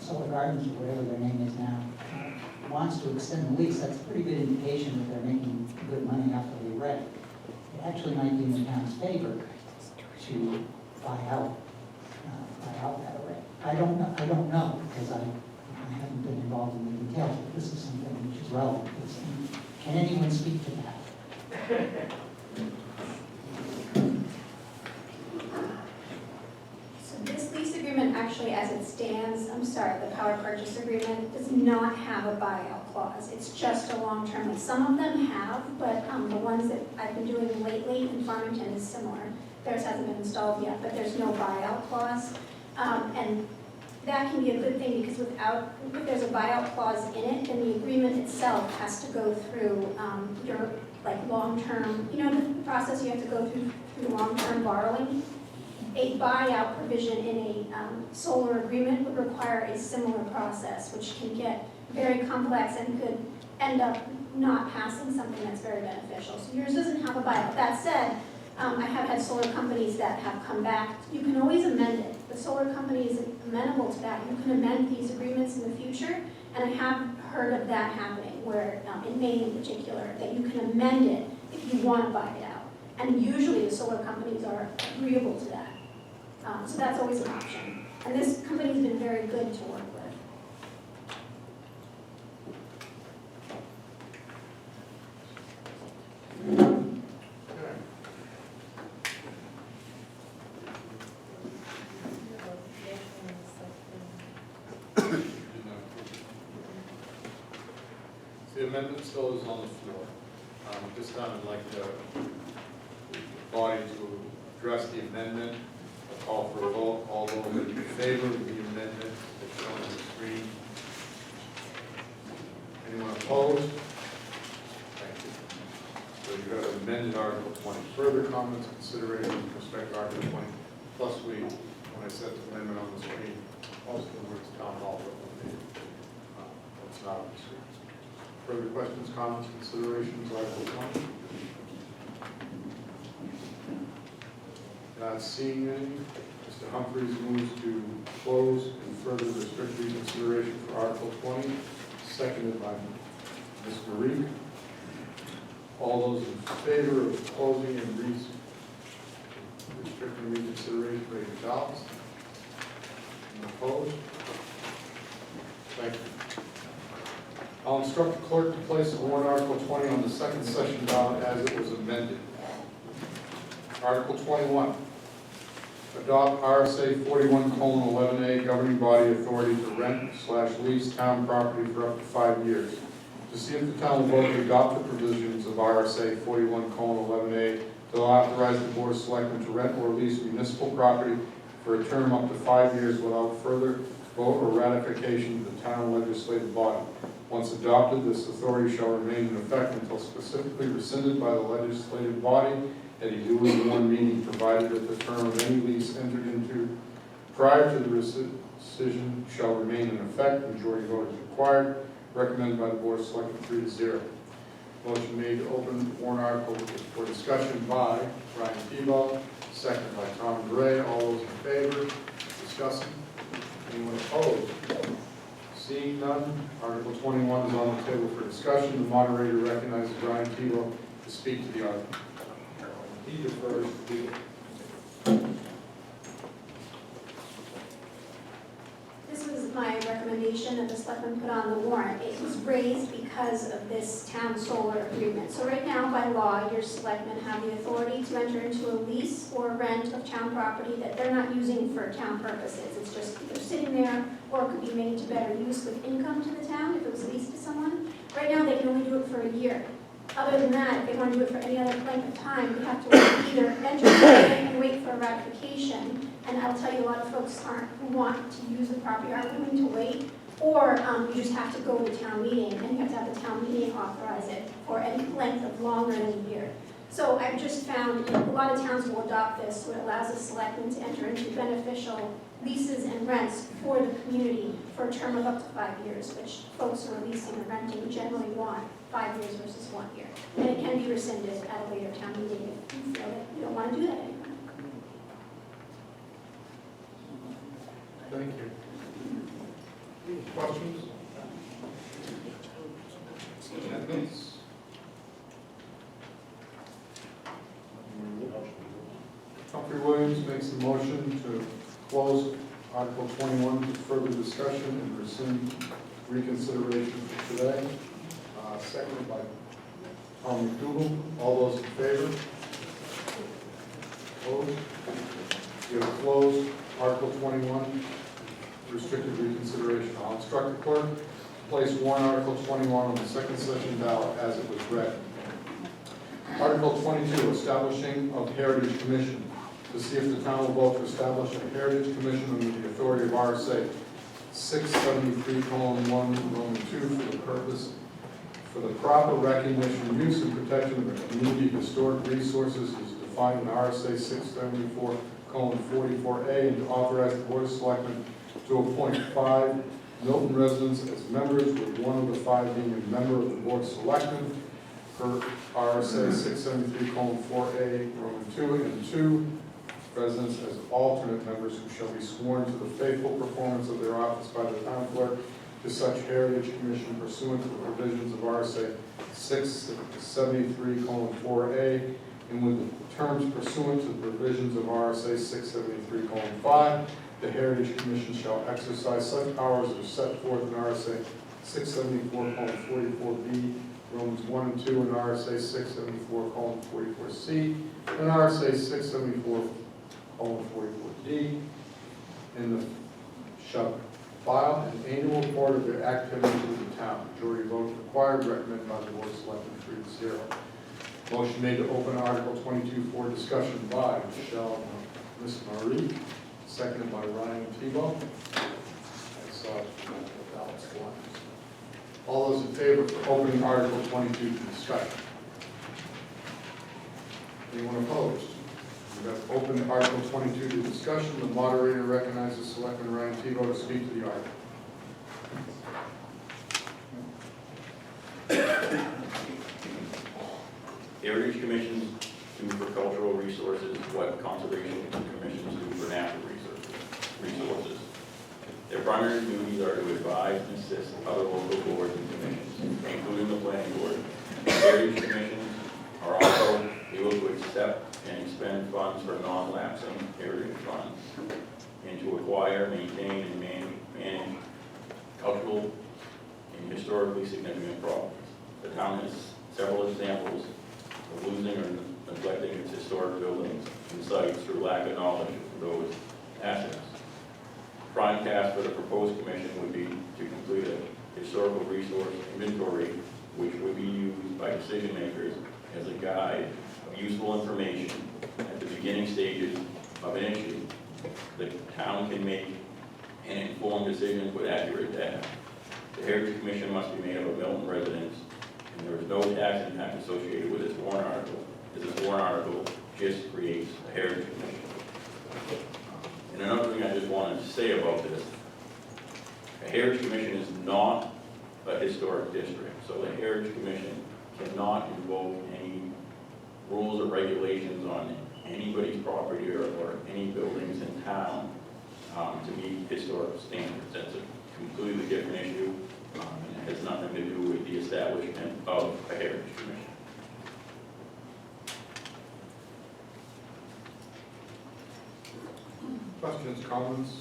Solar Gardens, or whatever their name is now, wants to extend the lease. That's a pretty good indication that they're making good money off of the array. It actually might be in the town's favor to buy out that array. I don't know, because I haven't been involved in the details, but this is something which is relevant. Can anyone speak to that?
So this lease agreement, actually, as it stands, the power purchase agreement does not have a buyout clause. It's just a long-term lease. Some of them have, but the ones that I've been doing lately in Farmington is similar. Theirs hasn't been installed yet, but there's no buyout clause. And that can be a good thing, because if there's a buyout clause in it, then the agreement itself has to go through your like long-term, you know, the process you have to go through long-term borrowing. A buyout provision in a solar agreement would require a similar process, which can get very complex and could end up not passing something that's very beneficial. So yours doesn't have a buyout. That said, I have had solar companies that have come back. You can always amend it. The solar company is amenable to that. You can amend these agreements in the future, and I have heard of that happening, where in Maine in particular, that you can amend it if you want to buy it out. And usually the solar companies are agreeable to that. So that's always an option. And this company's been very good to work with.
The amendment still is on the floor. This time I'd like the body to address the amendment. I'll call for a vote. All those in favor of the amendment that's shown on the screen? Anyone opposed? Thank you. So you have amended Article 20. Further comments, consideration with respect to Article 20. Plus when I set the amendment on the screen, most of the words town hall were eliminated. That's not on the screen. Further questions, comments, considerations, Article 20? Not seeing any. Mr. Humphries moves to close and further restrict reconsideration for Article 20, seconded by Ms. Marie. All those in favor of closing and restricting reconsideration, raise your ballots. Opposed? Thank you. I'll instruct the clerk to place the warrant Article 20 on the second session ballot as it was amended. Article 21. Adopt RSA 41:11A governing body authority to rent/lease town property for up to 5 years. To see if the town will vote to adopt the provisions of RSA 41:11A to authorize the Board of Selectmen to rent or lease municipal property for a term up to 5 years without further vote or ratification of the town legislative body. Once adopted, this authority shall remain in effect until specifically rescinded by the legislative body at a duly warned meeting, provided that the term of any lease entered into prior to the rescission shall remain in effect. Majority vote is required. Recommended by the Board of Selectmen 3-0. Motion made to open warrant article for discussion by Brian Tebow, second by Tom Gray. All those in favor? Discussing. Anyone opposed? Seeing none, Article 21 is on the table for discussion. The moderator recognizes Brian Tebow to speak to the article. He defers to legal.
This was my recommendation that the selectmen put on the warrant. It was raised because of this town solar agreement. So right now, by law, your selectmen have the authority to enter into a lease or rent of town property that they're not using for town purposes. It's just either sitting there or it could be made to better use with income to the town if it was leased to someone. Right now, they can only do it for a year. Other than that, if they want to do it for any other length of time, they have to either enter it and wait for a ratification. And I'll tell you, a lot of folks who want to use the property aren't willing to wait, or you just have to go to town meeting, and you have to have the town meeting authorize it for any length of longer than a year. So I've just found a lot of towns will adopt this, so it allows the selectmen to enter into beneficial leases and rents for the community for a term of up to 5 years, which folks who are leasing and renting generally want 5 years versus 1 year. And it can be rescinded at a later town meeting if you feel that you don't want to do that anymore.
Thank you. Questions? Amendments? Humphrey Williams makes the motion to close Article 21 to further discussion and rescind reconsideration for today. Seconded by Tom McDougal. All those in favor? Opposed? You have closed Article 21, restricted reconsideration. I'll instruct the clerk to place warrant Article 21 on the second session ballot as it was read. Article 22, establishing of Heritage Commission. To see if the town will vote to establish a Heritage Commission under the authority of RSA 673:1, Roman 2 for the purpose for the proper recognition, use, and protection of the community historic resources is defined in RSA 674:44A, and to authorize the Board of Selectmen to appoint 5 Milton residents as members, with one of the 5 being a member of the Board of Selectmen, per RSA 673:4A, Roman 2, and 2 residents as alternate members who shall be sworn to the faithful performance of their office by the town clerk to such Heritage Commission pursuant to the provisions of RSA 673:4A, and with the terms pursuant to the provisions of RSA 673:5, the Heritage Commission shall exercise such powers as are set forth in RSA 674:44B, Romans 1 and 2, and RSA 674:44C, and RSA 674:44D, and the shall file an annual report of their activities with the town. Majority vote required, recommended by the Board of Selectmen 3-0. Motion made to open Article 22 for discussion by Michelle, Ms. Marie, seconded by Ryan Tebow. I saw the ballots flying. All those in favor for opening Article 22 to discussion? Anyone opposed? We have opened Article 22 to discussion. The moderator recognizes Selectman Ryan Tebow to speak to the article.
Heritage Commissions do for cultural resources what conservation commissions do for natural resources. Their primary duties are to advise and assist other local boards and commissions, including the planning board. Heritage Commissions are also able to accept and expend funds for non-lapsing heritage funds, and to acquire, maintain, and manage cultural and historically significant properties. The town has several examples of losing or neglecting its historic buildings and sites through lack of knowledge of those assets. Prime task for the proposed commission would be to complete a historical resource inventory, which would be used by decision makers as a guide of useful information at the beginning stages of an issue. The town can make an informed decision with accurate data. The Heritage Commission must be made up of Milton residents, and there is no tax impact associated with this warrant article, as this warrant article just creates a Heritage Commission. And another thing I just wanted to say about this, a Heritage Commission is not a historic district, so the Heritage Commission cannot invoke any rules or regulations on anybody's property or any buildings in town to meet historic standards. That's a completely different issue, and it has nothing to do with the establishment of a Heritage Commission.
Questions, comments,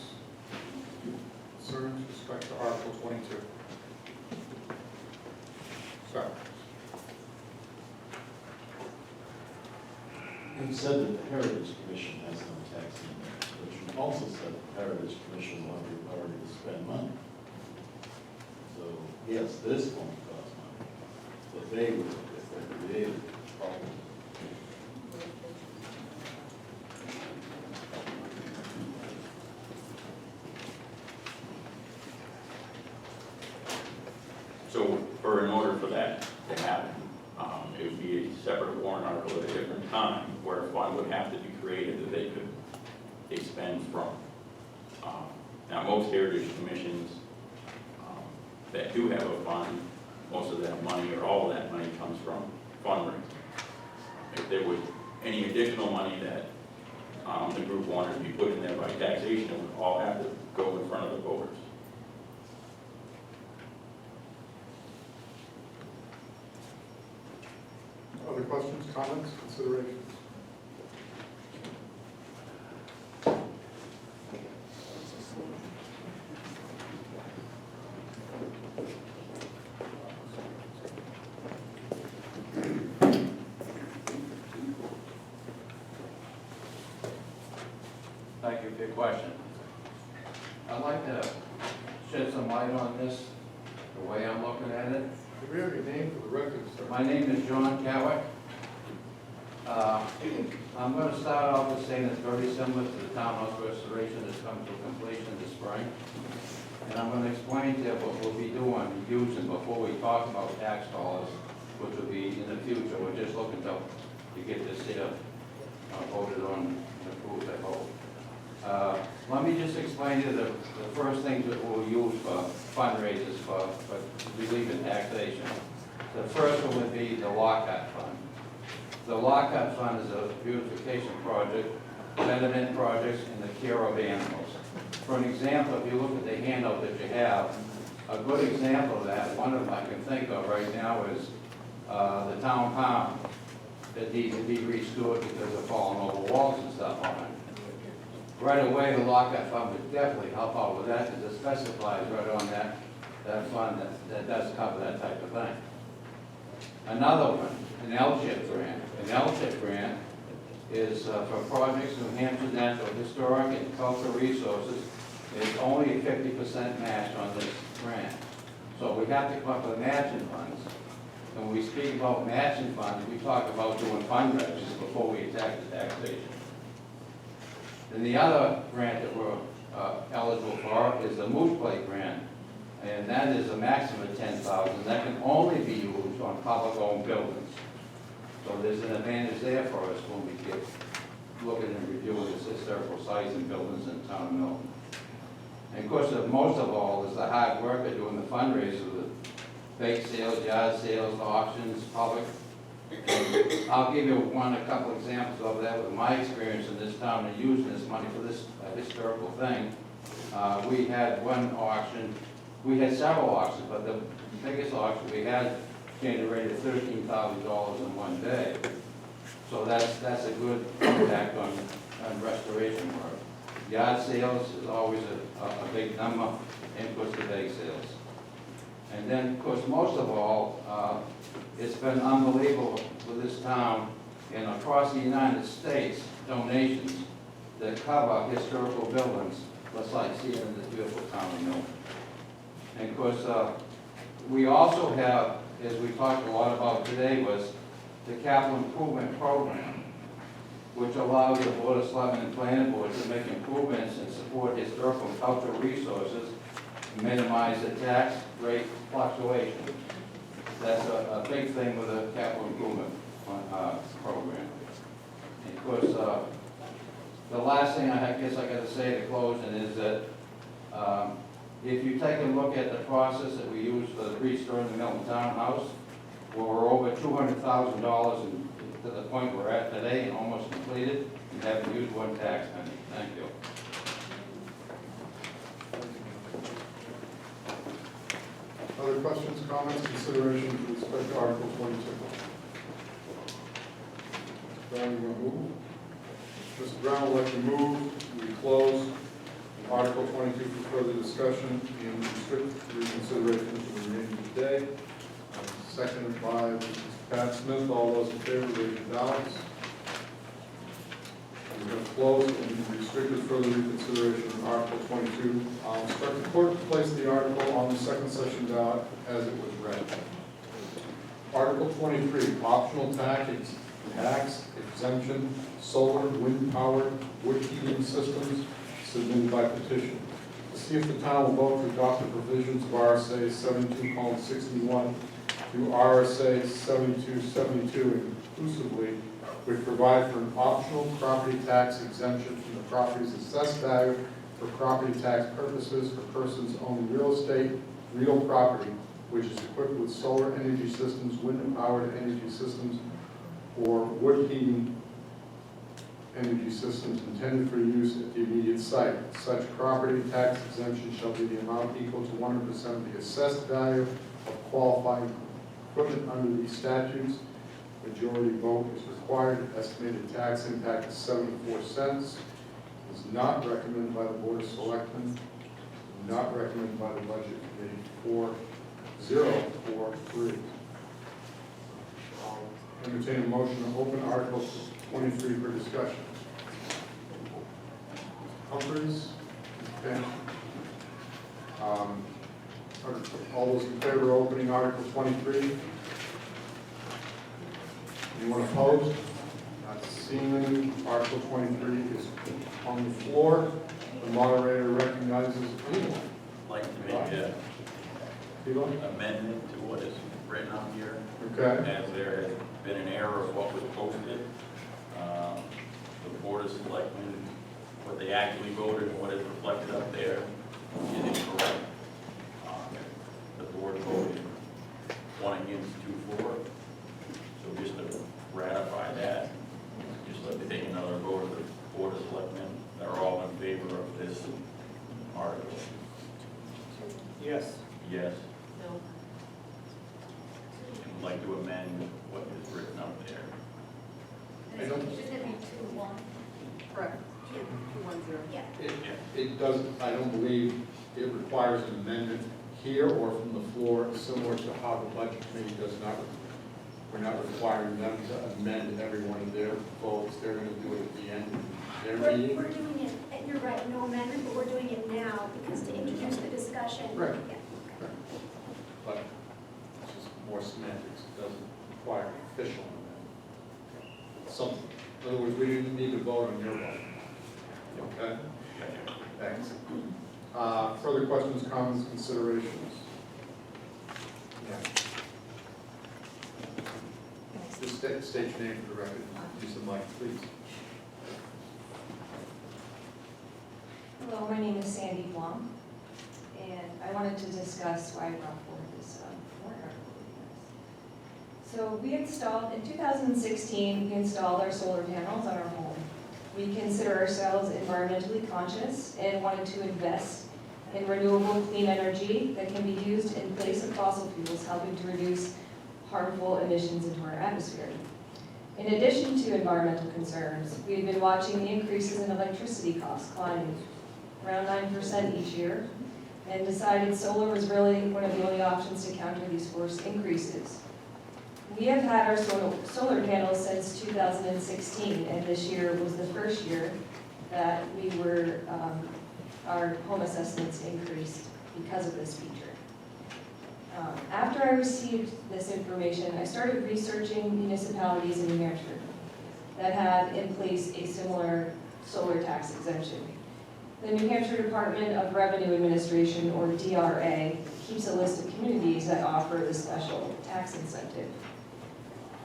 concerns with respect to Article 22? Sorry.
You said that the Heritage Commission has no tax impact, but you also said the Heritage Commission will have the authority to spend money. So, yes, this won't cost money, but they would if they created a problem.
So in order for that to happen, it would be a separate warrant article at a different time where a fund would have to be created that they could expend from. Now, most Heritage Commissions that do have a fund, most of that money or all of that money comes from fundraising. If there was any additional money that the group wanted to be put in there by taxation, it would all have to go in front of the voters.
Other questions, comments, considerations?
Thank you for your question. I'd like to shed some light on this, the way I'm looking at it.
Do we have your name for the record, sir?
My name is John Cowick. I'm going to start off with saying it's very similar to the townhouse restoration that's come to completion this spring. And I'm going to explain to you what we'll be doing, using before we talk about tax dollars, which will be in the future. We're just looking to get this here voted on and approved, I hope. Let me just explain to you the first things that we'll use for fundraisers for relieving taxation. The first one would be the lockout fund. The lockout fund is a beautification project, betterment projects, and the care of animals. For an example, if you look at the handout that you have, a good example of that, one of them I can think of right now is the town pound that needs to be restored because of falling over walls and stuff on it. Right away, the lockout fund would definitely help out with that because it specifies right on that fund that does cover that type of thing. Another one, an L-chip grant. An L-chip grant is for projects in New Hampshire Natural Historic and Cultural Resources. It's only a 50% match on this grant. So we have to come up with matching funds. And when we speak about matching funds, we talk about doing fundraisers before we attack the taxation. And the other grant that we're eligible for is the Moose Plate grant. And that is a maximum of $10,000. That can only be used on public-owned buildings. So there's an advantage there for us when we get looking and reviewing the historical sites and buildings in town of Milton. And of course, most of all is the hard work of doing the fundraiser, the bake sales, yard sales, auctions, public. And I'll give you a couple examples of that with my experience in this town and using this money for this historical thing. We had one auction. We had several auctions, but the biggest auction we had generated $13,000 in one day. So that's a good impact on restoration work. Yard sales is always a big number, and of course the bake sales. And then, of course, most of all, it's been unbelievable for this town and across the United States, donations that cover historical buildings, just like seeing in this beautiful town of Milton. And of course, we also have, as we talked a lot about today, was the capital improvement program, which allows the Board of Selectmen and Planning Board to make improvements and support historical and cultural resources and minimize the tax rate fluctuation. That's a big thing with the capital improvement program. And of course, the last thing I guess I got to say to close is that if you take a look at the process that we use for restoring the Milton Townhouse, we're over $200,000 to the point we're at today and almost completed and haven't used one tax penny. Thank you.
Other questions, comments, consideration with respect to Article 22? Brown, you want to move? Mr. Brown will let you move. We close Article 22 for further discussion and restrict reconsideration for the remainder of the day. Seconded by Mrs. Pat Smith. All those in favor, raise your ballots. We're going to close and restricted further reconsideration on Article 22. I'll instruct the clerk to place the article on the second session ballot as it was read. Article 23, optional tax exemption, solar, wind-powered, wood heating systems, submitted by petition. To see if the town will vote to adopt the provisions of RSA 72:61 to RSA 7272 inclusively, which provide for an optional property tax exemption from the property's assessed value for property tax purposes for persons owning real estate, real property, which is equipped with solar energy systems, wind-powered energy systems, or wood heating energy systems intended for use at the immediate site. Such property tax exemption shall be the amount equal to 100% of the assessed value of qualifying equipment under these statutes. Majority vote is required. Estimated tax impact is 74 cents. Is not recommended by the Board of Selectmen. Not recommended by the Budget Committee. 4043. I'll entertain a motion to open Article 23 for discussion. Humphreys? Okay. All those in favor of opening Article 23? Anyone opposed? Seeing Article 23 is on the floor, the moderator recognizes anyone.
I'd like to make an
Anyone?
amendment to what is written on here.
Okay.
As there has been an error of what was posted. The Board of Selectmen, what they actually voted and what is reflected up there is incorrect. The board voted 1 against, 2 for. So just to ratify that, just let me take another vote of the Board of Selectmen that are all in favor of this article.
Yes.
Yes.
No.
I'd like to amend what is written up there.
Shouldn't it be 2-1?
Correct. 210.
Yeah.
It doesn't, I don't believe it requires an amendment here or from the floor, similar to how the budget committee does not, we're not requiring them to amend every one of their votes. They're going to do it at the end of their meeting.
We're doing it, and you're right, no amendment, but we're doing it now because to introduce the discussion.
Right.
Yeah.
But it's just more semantics. It doesn't require an official amendment. Something. In other words, we didn't need to vote on your vote. Okay? Thanks. Further questions, comments, considerations? Yeah. Just state your name for the record. Use the mic, please.
Hello, my name is Sandy Blum, and I wanted to discuss why I brought forward this warrant article with you guys. So we installed, in 2016, we installed our solar panels on our home. We consider ourselves environmentally conscious and wanted to invest in renewable clean energy that can be used in place of fossil fuels, helping to reduce harmful emissions into our atmosphere. In addition to environmental concerns, we've been watching the increases in electricity costs climbing around 9% each year, and decided solar was really one of the only options to counter these forced increases. We have had our solar panels since 2016, and this year was the first year that we were, our home assessments increased because of this feature. After I received this information, I started researching municipalities in New Hampshire that have in place a similar solar tax exemption. The New Hampshire Department of Revenue Administration, or DRA, keeps a list of communities that offer the special tax incentive.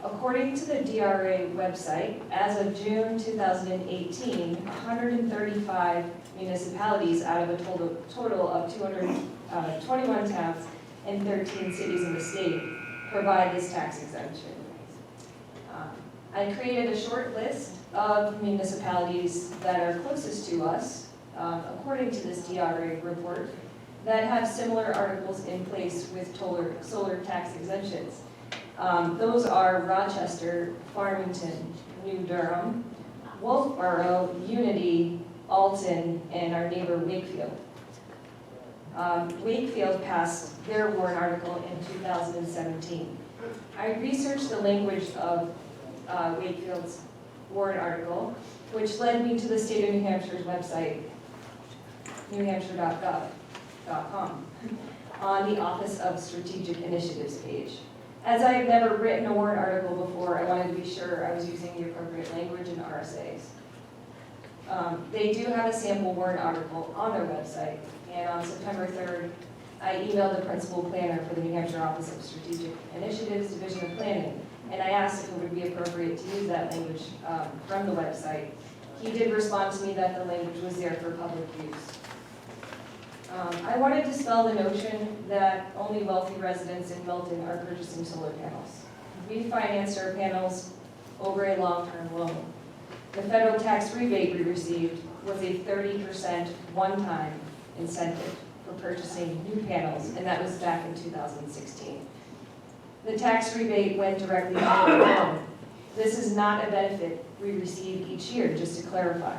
According to the DRA website, as of June 2018, 135 municipalities out of a total of 221 towns and 13 cities in the state provide this tax exemption. I created a short list of municipalities that are closest to us, according to this DRA report, that have similar articles in place with solar tax exemptions. Those are Rochester, Farmington, New Durham, Wolfboro, Unity, Alton, and our neighbor Wakefield. Wakefield passed their warrant article in 2017. I researched the language of Wakefield's warrant article, which led me to the state of New Hampshire's website, newhampshire.gov.com, on the Office of Strategic Initiatives page. As I have never written a warrant article before, I wanted to be sure I was using the appropriate language in RSAs. They do have a sample warrant article on their website, and on September 3rd, I emailed the principal planner for the New Hampshire Office of Strategic Initiatives Division of Planning, and I asked if it would be appropriate to use that language from the website. He did respond to me that the language was there for public use. I wanted to dispel the notion that only wealthy residents in Milton are purchasing solar panels. We financed our panels over a long-term loan. The federal tax rebate we received was a 30% one-time incentive for purchasing new panels, and that was back in 2016. The tax rebate went directly to the loan. This is not a benefit we receive each year, just to clarify.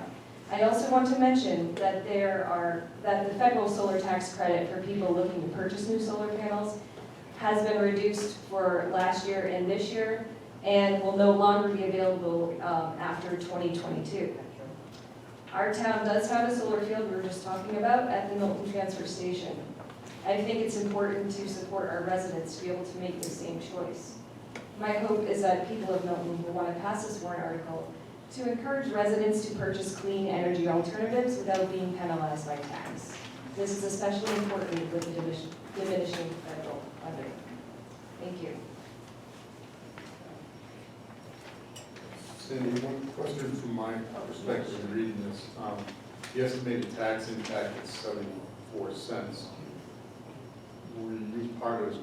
I also want to mention that that the federal solar tax credit for people looking to purchase new solar panels has been reduced for last year and this year, and will no longer be available after 2022. Our town does have a solar field we were just talking about at the Milton Transfer Station. I think it's important to support our residents to be able to make the same choice. My hope is that people of Milton will want to pass this warrant article to encourage residents to purchase clean energy alternatives without being penalized by tax. This is especially important with the diminishing federal funding. Thank you.
Cindy, one question from my perspective in reading this. The estimated tax impact is 74 cents. Were you part of it?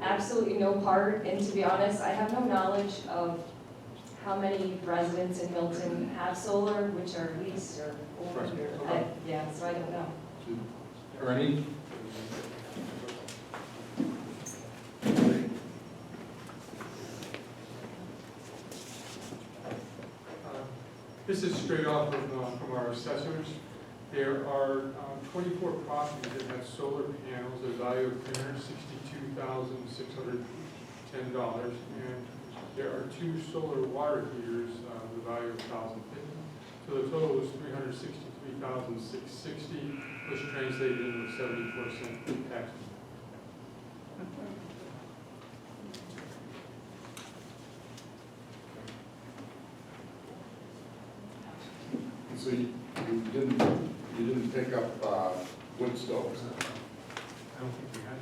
Absolutely no part, and to be honest, I have no knowledge of how many residents in Milton have solar, which are leased or owned, or, yeah, so I don't know.
Ernie?
This is straight off of, from our assessors. There are 24 properties that have solar panels at a value of $362,610, and there are 2 solar water heaters with a value of $1,050. So the total is $363,660, which translated into a 74-cent tax.
So you didn't pick up wood stoves?
I don't think we had it.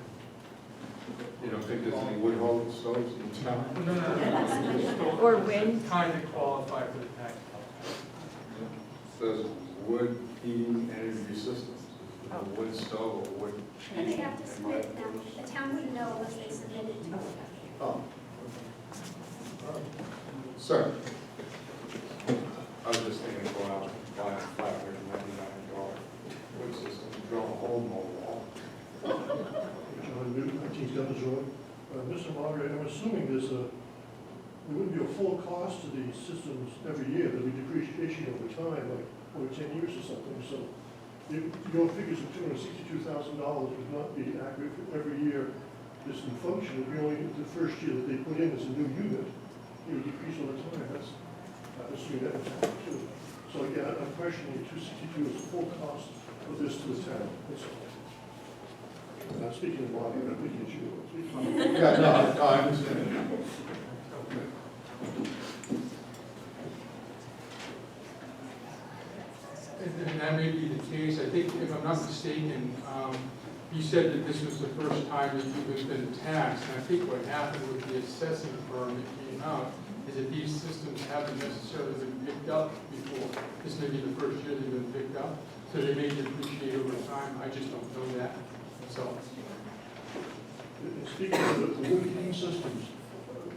You don't think there's any wood stoves in town?
No.
Or wind.
Kind of qualify for the tax.
Says wood heating energy systems. A wood stove or wood.
And they have to submit them, the town wouldn't know unless they submitted to us.
Oh. Sir? I was just thinking of going out and buying a $599 wood system, drill a hole in the wall.
John Newton, 19 Devils Road. Mr. Moderator, I'm assuming there wouldn't be a full cost to these systems every year. There'll be depreciation over time, like over 10 years or something. So your figures of $262,000 would not be accurate for every year this new function. It'd be only the first year that they put in as a new unit. It would decrease over time. That's assuming that was happening too. So again, I'm questioning 262 is the full cost of this to the town. That's all. I'm not speaking of Bobby, I'm looking at you.
Yeah, no, I understand.
And that may be the case. I think, if I'm not mistaken, you said that this was the first time that you've been taxed. And I think what happened with the assessing firm that came out is that these systems haven't necessarily been picked up before. This may be the first year they've been picked up, so they may depreciate over time. I just don't know that. So,
Speaking of the wood heating systems,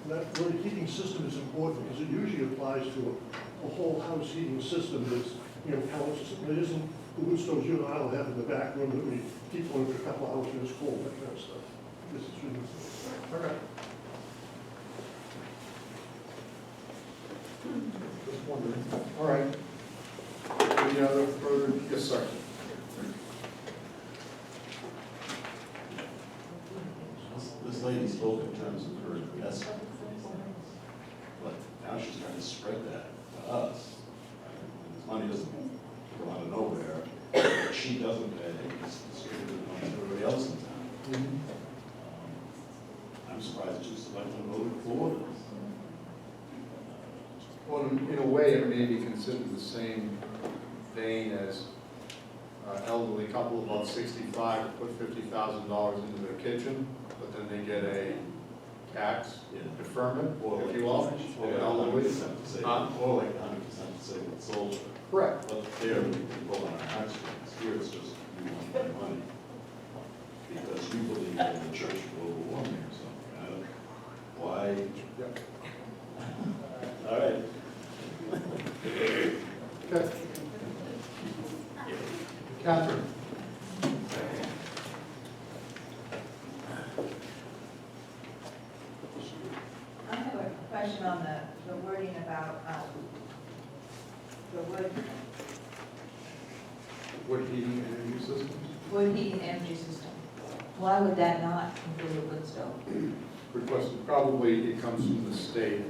that wood heating system is important because it usually applies to a whole house heating system that's, pellets or something. It isn't the wood stoves you and I will have in the back room that we keep on for a couple hours when it's cold, that kind of stuff. This is really,
Okay. Just wondering. All right. Any other further? Yes, sir.
This lady spoke in terms of her investment, but now she's trying to spread that to us. This money doesn't go out of nowhere. She doesn't pay, it's distributed among everybody else in town. I'm surprised that you selected to vote for this.
Well, in a way, it may be considered the same vein as elderly couple about 65 put $50,000 into their kitchen, but then they get a tax deferment,
Or
if
like,
you will.
or like 100% to say, or like 100% to say it's sold.
Correct.
But there, we can pull on our heartstrings. Here, it's just, you want my money. Because you believe in the church global warming or something. I don't, why?
Yep.
All right.
Okay. Catherine.
I have a question on the wording about the
Wood heating energy systems?
wood heating energy system. Why would that not include a wood stove?
Good question. Probably it comes from the state,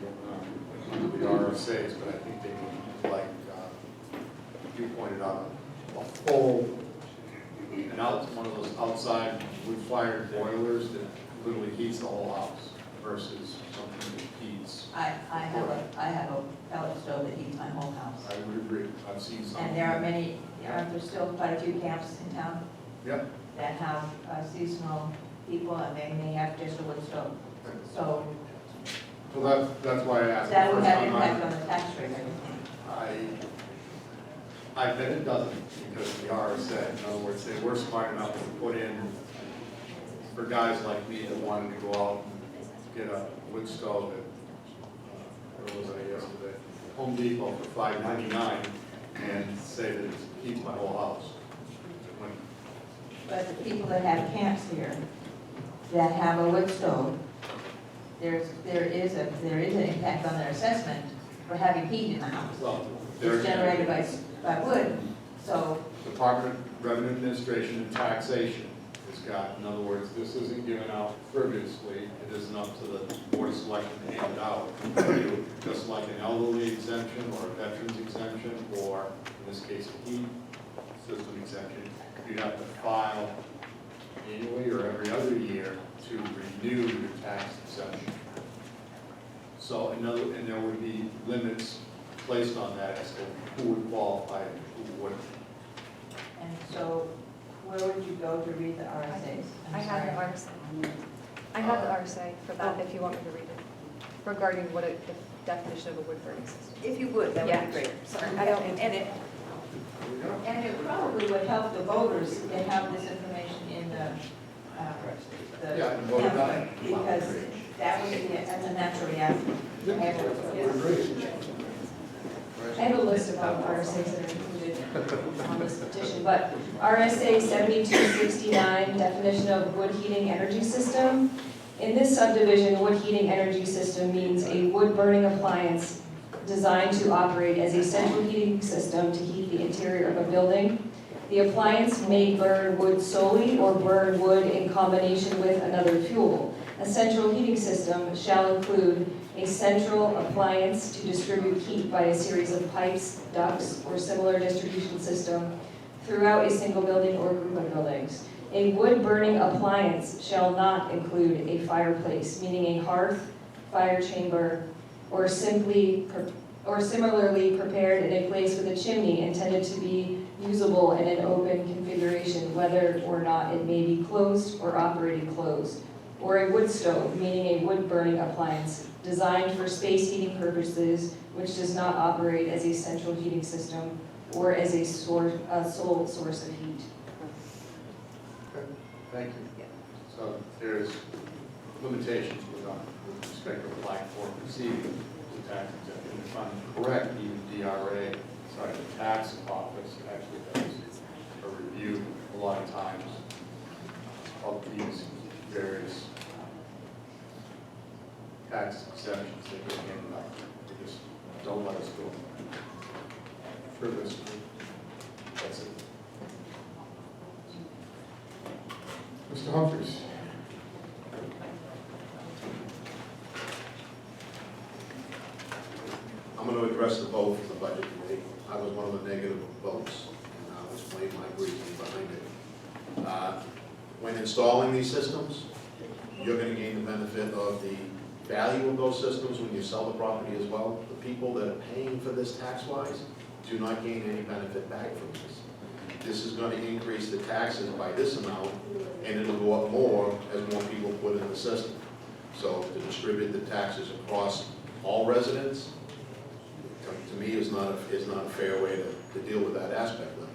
under the RSAs, but I think they need, like you pointed out, a full, one of those outside wood-fired boilers that literally heats the whole house. versus something that heats.
I have a pellet stove that heats my whole house.
I would agree, I've seen some.
And there are many, aren't there still quite a few camps in town
Yep.
that have seasonal people, and they may have just a wood stove? So
Well, that's why I asked.
that
the
would
first
have
time
impact on the tax rate, I think.
I bet it doesn't, because the RSA, in other words, they were smart enough to put in, for guys like me that wanted to go out and get a wood stove at, where was I yesterday? Home Depot for $5.99, and say that it heats my whole house. When
But the people that have camps here, that have a wood stove, there is an impact on their assessment for having heat in the house.
Well,
It's generated by wood, so,
Department of Revenue Administration and Taxation has got, in other words, this isn't given out frivolously, it isn't up to the Board of Selectmen to hand it out. Just like an elderly exemption or a veteran's exemption, or in this case, a heat system exemption, you'd have to file annually or every other year to renew your tax exemption. So, and there would be limits placed on that as to who would qualify and who wouldn't.
and so, where would you go to read the RSAs?
I have the RSA. I have the RSA for that, if you want me to read it, regarding what the definition of a wood burning system.
If you would, that would
Yeah.
be great.
Sorry, I don't.
And it probably would help the voters to have this information in the
Yeah, and vote it out.
because that would be, as a natural reaction.
I have a list of all the RSAs that are included on this petition, but RSA 7269, definition of wood heating energy system. In this subdivision, wood heating energy system means a wood burning appliance designed to operate as a central heating system to heat the interior of a building. The appliance may burn wood solely or burn wood in combination with another fuel. A central heating system shall include a central appliance to distribute heat by a series of pipes, ducts, or similar distribution system throughout a single building or group of buildings. A wood-burning appliance shall not include a fireplace, meaning a hearth, fire chamber, or similarly prepared in a place with a chimney intended to be usable in an open configuration, whether or not it may be closed or operated closed. Or a wood stove, meaning a wood-burning appliance designed for space heating purposes, which does not operate as a central heating system or as a sole source of heat.
Okay, thank you. So there's limitations with respect to applying for receiving the tax exemption. If I'm correct, even the tax office actually does a review a lot of times of these various tax exemptions that get handed out. They just don't let us go frivolously. That's it. Mr. Humphries.
I'm going to address the vote from the budget committee. I was one of the negative votes, and I'll explain my reasoning behind it. When installing these systems, you're going to gain the benefit of the value of those systems when you sell the property as well. The people that are paying for this tax-wise do not gain any benefit back from this. This is going to increase the taxes by this amount, and it'll go up more as more people put in the system. So to distribute the taxes across all residents, to me, is not a fair way to deal with that aspect of it.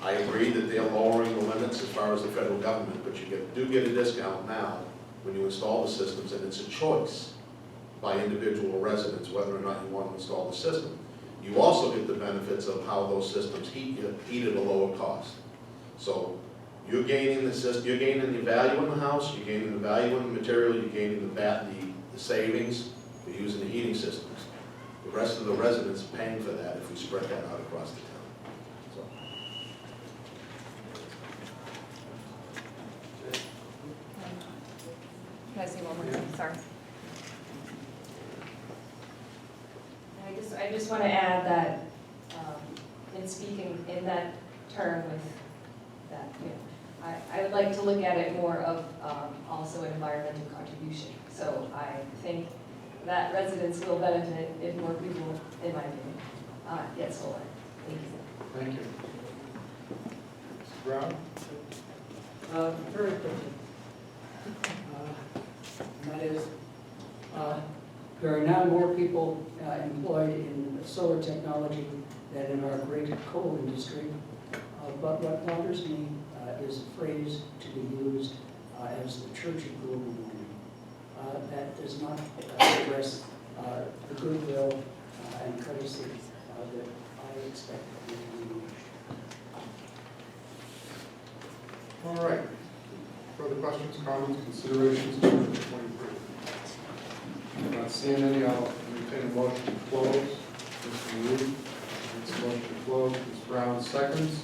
I agree that they're lowering the limits as far as the federal government, but you do get a discount now when you install the systems, and it's a choice by individual residents whether or not you want to install the system. You also get the benefits of how those systems heat at a lower cost. So you're gaining the system, you're gaining the value in the house, you're gaining the value in the material, you're gaining the savings for using the heating systems. The rest of the residents are paying for that if we spread that out across the town. So.
Can I say one more thing? Sorry. I just want to add that in speaking in that term with that, I would like to look at it more of also an environmental contribution. So I think that residents will benefit if more people, in my opinion, get solar. Thank you.
Thank you. Mr. Brown?
Very quickly. That is, there are now more people employed in solar technology than in our great coal industry. But what bothers me is a phrase to be used as the Church of Global Warming. That does not address the goodwill and courtesy that I expect from the community.
All right. Further questions, comments, considerations, number 23? Not seeing any, I'll entertain a motion to close. Mr. Marie makes a motion to close. Ms. Brown seconds.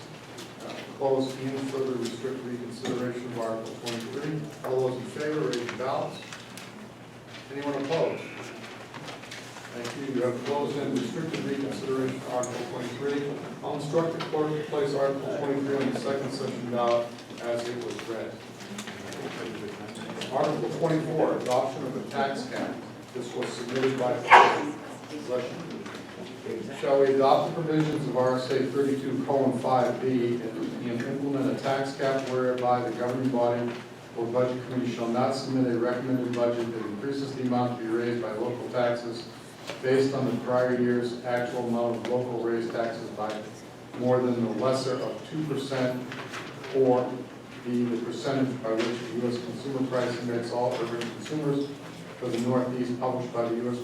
Close in further restrict reconsideration of Article 23. All those in favor, raise your ballots. Anyone opposed? Thank you. You have closed and restricted reconsideration of Article 23. I'll instruct the clerk to place Article 23 on the second session ballot as it was read. Article 24, adoption of a tax cap. This was submitted by Russian. Shall we adopt the provisions of RSA 32:5B and implement a tax cap whereby the governing body or budget committee shall not submit a recommended budget that increases the amount to be raised by local taxes based on the prior year's actual amount of local raised taxes by more than the lesser of 2% or the percentage by which the U.S. Consumer Price Index, all urban consumers for the Northeast, published by the U.S.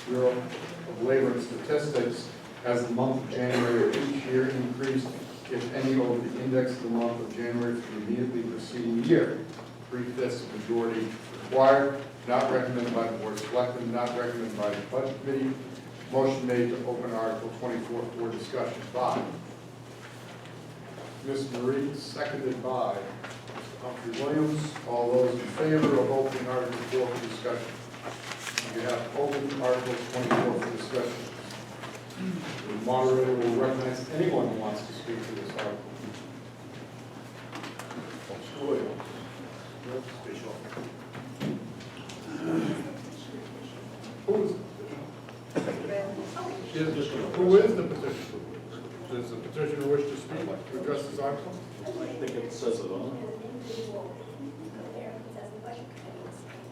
Bureau of Labor and Statistics as the month of January of each year increased, if any, over the index of the month of January for the immediately preceding year. 3/5 majority required, not recommended by the Board of Selectmen, not recommended by the Budget Committee. Motion made to open Article 24 for discussion by Ms. Marie, seconded by Mr. Humphrey Williams. All those in favor of opening Article 4 for discussion? You have opened Article 24 for discussion. The moderator will recognize anyone who wants to speak to this article. Mr. Williams. Who is the petitioner? Who is the petitioner? Does the petitioner wish to speak, to address this article?
I think it says it on.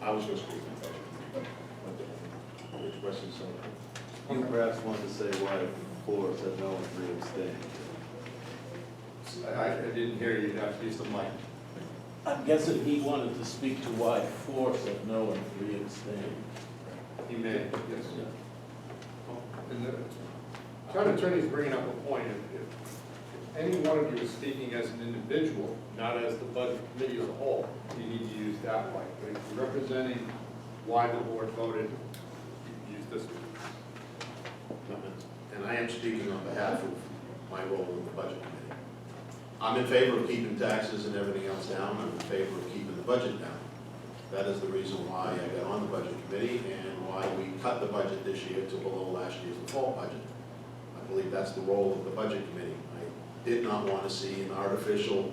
I was going to speak. Which question, so? You perhaps wanted to say why 4 said no and 3 abstained.
I didn't hear you. You'd have to use the mic.
I'm guessing he wanted to speak to why 4 said no and 3 abstained.
He may, yes. And the town attorney is bringing up a point. If any one of you is speaking as an individual, not as the budget committee as a whole, you need to use that mic. But if you're representing why the board voted, you use this one.
And I am speaking on behalf of my role in the budget committee. I'm in favor of keeping taxes and everything else down. I'm in favor of keeping the budget down. That is the reason why I got on the budget committee and why we cut the budget this year to below last year's default budget. I believe that's the role of the budget committee. I did not want to see an artificial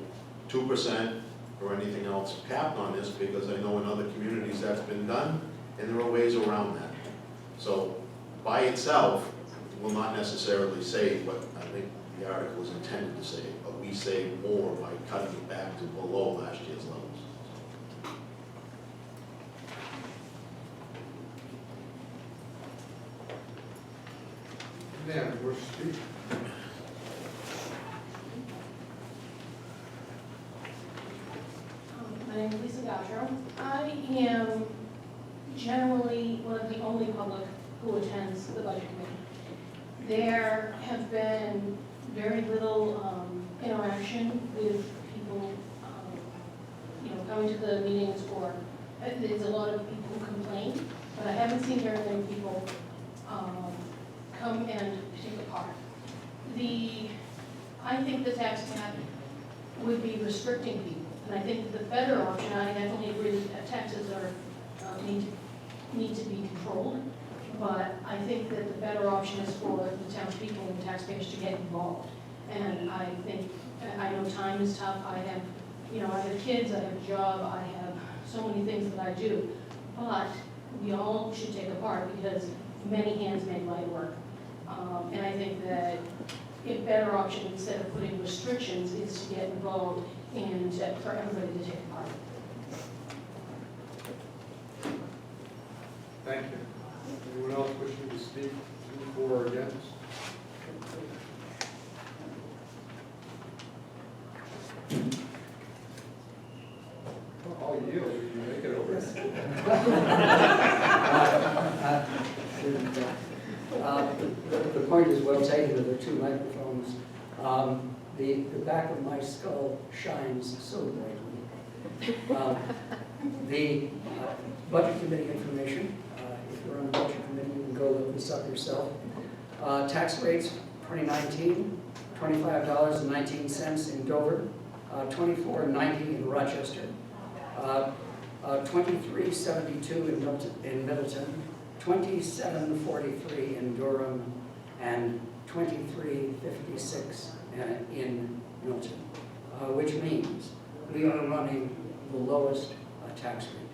2% or anything else capped on this because I know in other communities that's been done and there are ways around that. So by itself, will not necessarily say what I think the article is intended to say, but we save more by cutting it back to below last year's levels.
Ma'am, we're speaking.
My name is Lisa Gautreaux. I am generally one of the only public who attends the budget committee. There have been very little interaction with people, coming to the meetings, or there's a lot of people who complain, but I haven't seen very many people come and take part. I think the tax cap would be restricting people. And I think the better option, I definitely agree that taxes are, need to be controlled, but I think that the better option is for the townspeople and taxpayers to get involved. And I think, I know time is tough, I have you know, I have kids, I have a job, I have so many things that I do. But we all should take a part because many hands make light work. And I think that a better option, instead of putting restrictions, is to get involved and for everybody to take a part.
Thank you. Anyone else wishing to speak for or against? All you, you make it over.
The point is well taken of the two microphones. The back of my skull shines so brightly. The Budget Committee information, if you're on the Budget Committee, you can go look this up yourself. Tax rates, 2019, $25.19 in Dover, $24.90 in Rochester, $23.72 in Middleton, $27.43 in Durham, and $23.56 in Milton, which means we are running the lowest tax rate.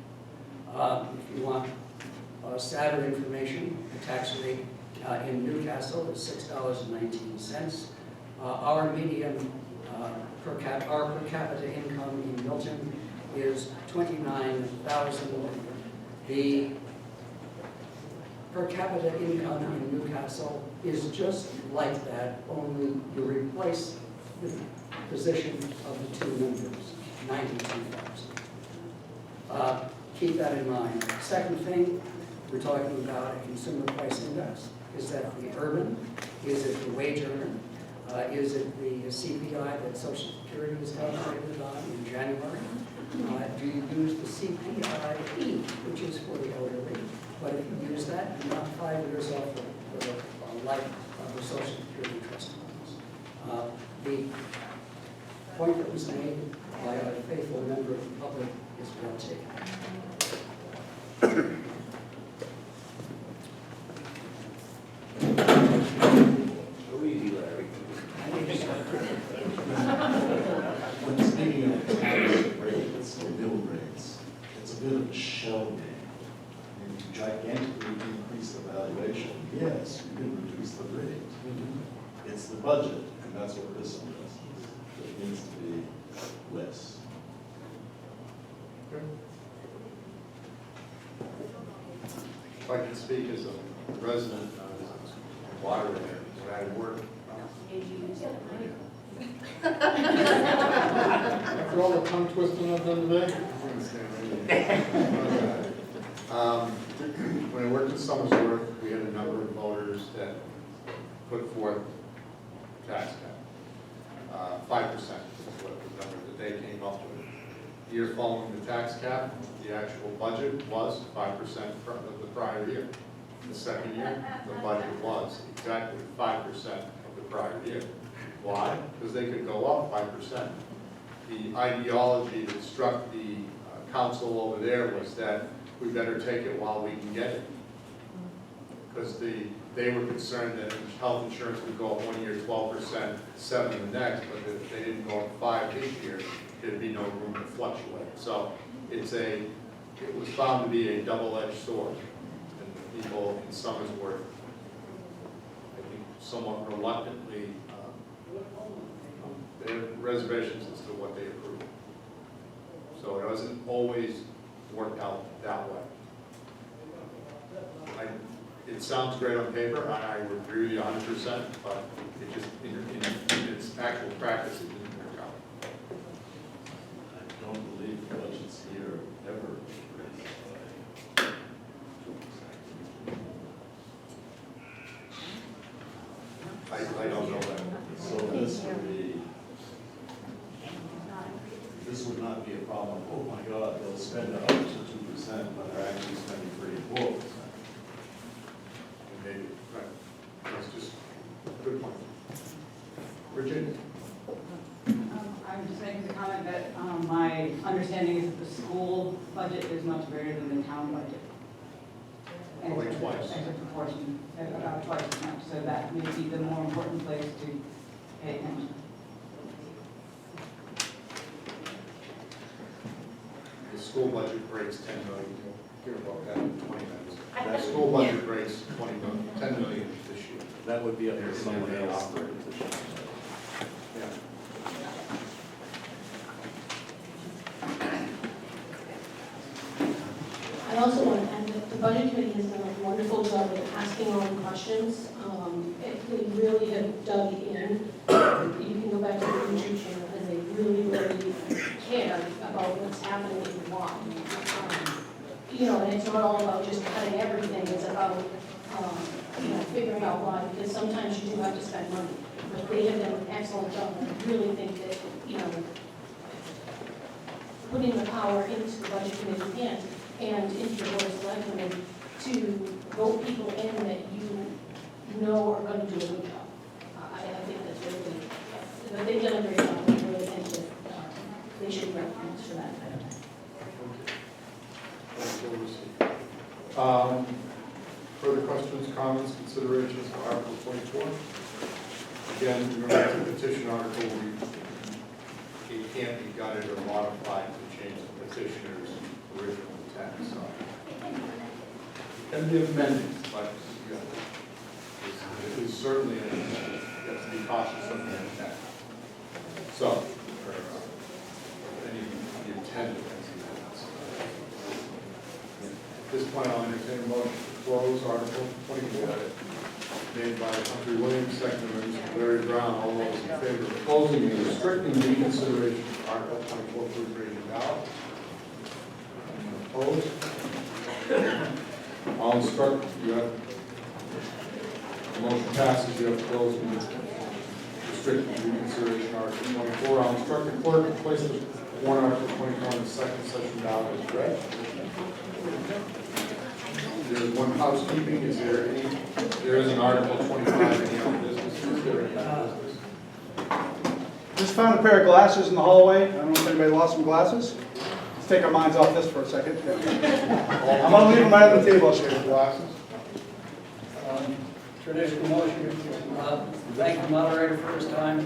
If you want sadder information, the tax rate in Newcastle is $6.19. Our median per capita income in Milton is $29,000. The per capita income in Newcastle is just like that, only you replace the position of the two numbers, 92,000. Keep that in mind. Second thing, we're talking about a consumer price index. Is that the urban? Is it the wage earner? Is it the CPI that Social Security was calculated on in January? Do you use the CPI-E, which is for the elderly? But if you use that, you're not 5 years off the life of the Social Security trust funds. The point that was made by a faithful member of the public is well taken.
Go easy, Larry. When speaking of tax rates or mill rates, it's a bit of a shell game. You gigantically increase the valuation, yes, you can reduce the rate. It's the budget, and that's what this one is. It needs to be less.
If I can speak as a resident of water area, where I work. After all the tongue twisting I've done today? When I worked in Somersworth, we had a number of voters that put forth tax cap. 5% is what the number that they came up with. The year following the tax cap, the actual budget was 5% of the prior year. The second year, the budget was exactly 5% of the prior year. Why? Because they could go up 5%. The ideology that struck the council over there was that we better take it while we can get it. Because they were concerned that health insurance would go up one year 12%, 7% the next, but if they didn't go up 5% this year, there'd be no room to fluctuate. So it was found to be a double-edged sword. And the people in Somersworth, I think, somewhat reluctantly, they have reservations as to what they approve. So it doesn't always work out that way. It sounds great on paper, I would agree with you 100%, but it just, in its actual practice, it didn't work out.
I don't believe the budgets here ever raised.
I don't know that.
So this would not be a problem. Oh my God, they'll spend up to 2%, but they're actually spending 3 or 4%.
Maybe, right. That's just a good point. Virginia?
I'm just making the comment that my understanding is that the school budget is much greater than the town budget.
Only twice.
As a proportion, about twice as much, so that may be the more important place to pay attention.
school budget breaks 10 million, you'll hear about that in 20 minutes. That school budget breaks 20 million, 10 million this year.
That would be up to someone else.
Yeah.
I also want to add that the budget committee has done a wonderful job of asking all the questions. They really have dug in. You can go back to the YouTube channel, and they really care about what's happening and why. You know, and it's not all about just cutting everything, it's about, figuring out why, because sometimes you do have to spend money. But they have done an excellent job, and I really think that, putting the power into the budget committee's hands and into the board of selectmen to vote people in that you know are going to do a good job. I think that's really good. But they've done a great job, I really think that they should be recognized for that.
Further questions, comments, considerations for Article 24? Again, remember the petition article, it can't be gutted or modified to change the petitioner's original intent, so. It can be amended, but it is certainly, you have to be cautious of the intent. So, or any intent of any amendments. At this point, I'll entertain a motion to close Article 24. Made by Humphrey Williams, seconded by Mr. Larry Brown. All those in favor of closing and restricting reconsideration of Article 24, please raise your ballot. Opposed? All instructed, you have, the motion passes, you have to close and restrict reconsideration Article 24. I'll instruct the clerk to place the warrant Article 24 in the second session ballot as read. There's one housekeeping, there is an Article 25, any other business, is there any other business?
Just found a pair of glasses in the hallway. I don't know if anybody lost some glasses. Let's take our minds off this for a second. I'm going to leave them right on the table.
Glasses?
Traditional motion. Thank the moderator for his time.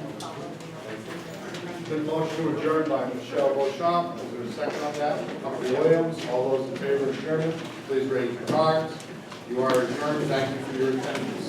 Been motion to adjourn by Michelle Beauchamp. Is there a second on that? Humphrey Williams. All those in favor of adjournment, please raise your cards. You are adjourned. Thank you for your attendance.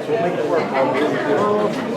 We'll make it work.